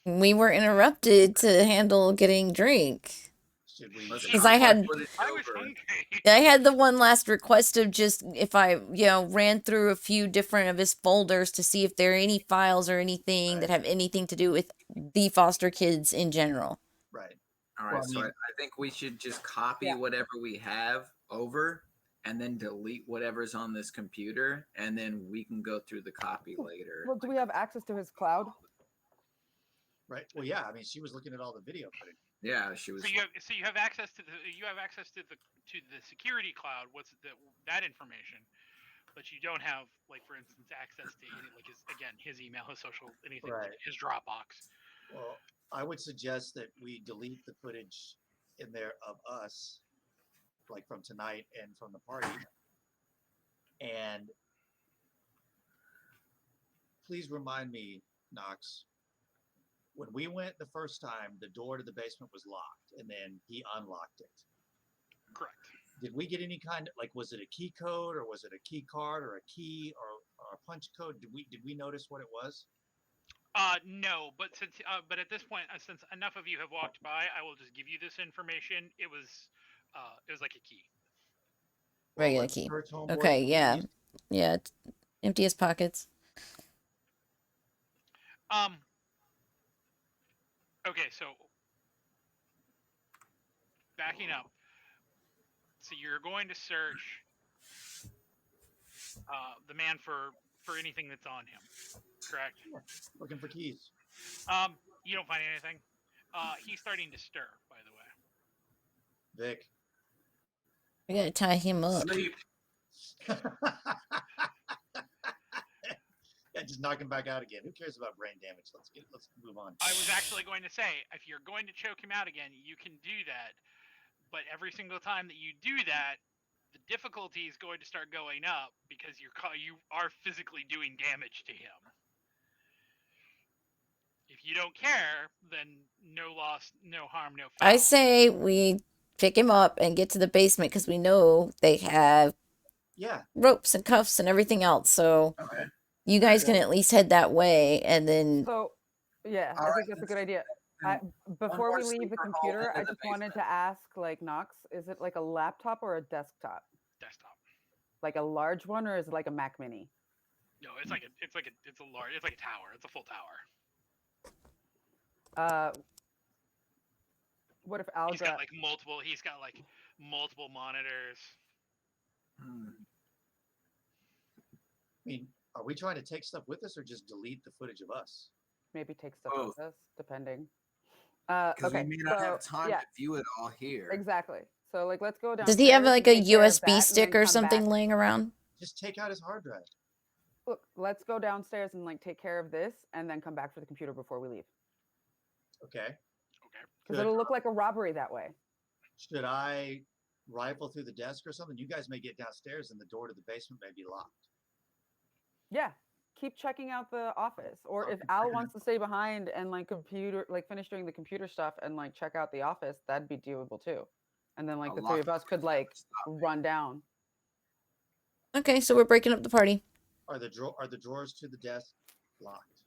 S3: We were interrupted to handle getting drink.
S5: should we?
S2: Let's
S3: 'Cause
S2: not
S3: I had-
S2: put it
S4: I was
S2: over.
S4: hungry.
S3: I had the one last request of just if I, ran through a few different of his folders to see if there are any files or anything that have anything to do with the foster kids in general.
S5: Right.
S2: All right,
S5: Well, I
S2: so
S5: mean-
S2: I think we should just copy
S1: Yeah.
S2: whatever we have over and then delete whatever's on this computer, and then we can go through the copy later.
S1: Well, do we have access to his cloud?
S5: Right. Well, yeah. I mean, she was looking at all the video footage.
S2: Yeah, she was.
S4: So you have access to the security cloud. What's that information? But you don't have, like, for instance, access to any, like, his email, his social, anything,
S5: Right.
S4: his Dropbox.
S5: Well, I would suggest that we delete the footage in there of us, like from tonight and from the party, and please remind me, Knox, when we went the first time, the door to the basement was locked, and then he unlocked it.
S4: Correct.
S5: Did we get any kind of, like, was it a key code, or was it a key card, or a key, or a punch code? Did we notice what it was?
S4: No, but but at this point, since enough of you have walked by, I will just give you this information. It was like a key.
S5: Well,
S3: Regular
S5: let's
S3: key.
S5: search homeboy's
S3: Okay, yeah.
S5: keys.
S3: Yeah, empty his pockets.
S4: Okay, so backing up. So you're going to search the man for anything that's on him, correct?
S5: Yeah, looking for keys.
S4: You don't find anything. He's starting to stir, by the way.
S5: Vic.
S3: We gotta tie him up.
S2: Sleep.
S5: Yeah, just knock him back out again. Who cares about brain damage? Let's move on.
S4: I was actually going to say, if you're going to choke him out again, you can do that. But every single time that you do that, the difficulty is going to start going up because you are physically doing damage to him. If you don't care, then no loss, no harm, no foul.
S3: I say we pick him up and get to the basement because we know they have ropes and cuffs and everything else. So you guys can at least head that way, and then.
S1: So, yeah, I think that's a good idea. Before we leave the computer, I just wanted to ask, like, Knox, is it like a laptop or a desktop?
S4: Desktop.
S1: Like a large one, or is it like a Mac Mini?
S4: No, it's like a tower. It's a full tower.
S1: What if Al
S4: He's got like multiple monitors.
S5: I mean, are we trying to take stuff with us or just delete the footage of us?
S1: Maybe take stuff with us, depending.
S2: Because
S1: Okay,
S2: we may not have time to view it all here.
S1: Exactly. So, like, let's go down.
S3: Does he have like a USB stick or something laying around?
S5: Just take out his hard drive.
S1: Look, let's go downstairs and like take care of this, and then come back for the computer before we leave.
S5: Okay.
S1: Because it'll look like a robbery that way.
S5: Should I rifle through the desk or something? You guys may get downstairs and the door to the basement may be locked.
S1: Yeah. Keep checking out the office, or if Al wants to stay behind and like finish doing the computer stuff and like check out the office, that'd be doable too. And then like the three of us could like run down.
S3: Okay, so we're breaking up the party.
S5: Are the drawers to the desk locked?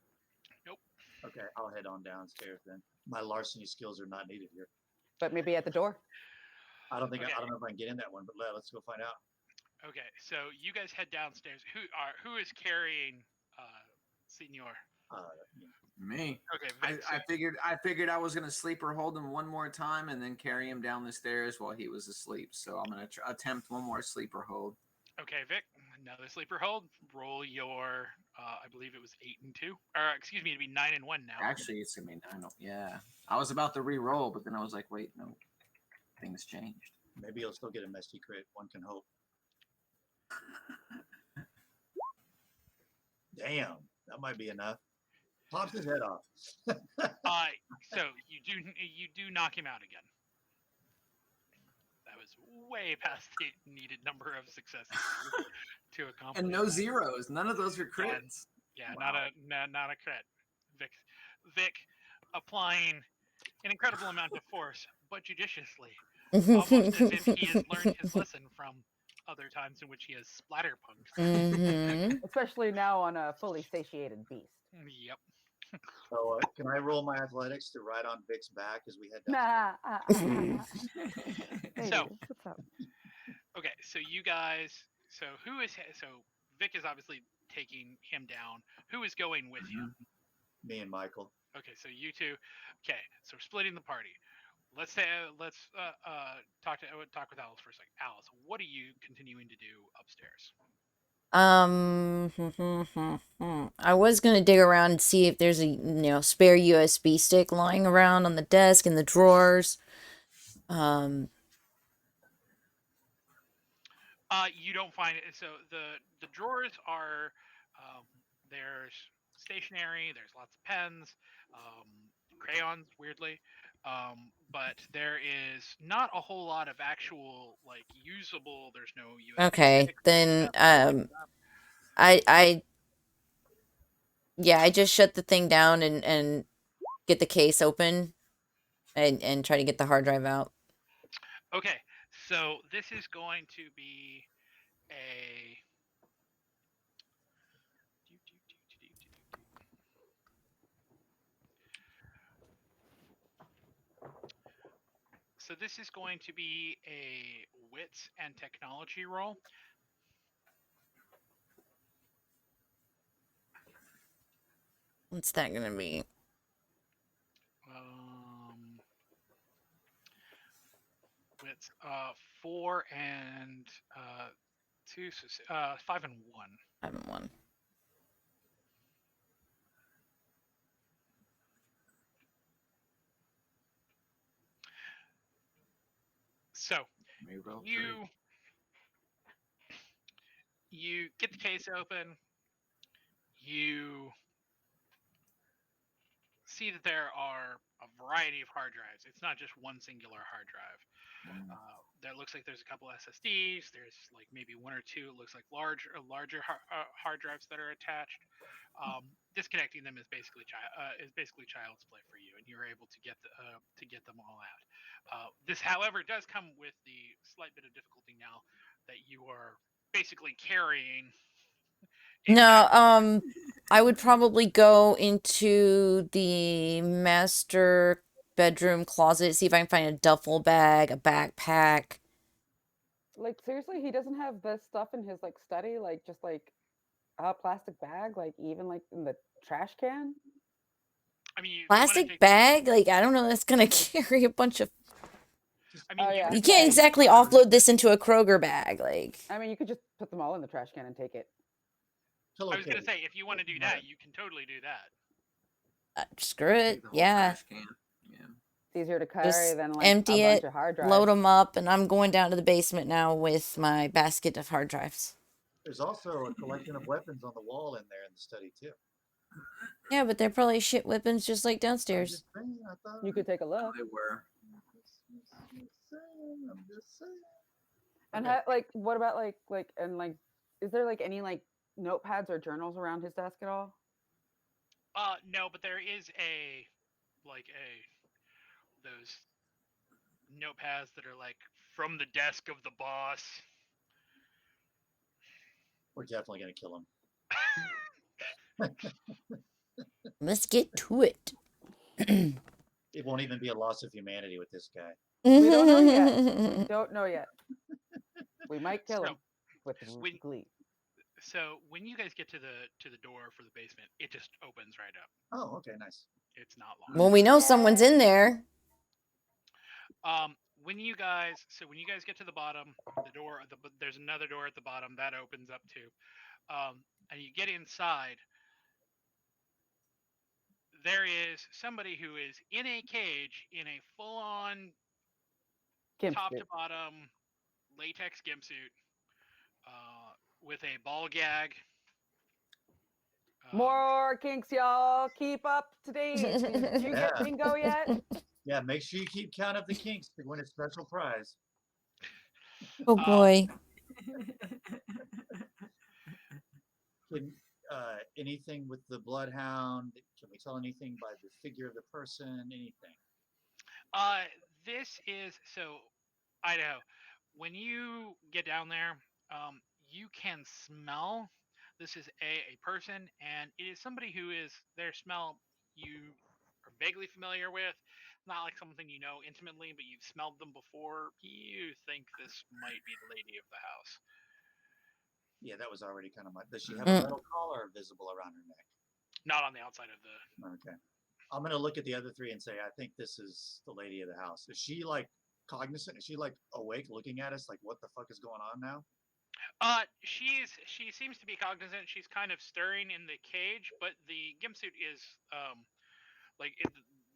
S4: Nope.
S5: Okay, I'll head on downstairs then. My larceny skills are not needed here.
S1: But maybe at the door.
S5: I don't know if I can get in that one, but let's go find out.
S4: Okay, so you guys head downstairs. Who is carrying Senor?
S2: Me.
S4: Okay, Vic,
S2: I figured I was gonna sleeper hold him one more time and then carry him down the stairs while he was asleep. So I'm gonna attempt one more sleeper hold.
S4: Okay, Vic, another sleeper hold. Roll your, I believe it was 8 and 2, or excuse me, it'd be 9 and 1 now.
S2: Actually, it's gonna be 9. Yeah, I was about to re-roll, but then I was like, wait, no, things changed.
S5: Maybe he'll still get a messy crit. One can hope. Damn, that might be enough. Pops his head off.
S4: So you do knock him out again. That was way past the needed number of successes to accomplish.
S2: And no zeros. None of those are crits.
S4: Yeah, wow. not a crit. Vic applying an incredible amount of force, but judiciously, almost as if he has learned his lesson from other times in which he has splatterpunked.
S1: Especially now on a fully satiated beast.
S4: Yep.
S5: So can I roll my athletics to ride on Vic's back as we head down?
S1: Hey,
S4: so,
S1: what's up?
S4: Okay, so you guys, so Vic is obviously taking him down. Who is going with him?
S5: Me and Michael.
S4: Okay, so you two. Okay, so we're splitting the party. Let's talk with Alice for a second. Alice, what are you continuing to do upstairs?
S3: I was gonna dig around and see if there's a spare USB stick lying around on the desk in the drawers.
S4: You don't find it. So the drawers are there's stationery. There's lots of pens, crayons, weirdly. But there is not a whole lot of actual like usable. There's no USB.
S3: Okay, then I Yeah, I just shut the thing down and get the case open and try to get the hard drive out.
S4: Okay, so this is going to be a. So this is going to be a wits and technology roll.
S3: What's that gonna be?
S4: Wits 4 and 2, so 5 and 1.
S3: I haven't won.
S4: So
S2: Let me roll
S4: you get the case open. You see that there are a variety of hard drives. It's not just one singular hard drive. There looks like there's a couple SSDs. There's like maybe one or two. It looks like larger hard drives that are attached. Disconnecting them is basically child's play for you, and you're able to get them all out. This, however, does come with the slight bit of difficulty now that you are basically carrying.
S3: No, I would probably go into the master bedroom closet, see if I can find a duffel bag, a backpack.
S1: Like seriously, he doesn't have this stuff in his like study, like just like a plastic bag, like even like in the trash can.
S4: I mean,
S3: Plastic bag? Like, I don't know, that's gonna carry a bunch of...
S4: I mean,
S1: Oh, yeah.
S3: You can't exactly offload this into a Kroger bag, like...
S1: I mean, you could just put them all in the trash can and take it.
S4: I was going to say, if you want to do that, you can totally do that.
S3: Screw it,
S2: Take the whole
S3: yeah.
S2: trash can. Yeah.
S1: It's easier to carry
S3: Just
S1: than like
S3: empty
S1: a bunch
S3: it,
S1: of hard drives.
S3: load them up, and I'm going down to the basement now with my basket of hard drives.
S5: There's also a collection of weapons on the wall in there in the study too.
S3: Yeah, but they're probably shit weapons just like
S5: I'm
S3: downstairs.
S5: just saying, I thought
S1: You could take a look.
S2: They were.
S5: I'm just saying.
S1: And
S5: Okay.
S1: like, what about like, is there like any like notepads or journals around his desk at all?
S4: No, but there is those notepads that are like from the desk of the boss.
S5: We're definitely gonna kill him.
S3: Let's get to it.
S5: It won't even be a loss of humanity with this guy.
S1: We don't know yet. We don't know yet. We might kill him with glee.
S4: So when you guys get to the door for the basement, it just opens right up.
S5: Oh, okay, nice.
S4: It's not locked.
S3: Well, we know someone's in there.
S4: When you guys get to the bottom, there's another door at the bottom that opens up too, and you get inside. There is somebody who is in a cage in a full-on top to bottom latex gimp suit, with a ball gag.
S1: More kinks, y'all. Keep up to date. Did you get bingo yet?
S5: Yeah, make sure you keep count of the kinks to win a special prize.
S3: Oh boy.
S5: Can, anything with the bloodhound? Can we tell anything by the figure of the person? Anything?
S4: This is so Idaho. When you get down there, you can smell. This is a person, and it is somebody who is their smell you are vaguely familiar with. Not like something you know intimately, but you've smelled them before. You think this might be the lady of the house.
S5: Yeah, that was already kind of my. Does she have a metal collar visible around her neck?
S4: Not on the outside of the.
S5: Okay. I'm gonna look at the other three and say, I think this is the lady of the house. Is she like cognizant? Is she like awake, looking at us? Like, what the fuck is going on now?
S4: She seems to be cognizant. She's kind of stirring in the cage, but the gimp suit is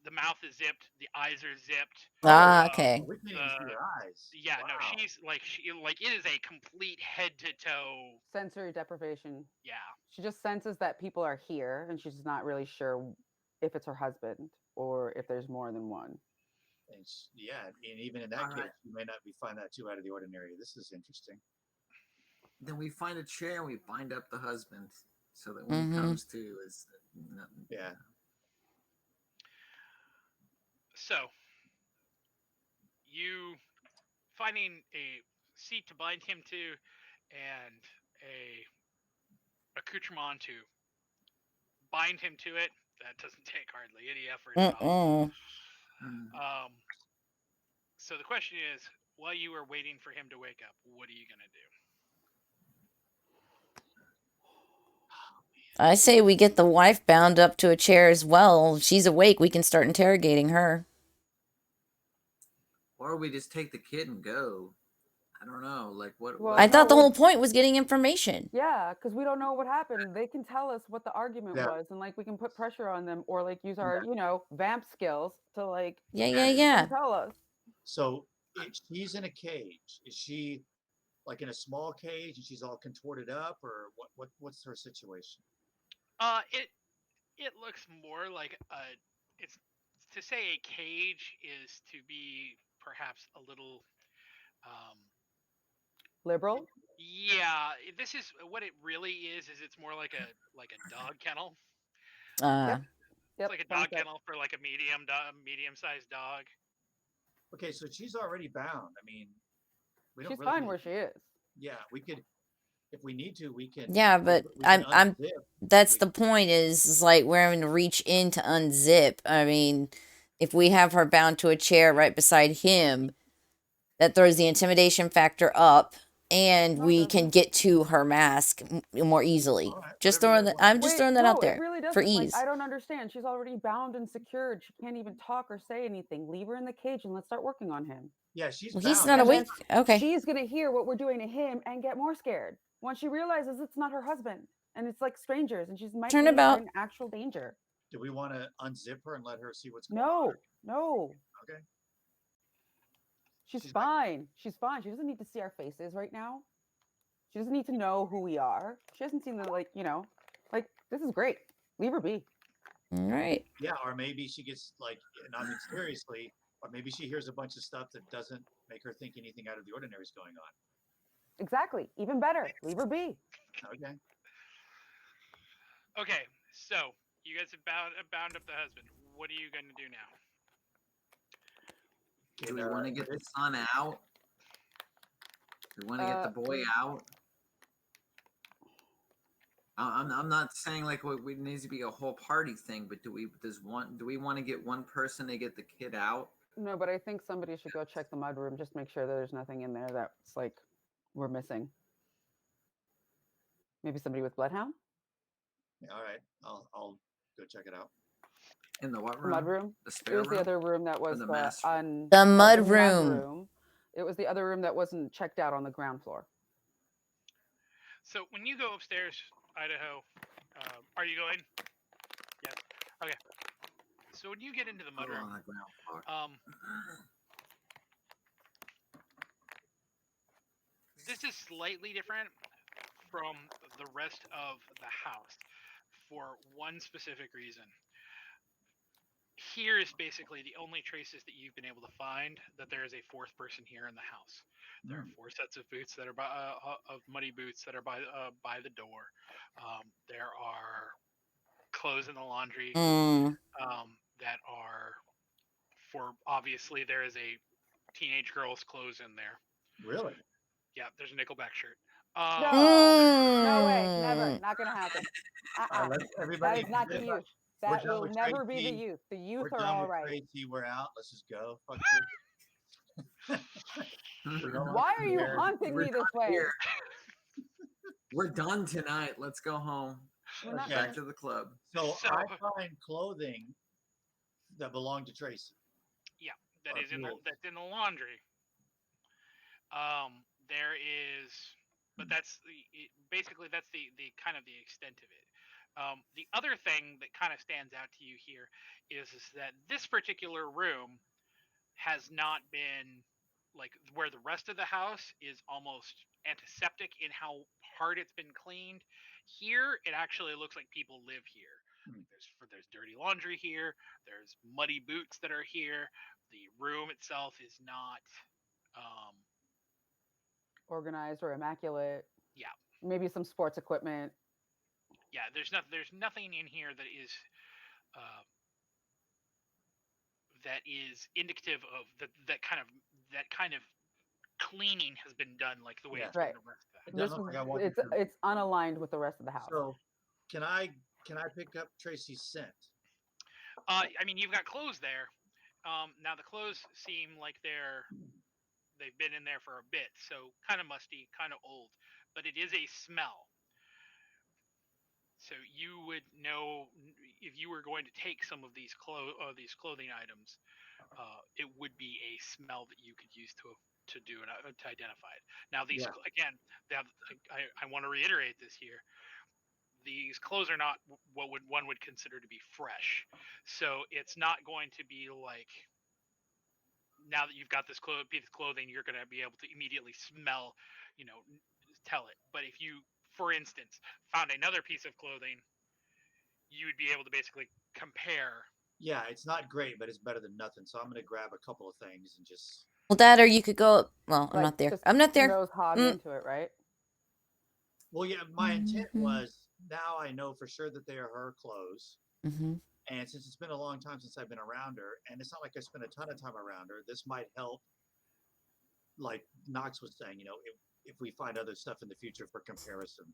S4: the mouth is zipped, the eyes are zipped.
S3: Okay.
S5: We can't even see her eyes.
S4: Yeah,
S5: wow.
S4: No, she's it is a complete head to toe
S1: sensory deprivation.
S4: Yeah.
S1: She just senses that people are here, and she's not really sure if it's her husband or if there's more than one.
S5: And and even in that case, you may not find that too out of the ordinary. This is interesting.
S2: Then we find a chair and we bind up the husband so that when he comes to,
S5: Yeah.
S4: So, you finding a seat to bind him to and a accoutrement to bind him to it, that doesn't take hardly any effort at all.
S3: Mm-mm.
S4: So the question is, while you are waiting for him to wake up, what are you going to do?
S3: I say we get the wife bound up to a chair as well. If she's awake, we can start interrogating her.
S2: Or we just take the kid and go. I don't know. Like what?
S1: Well,
S3: I
S1: no,
S3: thought the
S1: well-
S3: whole point was getting information.
S1: Yeah, because we don't know what happened. They can tell us what the argument
S5: Yeah.
S1: was, and like we can put pressure on them, or like use our, vamp skills to like
S3: Yeah.
S1: tell us.
S5: So if she's in a cage, is she like in a small cage and she's all contorted up, or what's her situation?
S4: It looks more like it's to say a cage is to be perhaps a little
S1: Liberal.
S4: yeah, this is what it really is it's more like a dog kennel.
S3: Uh,
S1: Yep.
S4: It's like a
S1: sounds
S4: dog
S1: good.
S4: kennel for like a medium-sized dog.
S5: Okay, so she's already bound. I mean, we don't
S1: She's
S5: really
S1: fine
S5: need-
S1: where she is.
S5: Yeah, we could, if we need to, we can.
S3: yeah, but
S5: we can
S3: I'm.
S5: unzip.
S3: That's
S5: We-
S3: the point. Is like we're having to reach in to unzip. I mean, if we have her bound to a chair right beside him, that throws the intimidation factor up, and
S1: No, it
S3: we
S1: doesn't.
S3: can get to her mask more easily.
S5: All right,
S3: Just
S5: whatever you
S3: throwing
S5: guys
S3: that.
S5: want.
S3: I'm just
S1: Wait,
S3: throwing that
S1: no,
S3: out there
S1: it really
S3: for
S1: doesn't. Like,
S3: ease.
S1: I don't understand. She's already bound and secured. She can't even talk or say anything. Leave her in the cage and let's start working on him.
S5: Yeah, she's
S3: Well,
S5: bound.
S3: he's not
S1: And
S3: awake.
S1: then
S3: Okay.
S1: She's gonna hear what we're doing to him and get more scared once she realizes it's not her husband and it's like strangers and she's might be
S3: Turnabout.
S1: in actual danger.
S5: Do we want to unzip her and let her see what's going on?
S1: No, no.
S5: Okay.
S1: She's
S5: She's not-
S1: fine. She's fine. She doesn't need to see our faces right now. She doesn't need to know who we are. She hasn't seen the like this is great. Leave her be.
S3: All right.
S5: Yeah, or maybe she gets like, and I mean seriously, or maybe she hears a bunch of stuff that doesn't make her think anything out of the ordinary is going on.
S1: Exactly. Even better. Leave her be.
S5: Okay.
S4: Okay, so you guys have bound up the husband. What are you going to do now?
S2: Do we want to get the son out? Do we want to get the boy out? I'm not saying like we needs to be a whole party thing, but do we want to get one person to get the kid out?
S1: No, but I think somebody should go check the mud room. Just make sure that there's nothing in there that's like we're missing. Maybe somebody with bloodhound.
S5: Yeah, all right. I'll go check it out.
S2: In the what
S1: The
S2: room?
S1: mud room.
S2: The
S1: It
S2: spare
S1: was the
S2: room?
S1: other room that was
S2: the master?
S3: The mud room.
S1: It was the other room that wasn't checked out on the ground floor.
S4: So when you go upstairs, Idaho, are you going? Yes. Okay. So when you get into the
S2: Put it
S4: mudroom,
S2: on the ground floor.
S4: this is slightly different from the rest of the house for one specific reason. Here is basically the only traces that you've been able to find that there is a fourth person here in the house. There are 4 sets of boots that are of muddy boots that are by the door. There are clothes in the laundry that are for obviously there is a teenage girl's clothes in there.
S5: Really?
S4: Yeah, there's a Nickelback shirt.
S1: No way, never, not gonna happen.
S5: Everybody.
S1: That is not the youth.
S5: We're
S1: That
S5: done
S1: will
S5: with
S1: never be the
S5: Tracy.
S1: youth. The youth
S5: We're
S1: are
S5: done
S1: all
S5: with
S1: right.
S5: Tracy. We're out. Let's just go. Fuck you. We don't
S1: Why
S5: want
S1: are you
S5: here.
S1: haunting me this way?
S2: Here. We're done tonight. Let's go home.
S1: We're not
S2: Back to the club.
S5: So
S4: So-
S5: I find clothing that belong to Tracy.
S4: Yeah, that
S5: Up
S4: is in the
S5: here.
S4: that's in the laundry. There is, but that's basically that's the kind of the extent of it. The other thing that kind of stands out to you here is that this particular room has not been like where the rest of the house is almost antiseptic in how hard it's been cleaned. Here, it actually looks like people live here. There's dirty laundry here. There's muddy boots that are here. The room itself is not.
S1: Organized or immaculate.
S4: Yeah.
S1: Maybe some sports equipment.
S4: Yeah, there's nothing in here that is uh, indicative of that kind of cleaning has been done like the way
S5: Yeah.
S4: it's been
S1: Right.
S4: the rest of the
S5: It
S4: house.
S1: This
S5: doesn't
S1: is
S5: look like I want this to-
S1: it's unaligned with the rest of the house.
S5: So, can I pick up Tracy's scent?
S4: I mean, you've got clothes there. Now the clothes seem like they've been in there for a bit, so kind of musty, kind of old, but it is a smell. So you would know if you were going to take some of these clothing items, it would be a smell that you could use to do and to identify it. Now these
S5: Yeah.
S4: again, I want to reiterate this here. These clothes are not what one would consider to be fresh, so it's not going to be like now that you've got this piece of clothing, you're going to be able to immediately smell, tell it. But if you, for instance, found another piece of clothing, you would be able to basically compare.
S5: Yeah, it's not great, but it's better than nothing. So I'm going to grab a couple of things and just.
S3: Well, that or you could go. Well, I'm
S1: Like,
S3: not there.
S1: just
S3: I'm not there.
S1: nose hog
S3: Mm.
S1: into it, right?
S5: Well, yeah, my intent
S3: Mhm.
S5: was now I know for sure that they are her clothes.
S3: Mm-hmm.
S5: And since it's been a long time since I've been around her, and it's not like I spent a ton of time around her, this might help. Like Knox was saying, if we find other stuff in the future for comparison,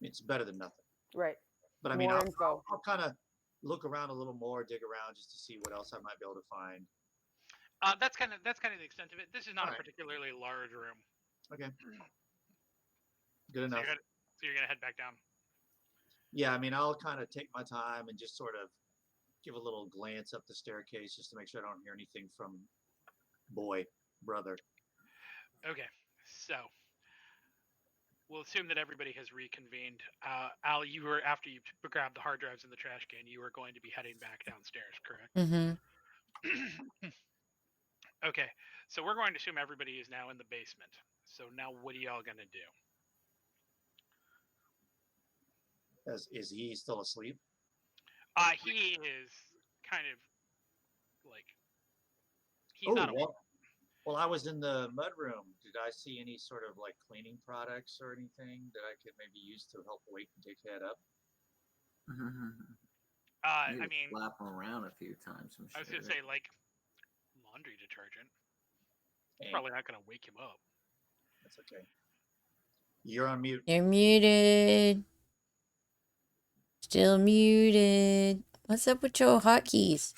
S5: it's better than nothing.
S1: Right.
S5: But I mean,
S1: More
S5: I'll
S1: info.
S5: kind of look around a little more, dig around just to see what else I might be able to find.
S4: That's kind of the extent of it. This is not a
S5: Alright.
S4: particularly large room.
S5: Okay. Good enough.
S4: So you're gonna head back down.
S5: Yeah, I mean, I'll kind of take my time and just sort of give a little glance up the staircase just to make sure I don't hear anything from brother.
S4: Okay, so we'll assume that everybody has reconvened. Al, you were after you grabbed the hard drives in the trash can. You were going to be heading back downstairs, correct?
S3: Mm-hmm.
S4: Okay, so we're going to assume everybody is now in the basement. So now, what are y'all gonna do?
S5: Is he still asleep?
S4: He is kind of like he's
S5: Oh,
S4: not awake.
S5: well, I was in the mudroom. Did I see any sort of like cleaning products or anything that I could maybe use to help wake and take head up?
S4: I mean,
S2: slap him around a few times.
S4: I was gonna say like laundry detergent. It's
S5: Hey,
S4: probably not gonna wake him up.
S5: that's okay. You're on mute.
S3: You're muted. Still muted. What's up with your hotkeys?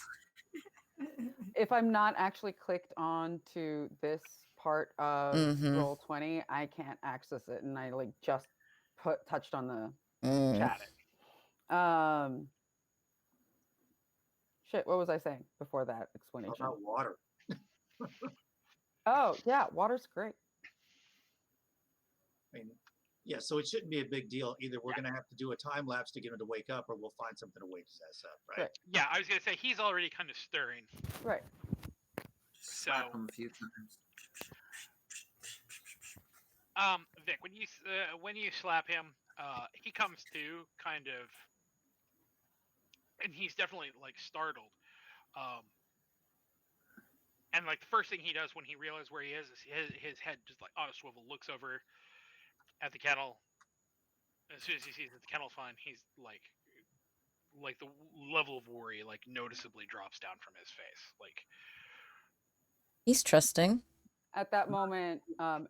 S1: If I'm not actually clicked on to this part of
S3: Mhm.
S1: Roll20, I can't access it, and I like just touched on the
S3: Mm.
S1: chat. Shit, what was I saying before that
S5: How
S1: explanation?
S5: about water?
S1: Oh yeah, water's great.
S5: I mean, yeah, so it shouldn't be a big deal. Either we're gonna have to do a time lapse to get him to wake up, or we'll find something to wake his ass up, right?
S1: Right.
S4: Yeah, I was gonna say he's already kind of stirring.
S1: Right.
S2: Slap him a few times.
S4: Vic, when you slap him, he comes to kind of, and he's definitely like startled. And like the first thing he does when he realizes where he is his head just like on a swivel, looks over at the kennel. As soon as he sees that the kennel's fine, he's like the level of worry like noticeably drops down from his face. Like
S3: He's trusting.
S1: At that moment, I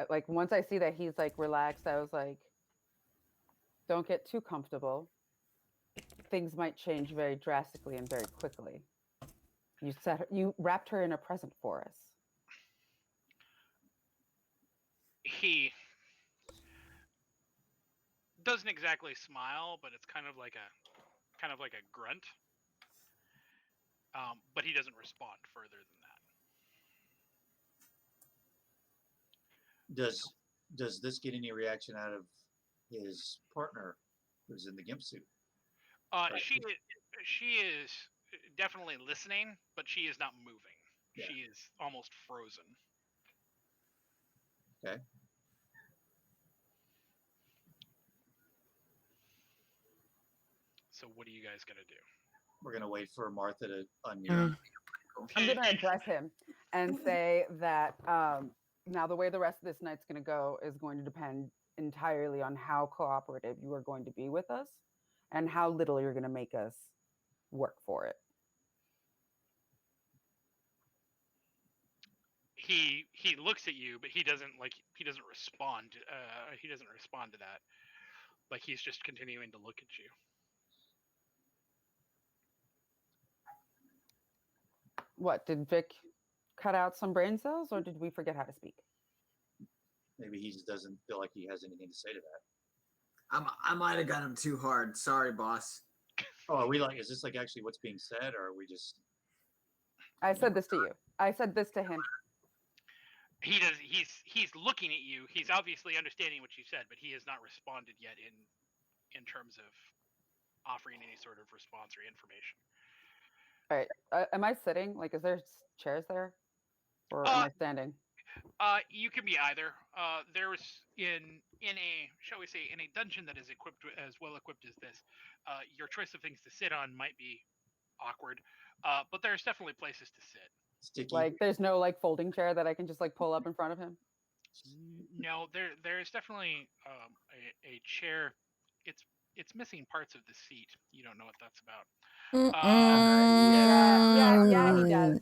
S1: like once I see that he's like relaxed, I was like, don't get too comfortable. Things might change very drastically and very quickly. You wrapped her in a present for us.
S4: he doesn't exactly smile, but it's kind of like a grunt. But he doesn't respond further than that.
S5: Does this get any reaction out of his partner who's in the gimp suit?
S4: She is definitely listening, but she is not moving.
S5: Yeah.
S4: She is almost frozen.
S5: Okay.
S4: So what are you guys gonna do?
S5: We're gonna wait for Martha to unmute.
S3: Mm.
S1: I'm going to address him and say that now the way the rest of this night's going to go is going to depend entirely on how cooperative you are going to be with us and how little you're going to make us work for it.
S4: He looks at you, but he doesn't respond. He doesn't respond to that. Like he's just continuing to look at you.
S1: What, did Vic cut out some brain cells, or did we forget how to speak?
S5: Maybe he just doesn't feel like he has anything to say to that.
S2: I might have got him too hard. Sorry, boss.
S5: Oh, are we like? Is this like actually what's being said, or are we just?
S1: I said this to you. I said this to him.
S4: He does. He's looking at you. He's obviously understanding what you said, but he has not responded yet in terms of offering any sort of response or information.
S1: All right. Am I sitting? Like, is there chairs there, or am I standing?
S4: You can be either. There's in a, shall we say, in a dungeon that is equipped as well equipped as this, your choice of things to sit on might be awkward, but there's definitely places to sit.
S5: Sticky.
S1: Like, there's no like folding chair that I can just like pull up in front of him.
S4: No, there's definitely a chair. It's missing parts of the seat. You don't know what that's about.
S1: Yeah, he does.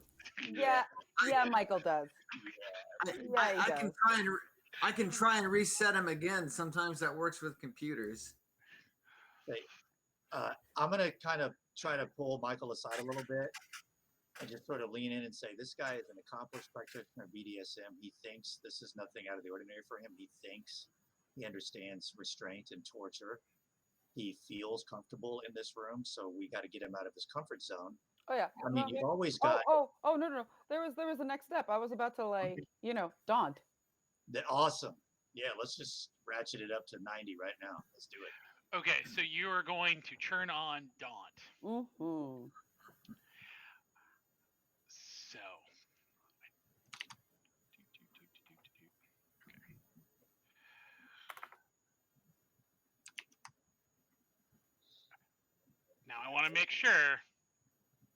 S1: Yeah, Michael does.
S2: I can try and reset him again. Sometimes that works with computers.
S5: I'm gonna kind of try to pull Michael aside a little bit and just sort of lean in and say, this guy is an accomplished practitioner of BDSM. He thinks this is nothing out of the ordinary for him. He thinks he understands restraint and torture. He feels comfortable in this room, so we got to get him out of his comfort zone.
S1: Oh yeah.
S5: I mean, you've always got.
S1: Oh no. There was the next step. I was about to like, daunt.
S5: Awesome. Yeah, let's just ratchet it up to 90 right now. Let's do it.
S4: Okay, so you are going to turn on Daunt.
S1: Mm-hmm.
S4: So. Now I want to make sure,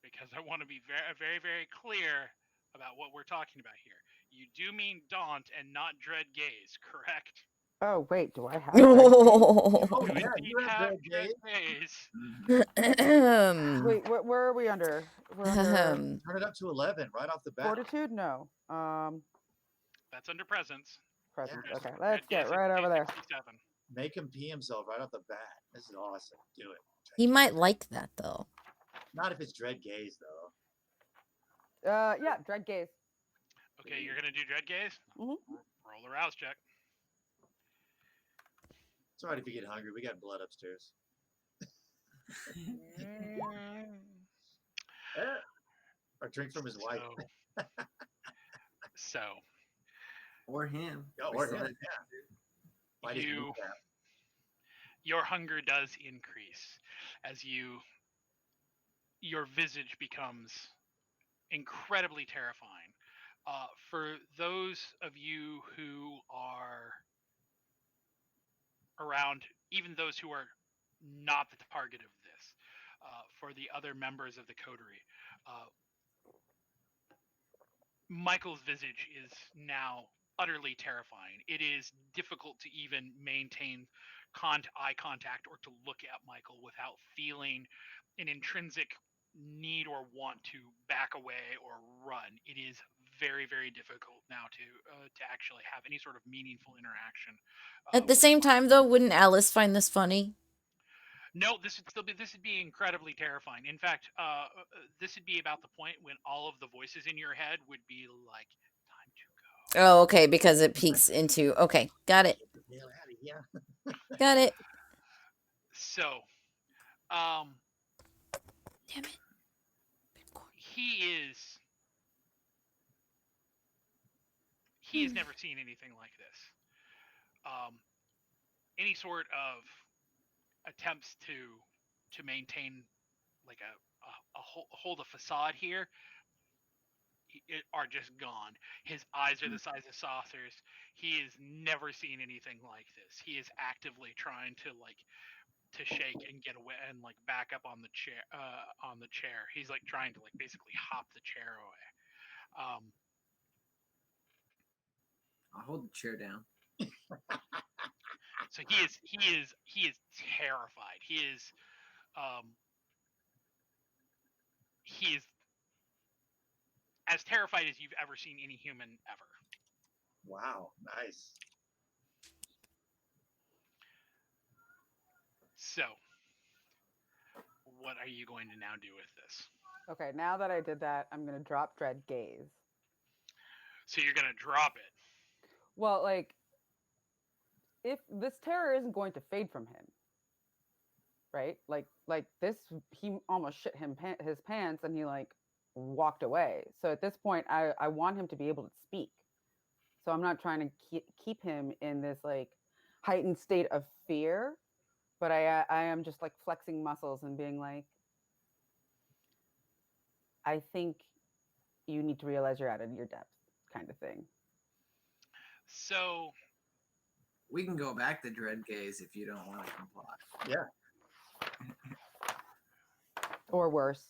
S4: because I want to be very, very, very clear about what we're talking about here. You do mean Daunt and not Dread Gaze, correct?
S1: Oh wait, do I have?
S5: Oh yeah, you have
S4: Dread Gaze.
S1: Wait, where are we under? We're under.
S5: Turn it up to 11 right off the bat.
S1: Fortitude? No.
S4: That's under Presence.
S1: Presence.
S5: Yeah.
S1: Okay, let's get right over there.
S4: 67.
S5: Make him pee himself right off the bat. This is awesome. Do it.
S3: He might like that though.
S5: Not if it's Dread Gaze though.
S1: Yeah, Dread Gaze.
S4: Okay, you're gonna do Dread Gaze.
S1: Mhm.
S4: Roll the rouse check.
S5: It's alright if you get hungry. We got blood upstairs. Or drink from his wife.
S4: So.
S2: Or him.
S5: Or him. Yeah.
S4: Your hunger does increase as your visage becomes incredibly terrifying. For those of you who are around, even those who are not the target of this, for the other members of the coterie, Michael's visage is now utterly terrifying. It is difficult to even maintain eye contact or to look at Michael without feeling an intrinsic need or want to back away or run. It is very, very difficult now to actually have any sort of meaningful interaction.
S3: At the same time, though, wouldn't Alice find this funny?
S4: No, this would be incredibly terrifying. In fact, this would be about the point when all of the voices in your head would be like, "Time to go."
S3: Oh, okay, because it peeks into. Okay, got it. Got it.
S4: So,
S3: Damn it.
S4: He has never seen anything like this. Any sort of attempts to maintain like a hold a facade here are just gone. His eyes are the size of saucers. He has never seen anything like this. He is actively trying to shake and get away and like back up on the chair. He's like trying to like basically hop the chair away.
S2: I'll hold the chair down.
S4: So he is terrified. He is as terrified as you've ever seen any human ever.
S5: Wow, nice.
S4: So, what are you going to now do with this?
S1: Okay, now that I did that, I'm gonna drop dread gaze.
S4: So you're gonna drop it.
S1: Well, like, if this terror isn't going to fade from him, right? Like this, he almost shit his pants, and he like walked away. So at this point, I want him to be able to speak. So I'm not trying to keep him in this like heightened state of fear, but I am just like flexing muscles and being like, I think you need to realize you're out of your depth, kind of thing.
S4: So
S2: We can go back to dread gaze if you don't want to comply.
S5: Yeah.
S1: Or worse,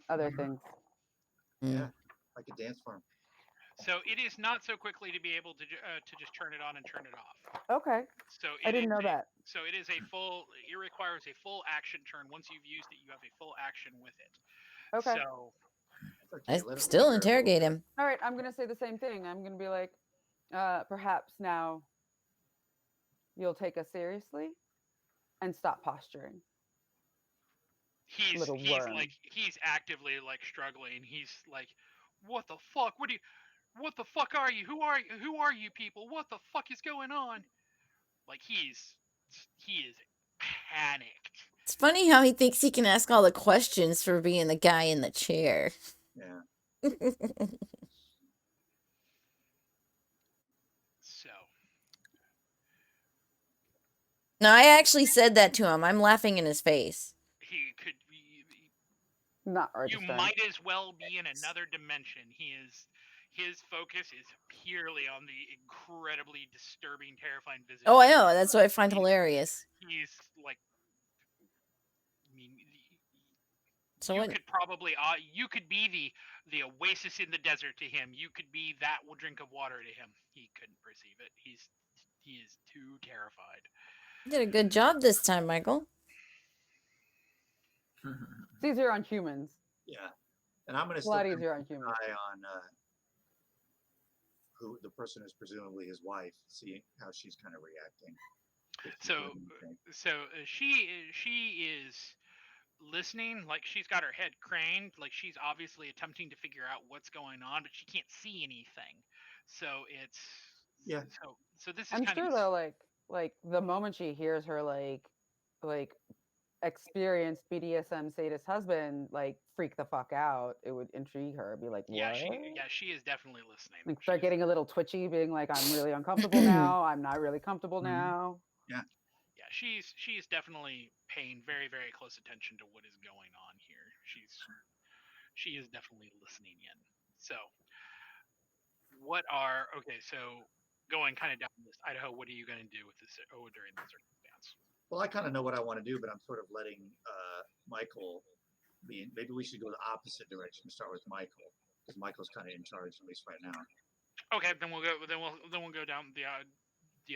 S1: other things.
S5: Yeah. I could dance for him.
S4: So it is not so quickly to be able to just turn it on and turn it off.
S1: Okay.
S4: So
S1: I didn't know that.
S4: So it is a full. It requires a full action turn. Once you've used it, you have a full action with it.
S1: Okay.
S4: So
S5: Okay,
S3: I still interrogate him.
S1: All right, I'm gonna say the same thing. I'm gonna be like, perhaps now you'll take us seriously and stop posturing.
S4: he's
S1: Little
S4: he's
S1: worm.
S4: like he's actively like struggling. He's like, what the fuck? What the fuck are you? Who are you people? What the fuck is going on? Like he is panicked.
S3: It's funny how he thinks he can ask all the questions for being the guy in the chair.
S5: Yeah.
S4: So
S3: No, I actually said that to him. I'm laughing in his face.
S4: he could be.
S1: Not
S4: You
S1: registering.
S4: might as well be in another dimension. His focus is purely on the incredibly disturbing, terrifying vision.
S3: Oh, I know. That's what I find hilarious.
S4: He's like, I mean,
S3: So
S4: you
S3: what?
S4: could probably you could be the oasis in the desert to him. You could be that drink of water to him. He couldn't perceive it. He is too terrified.
S3: You did a good job this time, Michael.
S1: It's easier on humans.
S5: Yeah. And I'm going to
S1: It's a lot
S5: still
S1: easier on humans.
S5: eye on who the person is presumably his wife, see how she's kind of reacting.
S4: So she is listening, like she's got her head craned, like she's obviously attempting to figure out what's going on, but she can't see anything. So it's So this is
S1: I'm
S4: kind
S1: sure
S4: of
S1: though, like the moment she hears her like experienced BDSM sadist husband like freak the fuck out, it would intrigue her. Be like, what?
S4: she is definitely listening.
S1: Like start getting a little twitchy, being like, I'm really uncomfortable now. I'm not really comfortable now.
S5: Yeah.
S4: Yeah, she's definitely paying very, very close attention to what is going on here. She is definitely listening in. So so going kind of down this, Idaho, what are you going to do with this during this circumstance?
S5: Well, I kind of know what I want to do, but I'm sort of letting Michael be. Maybe we should go the opposite direction. Start with Michael, because Michael's kind of in charge at least right now.
S4: Okay, then we'll go down the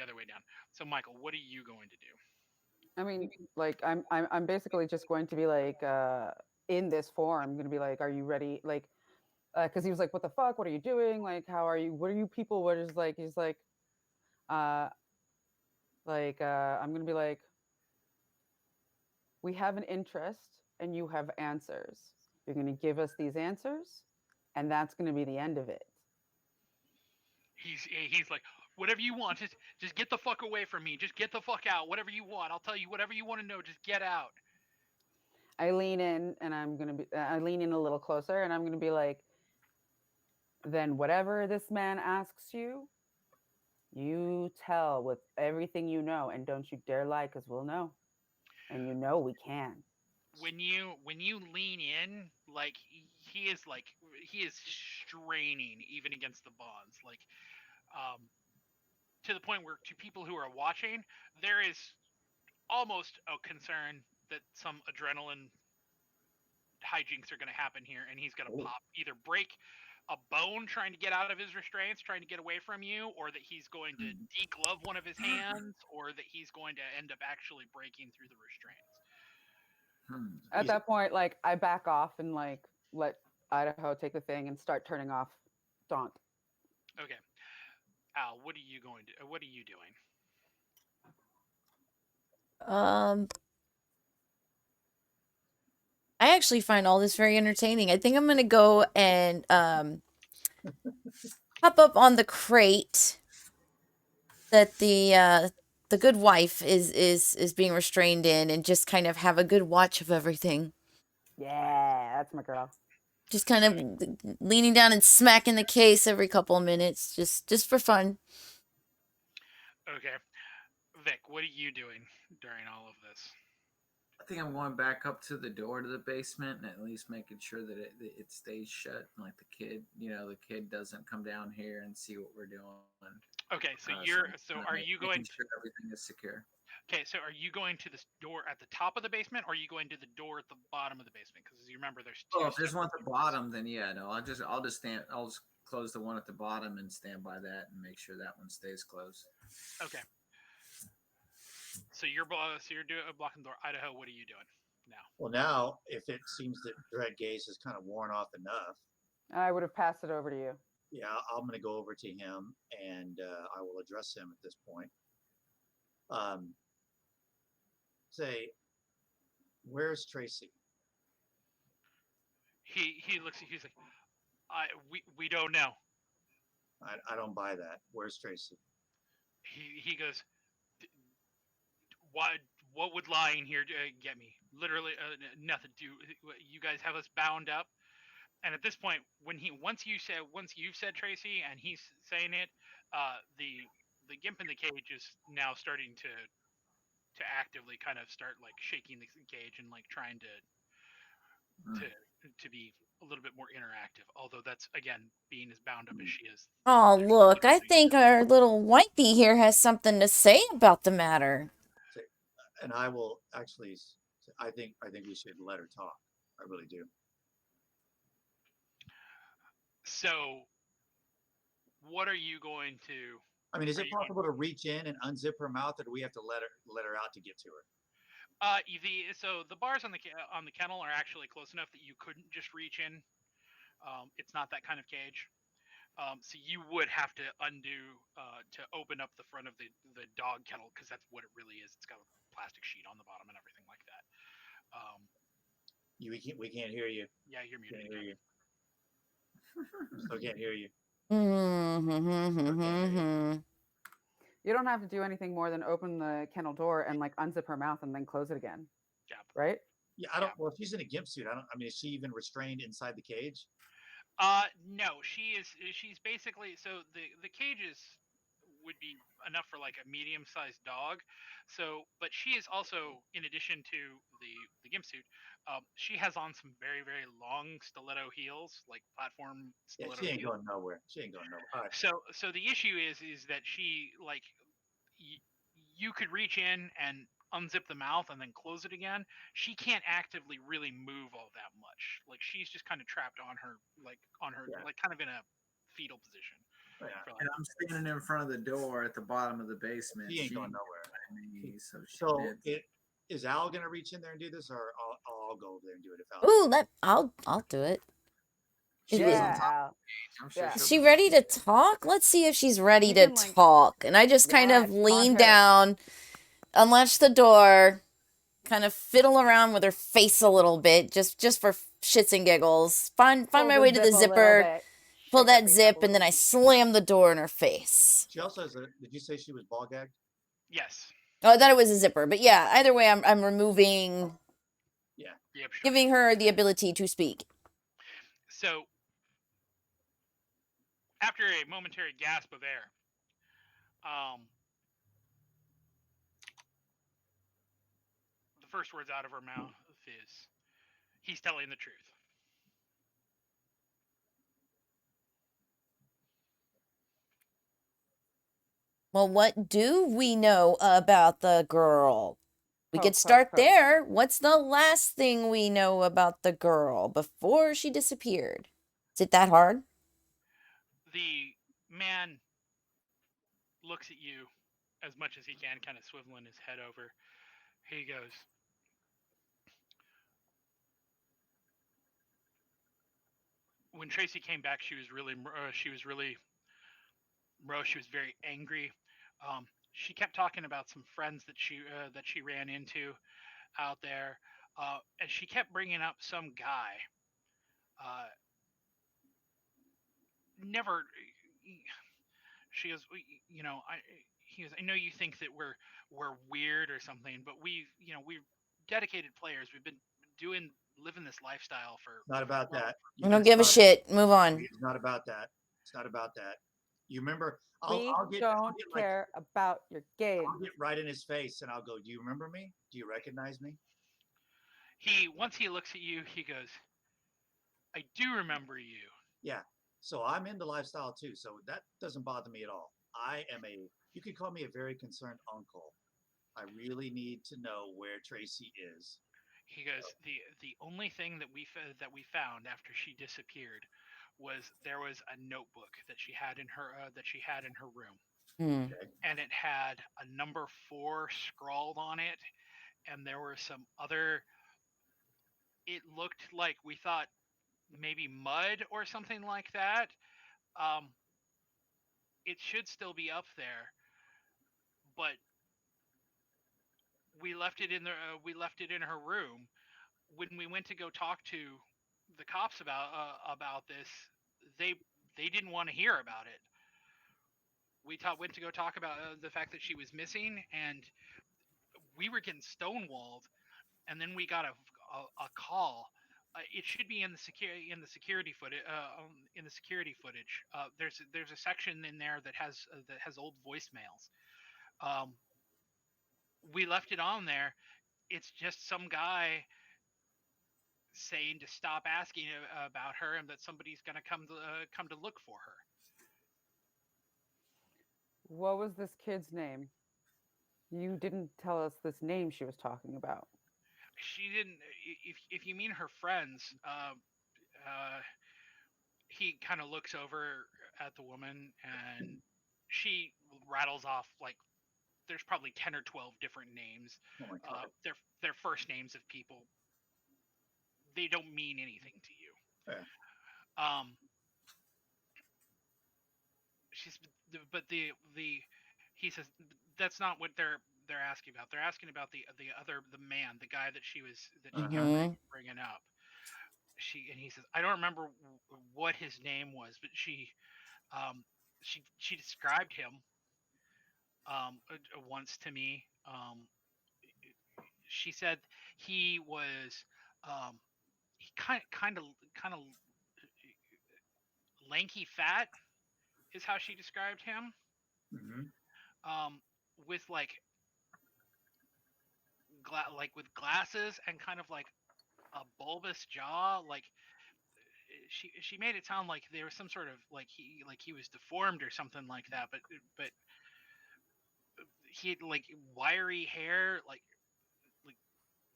S4: other way down. So, Michael, what are you going to do?
S1: I mean, like I'm basically just going to be like in this form. I'm gonna be like, are you ready? Like, because he was like, what the fuck? What are you doing? Like, how are you? What are you people? What is like? He's like, I'm gonna be like, we have an interest and you have answers. You're gonna give us these answers, and that's gonna be the end of it.
S4: He's like, whatever you want, just get the fuck away from me. Just get the fuck out. Whatever you want, I'll tell you whatever you want to know. Just get out.
S1: I lean in and I lean in a little closer and I'm gonna be like, then whatever this man asks you, you tell with everything you know, and don't you dare lie, because we'll know, and you know we can.
S4: When you lean in, like he is straining even against the bonds, like to the point where to people who are watching, there is almost a concern that some adrenaline hijinks are going to happen here, and he's going to either break a bone trying to get out of his restraints, trying to get away from you, or that he's going to deglove one of his hands, or that he's going to end up actually breaking through the restraints?
S1: At that point, like I back off and like let Idaho take the thing and start turning off Daunt.
S4: Okay. Al, what are you what are you doing?
S3: I actually find all this very entertaining. I think I'm gonna go and hop up on the crate that the good wife is being restrained in, and just kind of have a good watch of everything.
S1: Yeah, that's my girl.
S3: Just kind of leaning down and smacking the case every couple of minutes, just for fun.
S4: Okay. Vic, what are you doing during all of this?
S2: I think I'm going back up to the door to the basement and at least making sure that it stays shut. Like the kid doesn't come down here and see what we're doing.
S4: Okay, so are you going
S2: making sure everything is secure?
S4: Okay, so are you going to the door at the top of the basement, or are you going to the door at the bottom of the basement? Because you remember there's two.
S2: Oh, if there's one at the bottom, then yeah, no, I'll just close the one at the bottom and stand by that and make sure that one stays closed.
S4: Okay. So you're doing blocking the door. Idaho, what are you doing now?
S5: Well, now if it seems that Dread Gaze has kind of worn off enough,
S1: I would have passed it over to you.
S5: yeah, I'm going to go over to him and I will address him at this point. Say, where's Tracy?
S4: He looks at you. He's like, we don't know.
S5: I don't buy that. Where's Tracy?
S4: He goes, what would lying here get me? Literally nothing. You guys have us bound up? And at this point, once you've said Tracy and he's saying it, the gimp in the cage is now starting to actively kind of start like shaking the cage and like trying to be a little bit more interactive. Although that's again being as bound up as she is.
S3: Oh, look, I think our little wifey here has something to say about the matter.
S5: And I will actually, I think we should let her talk. I really do.
S4: So, what are you going to?
S5: I mean, is it possible to reach in and unzip her mouth, or do we have to let her out to get to her?
S4: So the bars on the kennel are actually close enough that you couldn't just reach in. It's not that kind of cage. So you would have to to open up the front of the dog kennel, because that's what it really is. It's got a plastic sheet on the bottom and everything like that.
S5: We can't hear you.
S4: Yeah, you're muted.
S5: Can't hear you. Still can't hear you.
S1: You don't have to do anything more than open the kennel door and like unzip her mouth and then close it again.
S4: Yeah.
S1: Right?
S5: Yeah, I don't. Well, if she's in a gimp suit, I mean, is she even restrained inside the cage?
S4: No, she's basically, so the cages would be enough for like a medium-sized dog. So, but she is also, in addition to the gimp suit, she has on some very, very long stiletto heels, like platform stiletto heels.
S5: She ain't going nowhere. She ain't going nowhere. All right.
S4: So the issue is that she like you could reach in and unzip the mouth and then close it again. She can't actively really move all that much. Like she's just kind of trapped on her like kind of in a fetal position.
S5: Yeah.
S2: And I'm standing in front of the door at the bottom of the basement.
S5: She ain't going nowhere.
S2: So
S5: is Al gonna reach in there and do this, or I'll go over there and do it if Al?
S3: Ooh, I'll do it. Is she ready to talk? Let's see if she's ready to talk. And I just kind of lean down, unlatch the door, kind of fiddle around with her face a little bit, just for shits and giggles. Find my way to the zipper, pull that zip, and then I slam the door in her face.
S5: She also has did you say she was ball gagged?
S4: Yes.
S3: Oh, I thought it was a zipper, but yeah, either way, I'm removing.
S5: Yeah.
S4: Yep, sure.
S3: Giving her the ability to speak.
S4: So, after a momentary gasp of air, the first words out of her mouth is, "He's telling the truth."
S3: Well, what do we know about the girl? We could start there. What's the last thing we know about the girl before she disappeared? Is it that hard?
S4: The man looks at you as much as he can, kind of swiveling his head over. He goes, when Tracy came back, she was really very angry. She kept talking about some friends that she ran into out there, and she kept bringing up some guy. Never. She goes, He goes, I know you think that we're weird or something, but we're dedicated players. We've been living this lifestyle for.
S5: It's not about that.
S3: I don't give a shit. Move on.
S5: It's not about that. It's not about that. You remember?
S1: We don't care about your game.
S5: I'll get right in his face and I'll go, do you remember me? Do you recognize me?
S4: Once he looks at you, he goes, I do remember you.
S5: Yeah. So I'm into lifestyle too. So that doesn't bother me at all. You could call me a very concerned uncle. I really need to know where Tracy is.
S4: He goes, the only thing that we found after she disappeared was there was a notebook that she had in her room.
S5: Okay.
S4: And it had a number 4 scrawled on it, and there were some other. It looked like we thought maybe mud or something like that. It should still be up there, but we left it in her room. When we went to go talk to the cops about this, they didn't want to hear about it. We went to go talk about the fact that she was missing, and we were getting stonewalled. And then we got a call. It should be in the security footage. There's a section in there that has old voicemails. We left it on there. It's just some guy saying to stop asking about her and that somebody's gonna come to look for her.
S1: What was this kid's name? You didn't tell us this name she was talking about.
S4: She didn't. If you mean her friends, he kind of looks over at the woman and she rattles off like there's probably 10 or 12 different names.
S5: Oh my God.
S4: They're first names of people. They don't mean anything to you.
S5: Yeah.
S4: He says that's not what they're asking about. They're asking about the man, the guy that she kept bringing up. He says, I don't remember what his name was, but she described him once to me. She said he was he kind of lanky fat is how she described him.
S5: Mm-hmm.
S4: With like with glasses and kind of like a bulbous jaw. Like she made it sound like there was some sort of like he was deformed or something like that. But he had like wiry hair. Like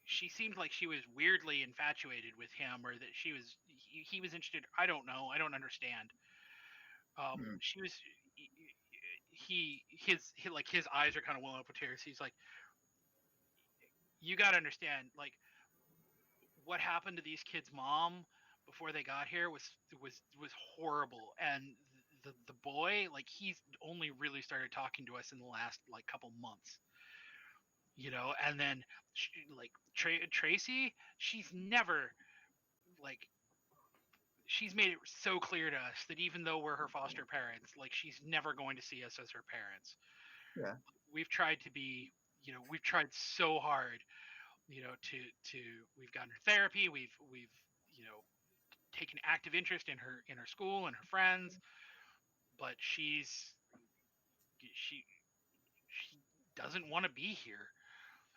S4: she seemed like she was weirdly infatuated with him, or that he was interested. I don't know. I don't understand. She was. His eyes are kind of welling up with tears. He's like, you got to understand, like, what happened to these kids' mom before they got here was horrible. And the boy, like, he's only really started talking to us in the last like couple months, and then Tracy, she's never like, she's made it so clear to us that even though we're her foster parents, like, she's never going to see us as her parents.
S5: Yeah.
S4: We've tried to be, we've tried so hard, to we've gotten her therapy, we've taken active interest in her school and her friends, but she doesn't want to be here.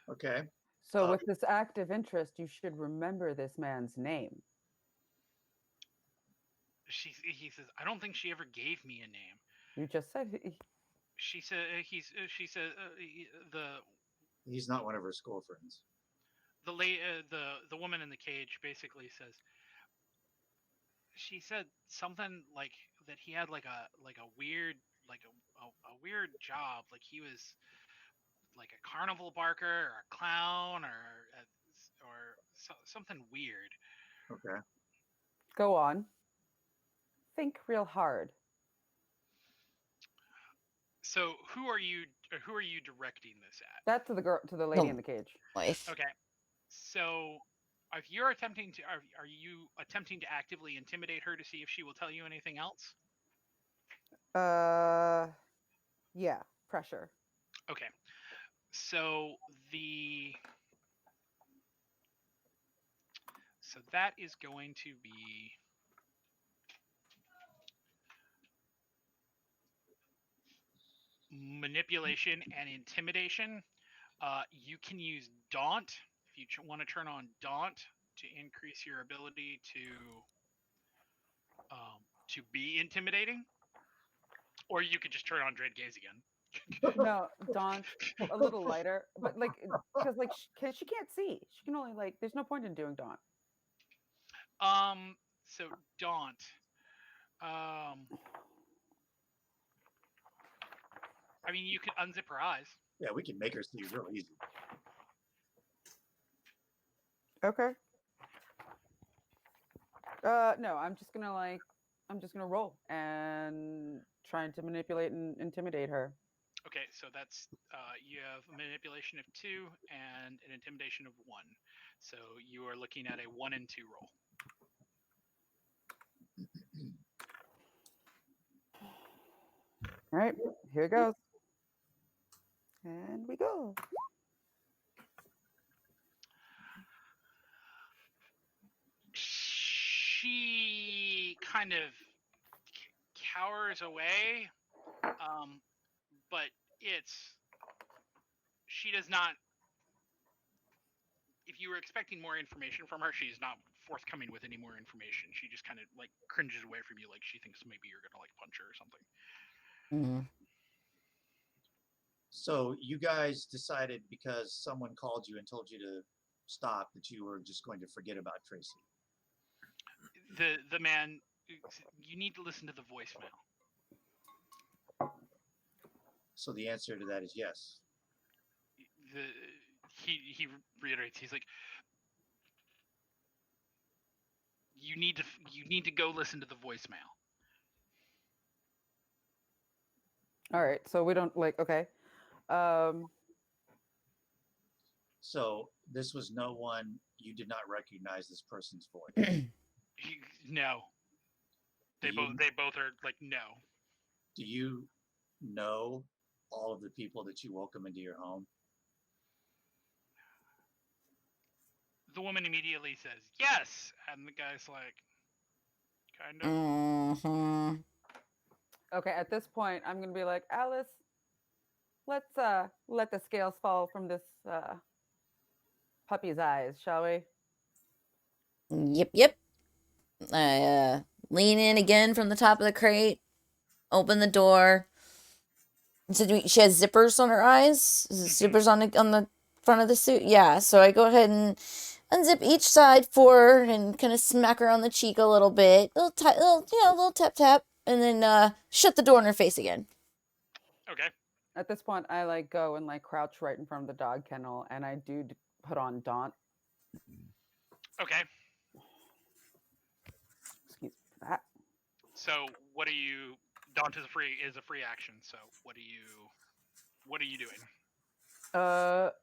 S5: Okay.
S1: So with this active interest, you should remember this man's name.
S4: He says, I don't think she ever gave me a name.
S1: You just said
S4: She said
S5: he's not one of her school friends.
S4: The woman in the cage basically says, she said something like that he had like a weird a weird job. Like he was like a carnival barker or a clown or something weird.
S5: Okay.
S1: Go on. Think real hard.
S4: So who are you directing this at?
S1: That to the lady in the cage.
S3: Wife.
S4: Okay. So if you're attempting to are you attempting to actively intimidate her to see if she will tell you anything else?
S1: Yeah, pressure.
S4: Okay. So that is going to be manipulation and intimidation. You can use daunt if you want to turn on daunt to increase your ability to be intimidating, or you could just turn on dread gaze again.
S1: No, daunt a little lighter, but like because like she can't see. She can only like. There's no point in doing daunt.
S4: So daunt. I mean, you could unzip her eyes.
S5: Yeah, we can make her see real easy.
S1: Okay. No, I'm just gonna roll and trying to manipulate and intimidate her.
S4: Okay, so that's you have a manipulation of 2 and an intimidation of 1. So you are looking at a 1 and 2 roll.
S1: All right, here it goes. And we go.
S4: She kind of cowers away, but she does not. If you were expecting more information from her, she's not forthcoming with any more information. She just kind of like cringes away from you, like she thinks maybe you're gonna like punch her or something.
S3: Mm-hmm.
S5: So you guys decided because someone called you and told you to stop that you were just going to forget about Tracy.
S4: The man, you need to listen to the voicemail.
S5: So the answer to that is yes.
S4: He reiterates. He's like, you need to go listen to the voicemail.
S1: All right, so we don't like. Okay.
S5: So this was no one, you did not recognize this person's voice.
S4: No. They both are like, no.
S5: Do you know all of the people that you welcome into your home?
S4: The woman immediately says, yes! And the guy's like, kind of.
S3: Mm-hmm.
S1: Okay, at this point, I'm gonna be like, Alice, let's let the scales fall from this puppy's eyes, shall we?
S3: Yep. I lean in again from the top of the crate, open the door. So she has zippers on her eyes. Zippers on the front of the suit. Yeah. So I go ahead and unzip each side for her and kind of smack her on the cheek a little bit, little tap tap, and then shut the door in her face again.
S4: Okay.
S1: At this point, I like go and like crouch right in front of the dog kennel, and I do put on daunt.
S4: Okay.
S1: Excuse me for that.
S4: So what are you? Daunt is a free action. So what are you doing?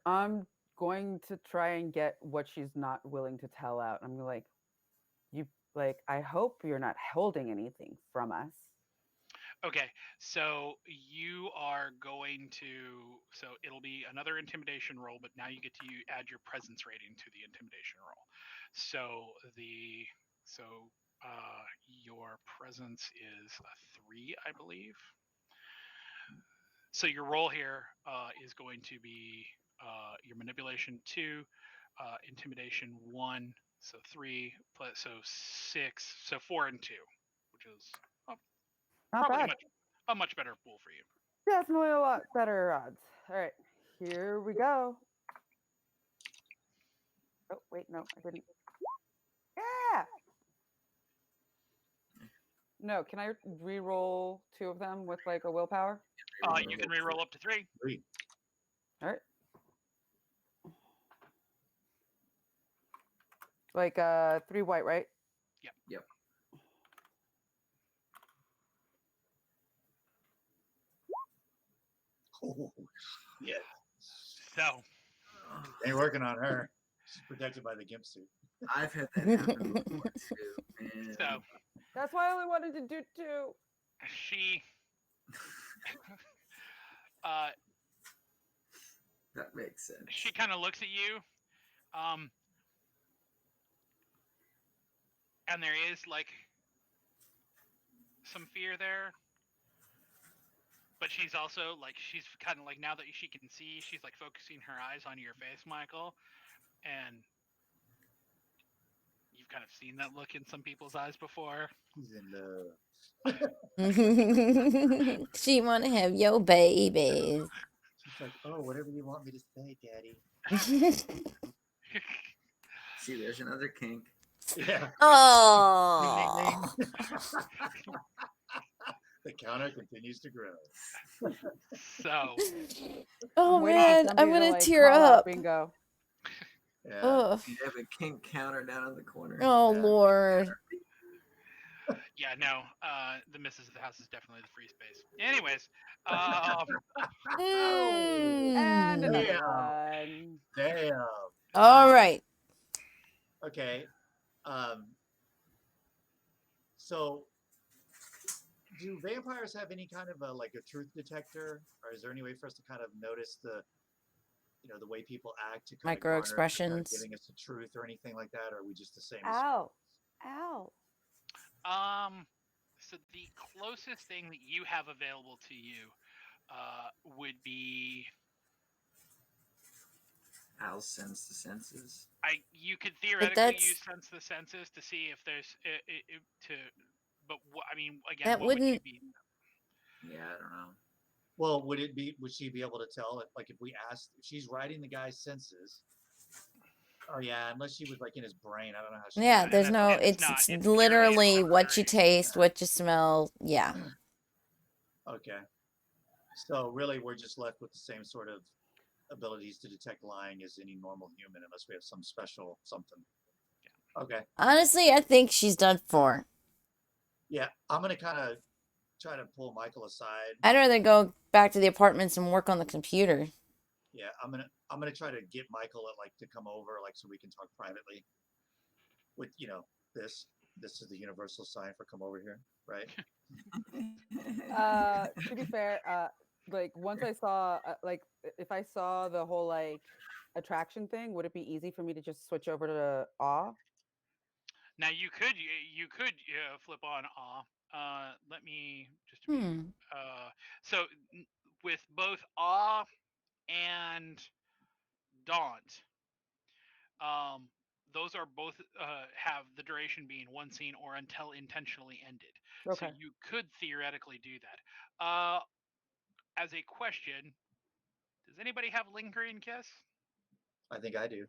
S1: I'm going to try and get what she's not willing to tell out. I'm like, I hope you're not holding anything from us.
S4: Okay, so you are going to. So it'll be another intimidation roll, but now you get to add your presence rating to the intimidation roll. So your presence is a 3, I believe. So your roll here is going to be your manipulation 2, intimidation 1, so 3 plus 6, so 4 and 2, which is
S1: Not
S4: probably
S1: bad.
S4: a much better pool for you.
S1: Definitely a lot better odds. All right, here we go. Oh, wait, no, I didn't. Yeah. No, can I re-roll 2 of them with like a willpower?
S4: You can re-roll up to 3.
S5: 3.
S1: All right. Like 3 white, right?
S2: Yep.
S5: Oh, yeah.
S4: So,
S5: Ain't working on her. She's protected by the gimp suit.
S2: I've had that happen before too, man.
S4: so
S1: That's why I only wanted to do 2.
S4: she,
S2: That makes sense.
S4: she kind of looks at you, and there is like some fear there, but she's also like, she's kind of like, now that she can see, she's like focusing her eyes on your face, Michael, and you've kind of seen that look in some people's eyes before.
S5: He's in love.
S3: She wanna have your babies.
S5: She's like, oh, whatever you want me to say, Daddy.
S2: See, there's another kink.
S5: Yeah.
S3: Oh.
S5: The counter continues to grow.
S4: So,
S3: Oh
S1: I'm waiting for
S3: man,
S1: somebody
S3: I'm
S1: to,
S3: gonna
S1: like,
S3: tear
S1: call out
S3: up.
S1: bingo.
S5: Yeah.
S3: Ugh.
S2: You have a kink counter down in the corner.
S3: Oh
S5: Yeah.
S3: Lord.
S4: yeah, no, the missus of the house is definitely the free space. Anyways,
S1: And
S3: Mm.
S1: another
S5: Yeah.
S1: one.
S5: Damn.
S3: All right.
S5: Okay. So, do vampires have any kind of like a truth detector, or is there any way for us to kind of notice the way people act to kind of garner, kind of
S3: Micro-expressions.
S5: giving us the truth or anything like that, or are we just the same?
S1: Ow. Ow.
S4: so the closest thing that you have available to you would be
S2: Al sense the senses.
S4: you could theoretically
S3: that's-
S4: use sense the senses to see if there's but I mean, again,
S3: That
S4: what would you
S3: wouldn't-
S4: be?
S2: Yeah, I don't know.
S5: Well, would she be able to tell if we asked if she's writing the guy's senses? Oh yeah, unless she was like in his brain. I don't know how she.
S3: Yeah,
S4: And
S3: there's
S4: that's-
S3: no.
S4: and it's
S3: It's,
S4: not.
S3: it's
S4: It's purely
S3: literally what you
S4: sensory.
S3: taste, what you smell. Yeah.
S5: Okay. So really, we're just left with the same sort of abilities to detect lying as any normal human, unless we have some special something. Okay.
S3: Honestly, I think she's done for.
S5: Yeah, I'm gonna kind of try to pull Michael aside.
S3: I'd rather go back to the apartments and work on the computer.
S5: Yeah, I'm gonna try to get Michael to come over, so we can talk privately. With this is the universal sign for come over here, right?
S1: To be fair, like once I saw, if I saw the whole like attraction thing, would it be easy for me to just switch over to awe?
S4: Now you could flip on awe. Let me just so with both awe and daunt, those are both have the duration being one scene or until intentionally ended.
S1: Okay.
S4: So you could theoretically do that. As a question, does anybody have lingering kiss?
S5: I think I do.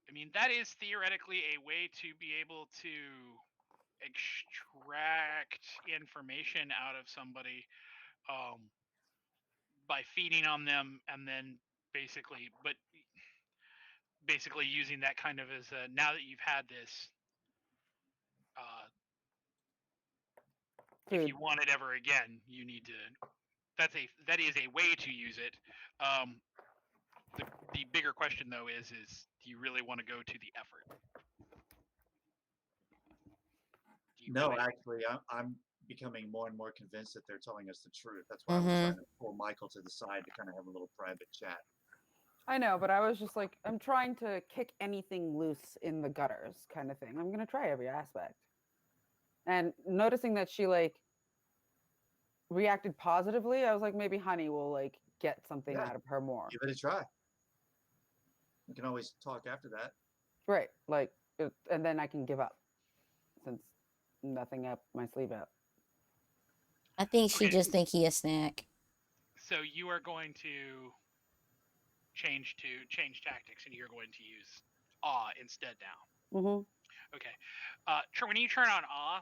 S4: I mean, that is theoretically a way to be able to extract information out of somebody by feeding on them, and then basically using that kind of as a, now that you've had this, if you want it ever again, you need to. That is a way to use it. The bigger question though is do you really want to go to the effort?
S5: No, actually, I'm becoming more and more convinced that they're telling us the truth. That's why I was trying to pull Michael to the side to kind of have a little private chat.
S1: I know, but I was just like, I'm trying to kick anything loose in the gutters kind of thing. I'm going to try every aspect. And noticing that she like reacted positively, I was like, maybe Honey will like get something out of her more.
S5: Give it a try. We can always talk after that.
S1: Right. Like, and then I can give up since nothing up my sleeve out.
S3: I think she just think he a snack.
S4: So you are going to change tactics, and you're going to use awe instead now. Okay. When you turn on awe,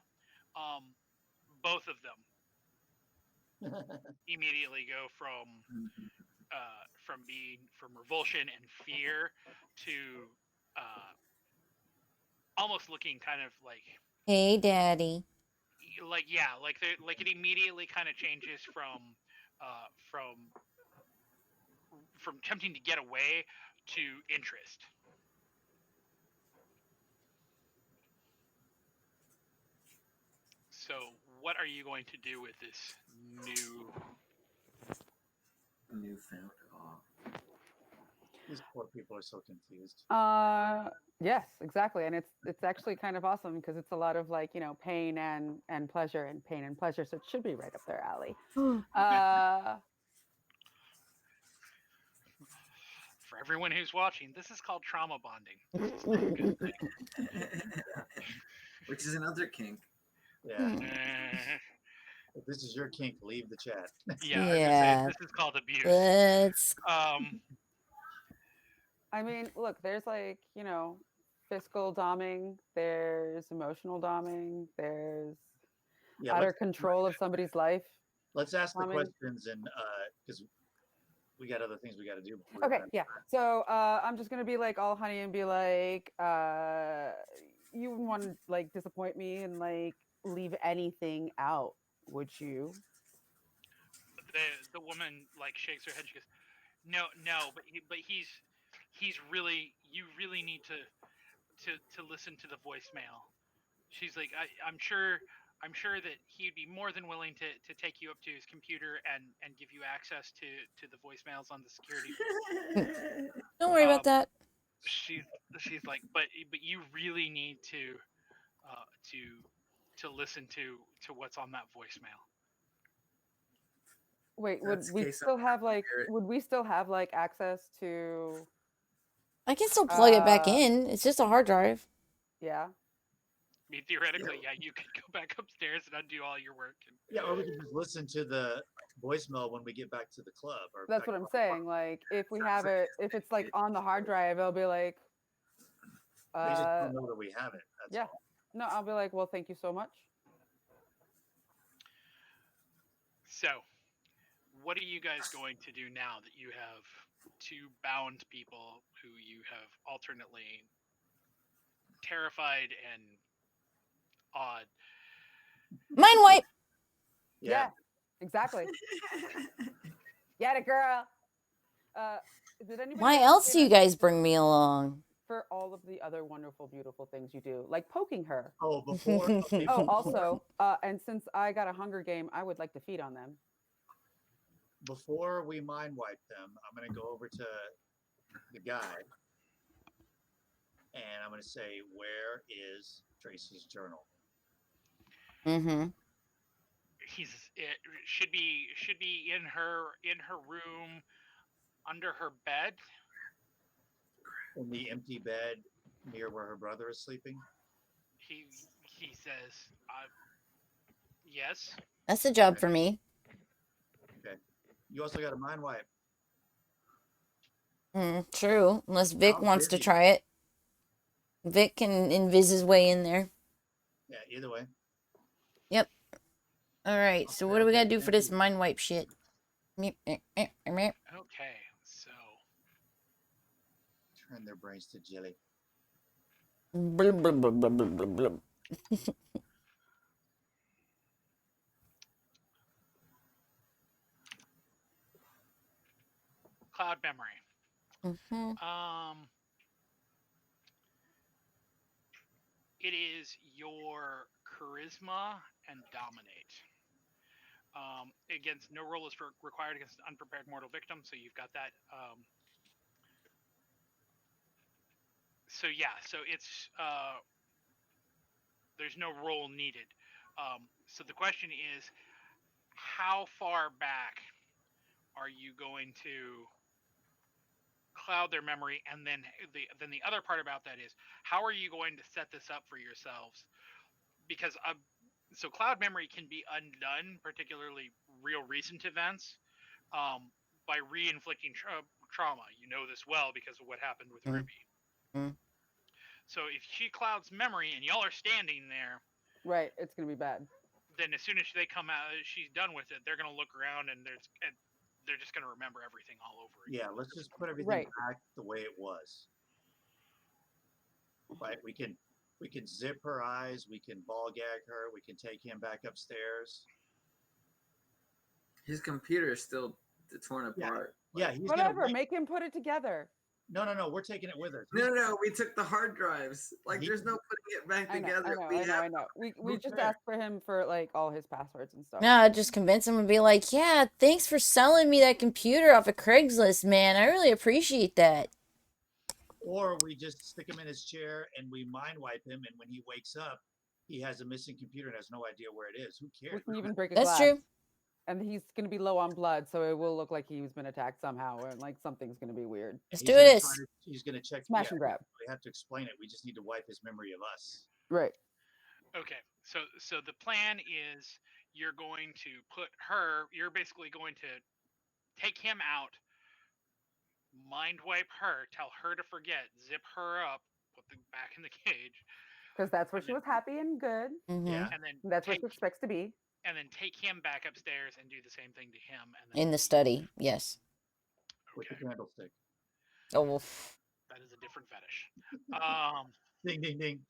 S4: both of them immediately go from revulsion and fear to almost looking kind of like
S3: Hey, Daddy.
S4: like it immediately kind of changes uh, from tempting to get away to interest. So, what are you going to do with this
S2: Newfound awe.
S5: These poor people are so confused.
S1: Yes, exactly. And it's actually kind of awesome because it's a lot of like, pain and pleasure and pain and pleasure. So it should be right up their alley.
S4: For everyone who's watching, this is called trauma bonding. It's not a good thing.
S2: Which is another kink.
S5: Yeah.
S4: Eh,
S5: If this is your kink, leave the chat.
S4: yeah, I was gonna say
S3: Yeah.
S4: this is called abuse.
S3: Let's.
S1: I mean, look, there's like, fiscal doming, there's emotional doming, there's
S5: Yeah,
S1: utter control of somebody's life.
S5: let's ask the
S1: Doming.
S5: questions and because we got other things we got to do. Before we
S1: Okay,
S5: run out of
S1: yeah.
S5: time.
S1: So I'm just gonna be like all honey and be like, you wouldn't want to like disappoint me and like leave anything out, would you?
S4: The woman like shakes her head. She goes, "No, but he's really you really need to listen to the voicemail." She's like, I'm sure that he'd be more than willing to take you up to his computer and give you access to the voicemails on the security.
S3: Don't worry about that.
S4: She's like, but you really need to listen to what's on that voicemail.
S1: Wait,
S2: That's the case, I'm
S1: would we still have like access to
S3: I can still plug it back
S1: Uh,
S3: in. It's just a hard drive.
S1: yeah?
S4: I mean, theoretically, yeah, you could go back upstairs and undo all your work.
S5: Yeah, or we can just listen to the voicemail when we get back to the club. Or
S1: That's
S5: back
S1: what
S5: to
S1: I'm
S5: our
S1: saying. Like if we have it, if it's like on the hard drive, I'll be like,
S5: They just don't know that we have it. That's
S1: yeah.
S5: all.
S1: No, I'll be like, well, thank you so much.
S4: So, what are you guys going to do now that you have two bound people who you have alternately terrified and awed?
S3: Mind wipe.
S1: Yeah, exactly. Get it, girl. Did anybody
S3: Why
S1: else
S3: else
S1: say
S3: do you
S1: that
S3: guys bring me along?
S1: for all of the other wonderful, beautiful things you do, like poking her?
S5: Oh, before. Okay,
S1: Oh, also, and since I got a Hunger Game, I would like to feed on them.
S5: before we mind wipe them, I'm going to go over to the guy and I'm going to say, "Where is Tracy's journal?"
S3: Mm-hmm.
S4: It should be in her room under her bed.
S5: In the empty bed near where her brother is sleeping.
S4: He says, yes.
S3: That's a job for me.
S5: Okay. You also got a mind wipe.
S3: True. Unless Vic
S5: I'm
S3: wants to
S5: busy.
S3: try it. Vic can invis his way in there.
S5: Yeah, either way.
S3: Yep. All right. So what do we gotta do for this mind wipe shit?
S4: Okay, so
S5: Turn their brains to jelly.
S3: Blub, blub, blub, blub, blub, blub, blub.
S4: cloud memory. It is your charisma and dominate. Against no roll is required against an unprepared mortal victim, so you've got that. So it's there's no roll needed. So the question is, how far back are you going to cloud their memory? And then the other part about that is, how are you going to set this up for yourselves? Because so cloud memory can be undone, particularly real recent events, by re-inflicting trauma. You know this well because of what happened with Ruby. So if she clouds memory and y'all are standing there,
S1: Right. It's gonna be bad.
S4: then as soon as they come out, she's done with it. They're gonna look around and they're just gonna remember everything all over again.
S5: Yeah, let's just put everything
S1: Right.
S5: back the way it was. Right. We can zip her eyes. We can ball gag her. We can take him back upstairs.
S2: His computer is still torn
S5: Yeah.
S2: apart.
S5: Yeah, he's
S1: Whatever.
S5: gonna.
S1: Make him put it together.
S5: No. We're taking it with us.
S2: No. We took the hard drives. Like,
S5: He-
S2: there's no putting it back
S1: I know.
S2: together.
S1: I know. We just
S5: cares?
S1: asked for him for like all his passwords and stuff.
S3: No, just convince him and be like, yeah, thanks for selling me that computer off of Craigslist, man. I really appreciate that.
S5: Or we just stick him in his chair and we mind wipe him, and when he wakes up, he has a missing computer and has no idea where it is. Who
S1: We
S5: cares?
S1: can even break a
S3: That's
S1: glass.
S3: true.
S1: And he's gonna be low on blood, so it will look like he's been attacked somehow, and like something's gonna be weird.
S3: Let's
S5: He's
S3: do
S5: gonna
S3: this.
S5: try to- He's gonna check.
S1: Smash and grab.
S5: We have to explain it. We just need to wipe his memory of us.
S1: Right.
S4: Okay, so the plan is you're going to you're basically going to take him out, mind wipe her, tell her to forget, zip her up, put the back in the cage,
S1: Because that's where she was happy and good.
S3: Mhm.
S5: Yeah.
S4: and then
S1: And that's where
S4: take,
S1: she expects to be.
S4: and then take him back upstairs and do the same thing to him. And then
S3: In the study, yes.
S5: With the
S4: Okay,
S5: candlestick.
S3: Oh, well,
S4: that is a different fetish.
S5: Ding, ding, ding.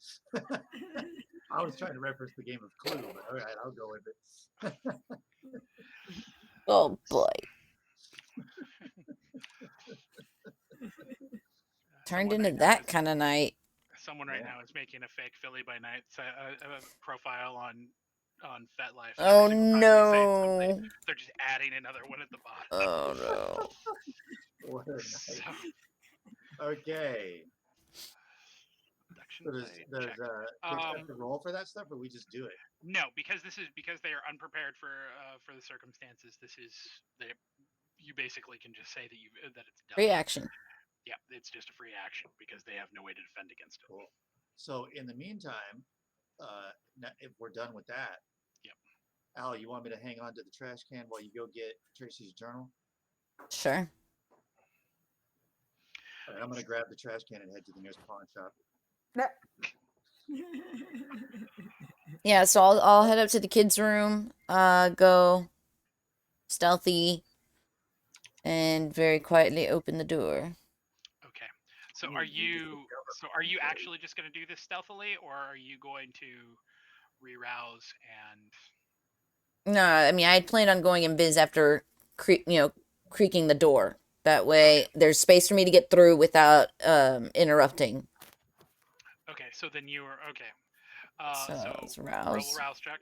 S5: I was trying to reference the game of Clue, but all right, I'll go with it.
S3: oh boy. Turned
S4: someone
S3: into
S4: right now
S3: that
S4: is-
S3: kind of night.
S4: Someone right
S5: Yeah.
S4: now is making a fake Philly by Night profile on FetLife.
S3: Oh
S4: Every single time we say something,
S3: no.
S4: they're just adding another one at the bottom.
S3: Oh no.
S5: What a night.
S4: So,
S5: Okay.
S4: production
S5: So does
S4: site,
S5: Kids
S4: check.
S5: have to roll for that stuff, or we just do it?
S4: No, because they are unprepared for the circumstances. You basically can just say that it's done.
S3: Reaction.
S4: Yeah, it's just a free action because they have no way to defend against it.
S5: Cool. So in the meantime, if we're done with that,
S4: Yep.
S5: Al, you want me to hang on to the trash can while you go get Tracy's journal?
S3: Sure.
S5: All right, I'm gonna grab the trash can and head to the nearest pawn shop.
S3: Yeah, so I'll head up to the kids' room, go stealthy, and very quietly open the door.
S4: Okay. So are you actually just going to do this stealthily, or are you going to re-rouse and?
S3: No, I mean, I had planned on going in biz after, creaking the door. That way, there's space for me to get through without interrupting.
S4: Okay, so then you are okay.
S3: So let's
S4: roll
S3: rouse.
S4: a rouse check.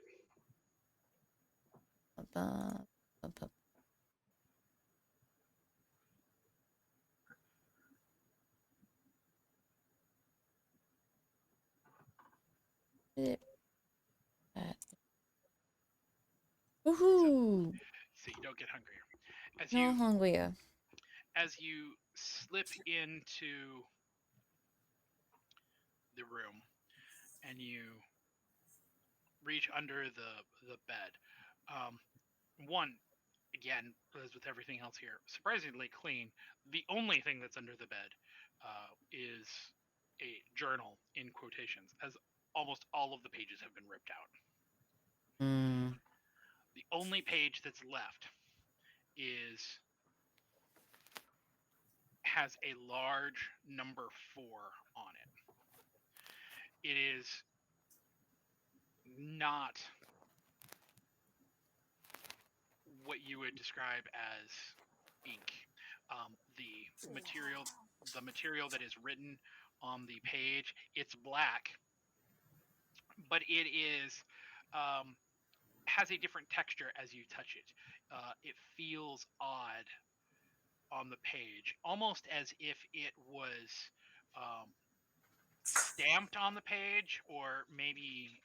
S3: Woohoo!
S4: So you don't get hungry. As
S3: No
S4: you
S3: hungrier.
S4: as you slip into the room and you reach under the bed. One, again, as with everything else here, surprisingly clean. The only thing that's under the bed is a journal in quotations, as almost all of the pages have been ripped out.
S3: Mm.
S4: The only page that's left has a large number 4 on it. It is not what you would describe as ink. The material that is written on the page, it's black, but it is has a different texture as you touch it. It feels odd on the page, almost as if it was stamped on the page or maybe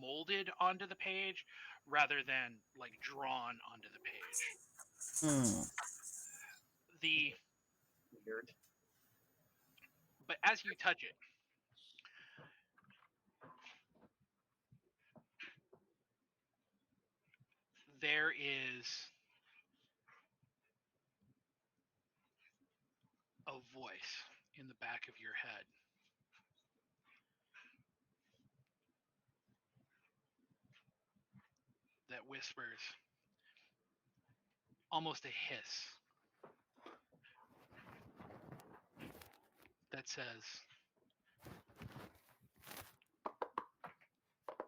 S4: molded onto the page rather than like drawn onto the page.
S5: Weird.
S4: But as you touch it, there is a voice in the back of your head that whispers, almost a hiss, that says,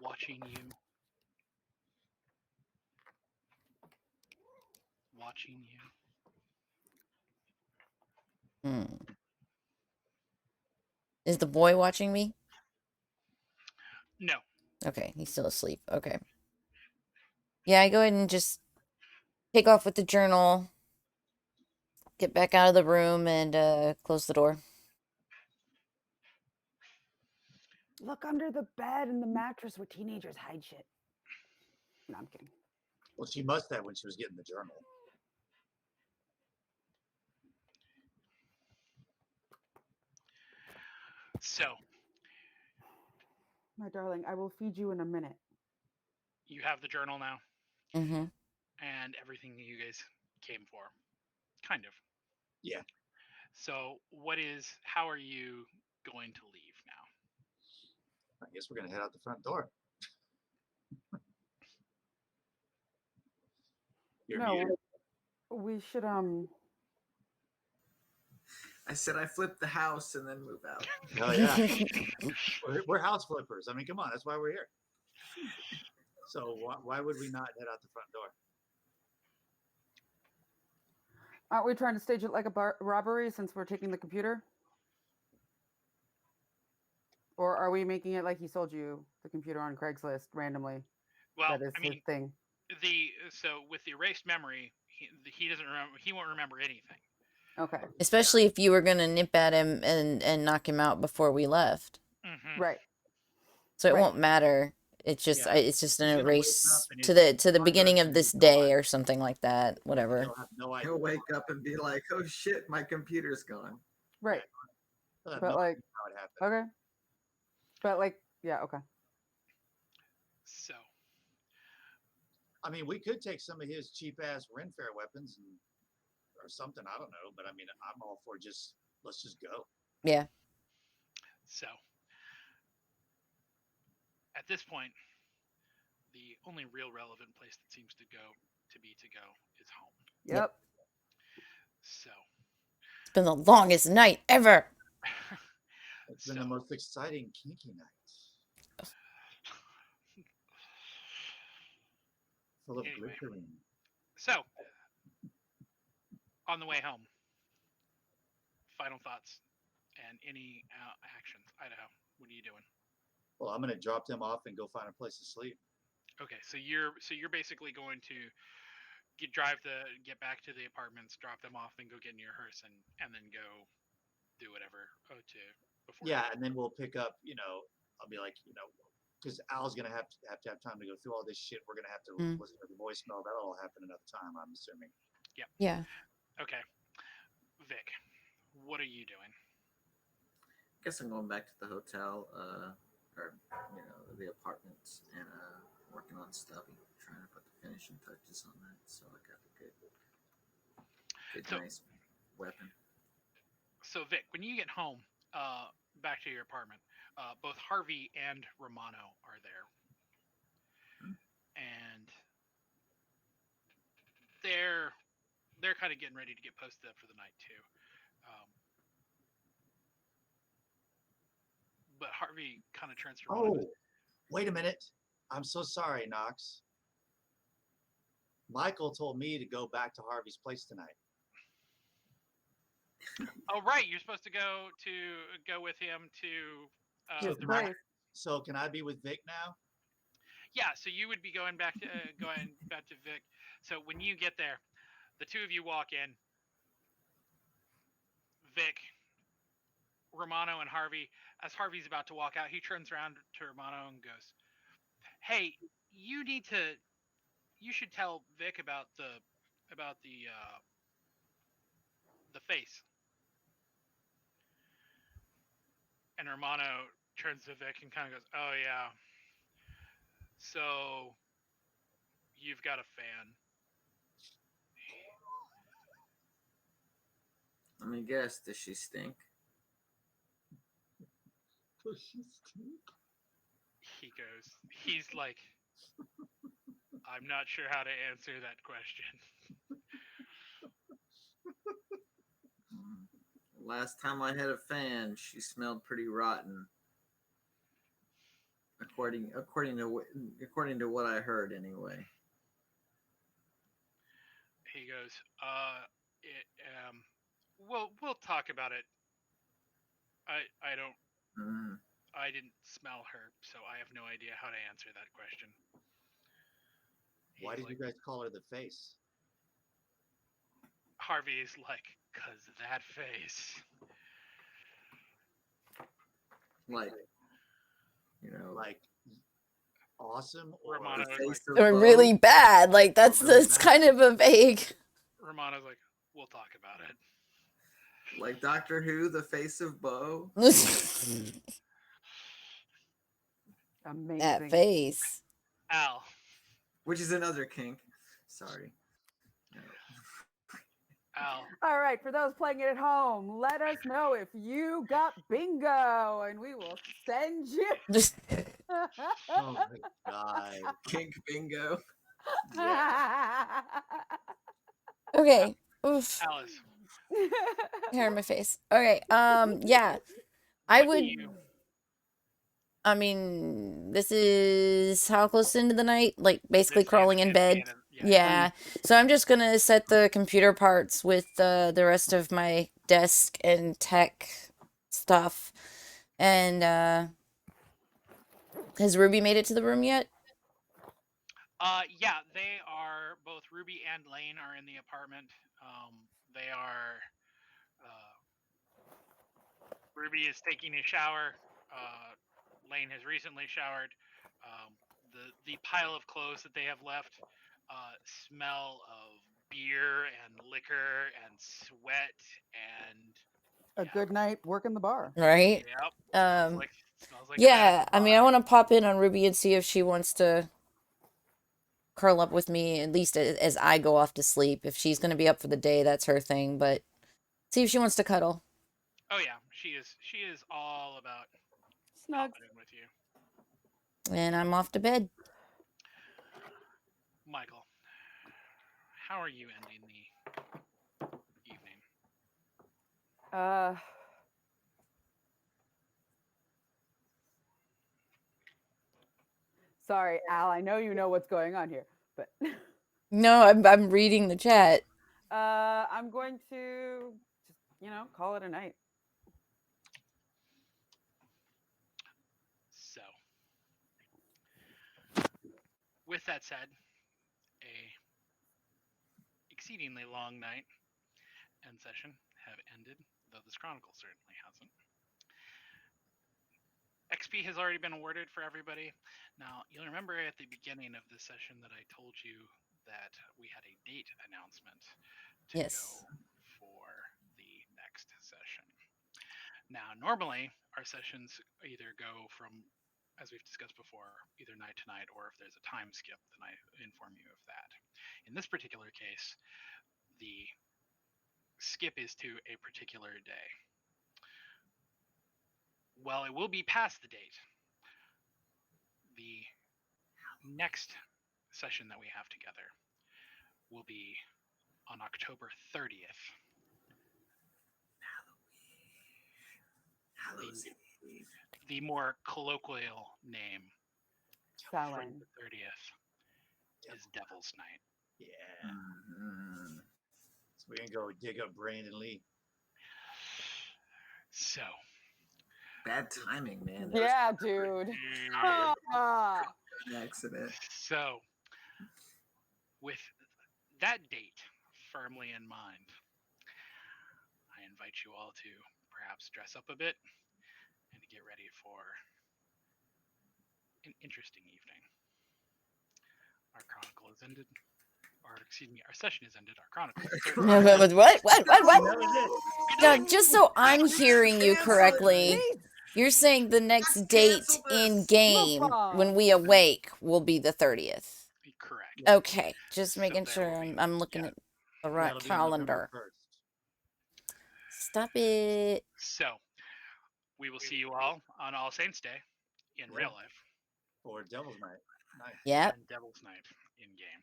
S4: watching you, watching you.
S3: Hmm. Is the boy watching me?
S4: No.
S3: Okay, he's still asleep. Okay. Yeah, I go ahead and just take off with the journal, get back out of the room, and close the door.
S1: Look under the bed and the mattress where teenagers hide shit. No, I'm kidding.
S5: Well, she must have when she was getting the journal.
S4: So,
S1: My darling, I will feed you in a minute.
S4: you have the journal now
S3: Mm-hmm.
S4: and everything that you guys came for. Kind of.
S5: Yeah.
S4: So, how are you going to leave now?
S5: I guess we're gonna head out the front door. You're
S1: No,
S5: muted.
S1: we should
S2: I said I flipped the house and then move out.
S5: Oh yeah. We're house flippers. I mean, come on, that's why we're here. So why would we not head out the front door?
S1: aren't we trying to stage it like a robbery since we're taking the computer? Or are we making it like he sold you the computer on Craigslist randomly?
S4: Well,
S1: That is
S4: I
S1: his
S4: mean,
S1: thing.
S4: so with the erased memory, he doesn't remember. He won't remember anything.
S1: Okay.
S3: Especially if you were gonna nip at him and knock him out before we left.
S4: Mm-hmm.
S1: Right.
S3: So it
S1: Right.
S3: won't matter. It's just
S5: Yeah.
S3: it's just an
S5: He's gonna wake
S3: erase
S5: up and
S3: to
S5: his
S3: the
S5: hard
S3: beginning
S5: drive
S3: of
S5: is
S3: this
S5: gone.
S3: day or something like that. Whatever.
S5: He'll have no idea.
S2: He'll wake up and be like, "Oh shit, my computer's gone."
S1: Right.
S5: He'll have
S1: But
S5: no
S1: like,
S5: idea how it happened.
S1: okay. But like, yeah, okay.
S4: So,
S5: I mean, we could take some of his cheap ass Ren Fair weapons or something. I don't know, but I mean, I'm all for let's just go.
S3: Yeah.
S4: so at this point, the only real relevant place that seems to go is home.
S1: Yep.
S4: So,
S3: It's been the longest night ever.
S5: It's been the most exciting kinky night. Full of
S4: Anyway.
S5: glycerin.
S4: So, on the way home, final thoughts and any actions. Idaho, what are you doing?
S5: Well, I'm gonna drop them off and go find a place to sleep.
S4: Okay, so you're basically going to get back to the apartments, drop them off, then go get in your hearse and then go do whatever before.
S5: Yeah, and then we'll pick up. I'll be like, because Al's gonna have time to go through all this shit. We're gonna have to listen to the voicemail. That'll all happen another time, I'm assuming.
S4: Yeah.
S3: Yeah.
S4: Okay. Vic, what are you doing?
S2: Guess I'm going back to the hotel, or the apartments, and working on Stubby, trying to put the finishing touches on that, so I got a good, nice weapon.
S4: So Vic, when you get home, back to your apartment, both Harvey and Romano are there, and they're kind of getting ready to get posted up for the night too. But Harvey kind of turns to Romano.
S5: Oh, wait a minute. I'm so sorry, Knox. Michael told me to go back to Harvey's place tonight.
S4: Oh right, you're supposed to go with him to
S1: His
S4: the
S1: place.
S5: So can I be with Vic now?
S4: Yeah, so you would be going back to Vic. So when you get there, the two of you walk in. Vic, Romano, and Harvey. As Harvey's about to walk out, he turns around to Romano and goes, "Hey, you should tell Vic about the face." And Romano turns to Vic and kind of goes, "Oh yeah. So you've got a fan."
S2: Let me guess, does she stink?
S4: He's like, I'm not sure how to answer that question.
S2: Last time I had a fan, she smelled pretty rotten. According to what I heard, anyway.
S4: He goes, we'll talk about it. I don't,
S2: Mm.
S4: I didn't smell her, so I have no idea how to answer that question.
S5: Why
S4: He's
S5: did you guys call her the face?
S4: Harvey's like, 'cause that face.
S2: Like,
S5: Like awesome or
S4: Romano was
S2: face
S4: like,
S2: of
S3: Or
S2: Bo?
S3: really bad. Like that's
S2: really
S3: that's
S2: bad.
S3: kind of a vague.
S4: Romano's like, we'll talk about it.
S2: Like Doctor Who, the face of Bo?
S1: Amazing.
S3: That face.
S4: Al,
S2: Which is another kink. Sorry. No.
S4: Al,
S1: All right, for those playing it at home, let us know if you got bingo, and we will send you.
S5: Oh my god.
S2: Kink bingo.
S3: Okay. Oof.
S4: Alice,
S3: Hair in my face. Okay. Yeah. I
S4: what do
S3: would.
S4: you?
S3: I mean, this is how close into the night? Like basically
S4: This
S3: crawling in
S4: is the
S3: bed.
S4: end of-
S3: Yeah. So I'm just gonna set the computer parts with the rest of my desk and tech stuff. And has Ruby made it to the room yet?
S4: Yeah, they are both Ruby and Lane are in the apartment. They are. Ruby is taking a shower. Lane has recently showered. The pile of clothes that they have left smell of beer and liquor and sweat and
S1: A good night working the bar.
S3: Right.
S4: yep. Smells like a
S3: Yeah.
S4: bad
S3: I mean, I
S4: bar.
S3: want to pop in on Ruby and see if she wants to curl up with me at least as I go off to sleep. If she's gonna be up for the day, that's her thing. But see if she wants to cuddle.
S4: Oh yeah, she is all about
S1: Snug.
S4: popping in with you.
S3: And I'm off to bed.
S4: Michael, how are you ending the evening?
S1: Sorry, Al. I know you know what's going on here, but
S3: No, I'm reading the chat.
S1: I'm going to just call it a night.
S4: So, with that said, a exceedingly long night and session have ended, though this chronicle certainly hasn't. XP has already been awarded for everybody. Now, you'll remember at the beginning of this session that I told you that we had a date announcement to
S3: Yes.
S4: go for the next session. Now, normally our sessions either go from, as we've discussed before, either night to night, or if there's a time skip, then I inform you of that. In this particular case, the skip is to a particular day. Well, it will be past the date. The next session that we have together will be on October 30th. The more colloquial name for
S1: Samhain.
S4: the 30th is Devil's Night.
S5: Yeah.
S2: Mm-hmm.
S5: So we're gonna go dig up Brandon Lee.
S4: So.
S2: Bad timing, man.
S1: Yeah, dude.
S2: An accident.
S4: So, with that date firmly in mind, I invite you all to perhaps dress up a bit and get ready for an interesting evening. Our chronicle is ended. Or, excuse me, our session is ended. Our chronicle is certainly
S3: What?
S5: That was it.
S3: Now, just so I'm hearing you correctly, you're saying the next date in game when we awake will be the 30th.
S4: correct.
S3: Okay, just
S4: So
S3: making
S4: there
S3: sure
S4: will be-
S3: I'm looking
S4: yeah.
S3: at the right
S5: That'll be on November
S3: calendar.
S5: 1st.
S3: Stop it.
S4: So, we will see you all on All Saints Day in real life.
S5: Or Devil's Night. Nice.
S3: Yep.
S4: and Devil's Night in game.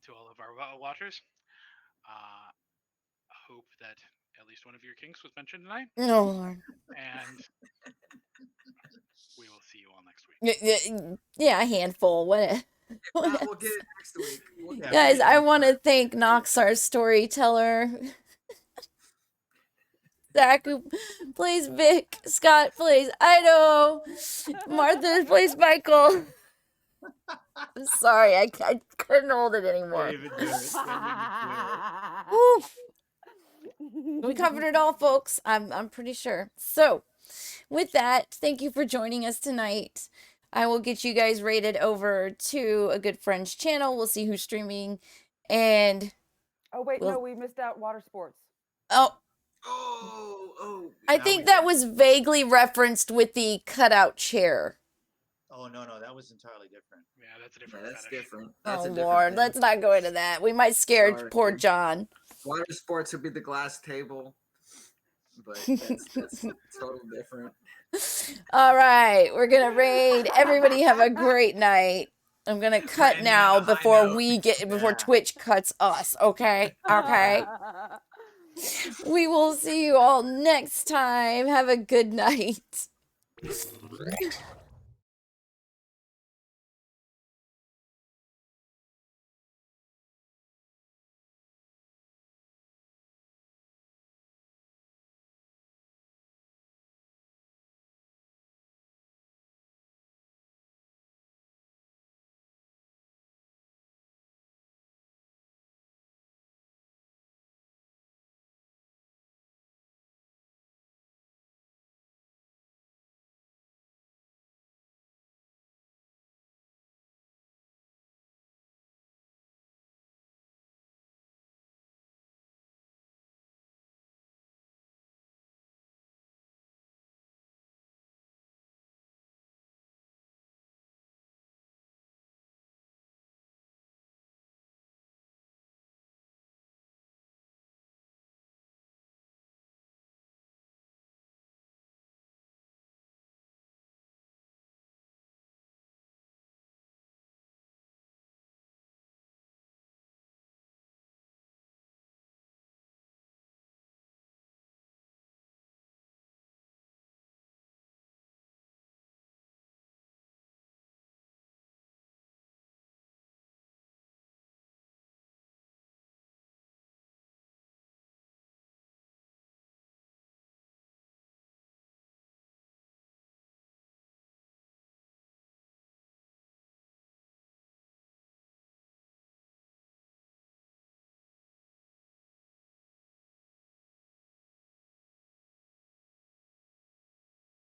S4: To all of our watchers, hope that at least one of your kinks was mentioned tonight,
S3: Oh, Lord.
S4: and we will see you all next week.
S3: Yeah, a handful. What?
S2: We'll get it next week.
S5: Yeah,
S3: Guys,
S5: we'll
S3: I
S5: get
S3: want to thank Knox, our storyteller. Zack, who plays Vic. Skot plays Idaho. Martha plays Michael. I'm sorry, I couldn't hold it anymore.
S5: Can't even do it. Can't even do it.
S3: Woo. We covered it all, folks. I'm pretty sure. So, with that, thank you for joining us tonight. I will get you guys rated over to a good friend's channel. We'll see who's streaming, and
S1: Oh wait,
S3: Well-
S1: no, we missed out water sports.
S3: oh,
S2: Oh.
S3: I
S5: Now
S3: think
S5: we
S3: that
S5: can-
S3: was vaguely referenced with the cutout chair.
S5: Oh no, that was entirely different.
S4: Yeah, that's a
S2: Yeah,
S4: different.
S2: that's
S4: fetish.
S2: different. That's
S3: Oh
S2: a different
S3: Lord,
S2: thing.
S3: let's not go into that. We might scare
S2: Sorry.
S3: poor John.
S2: Water sports would be the glass table, but that's total different.
S3: All right, we're gonna raid. Everybody have a great night. I'm gonna cut
S2: ending
S3: now
S2: on a high
S3: before
S2: note.
S3: before
S5: Yeah.
S3: Twitch cuts us. Okay, okay. We will see you all next time. Have a good night.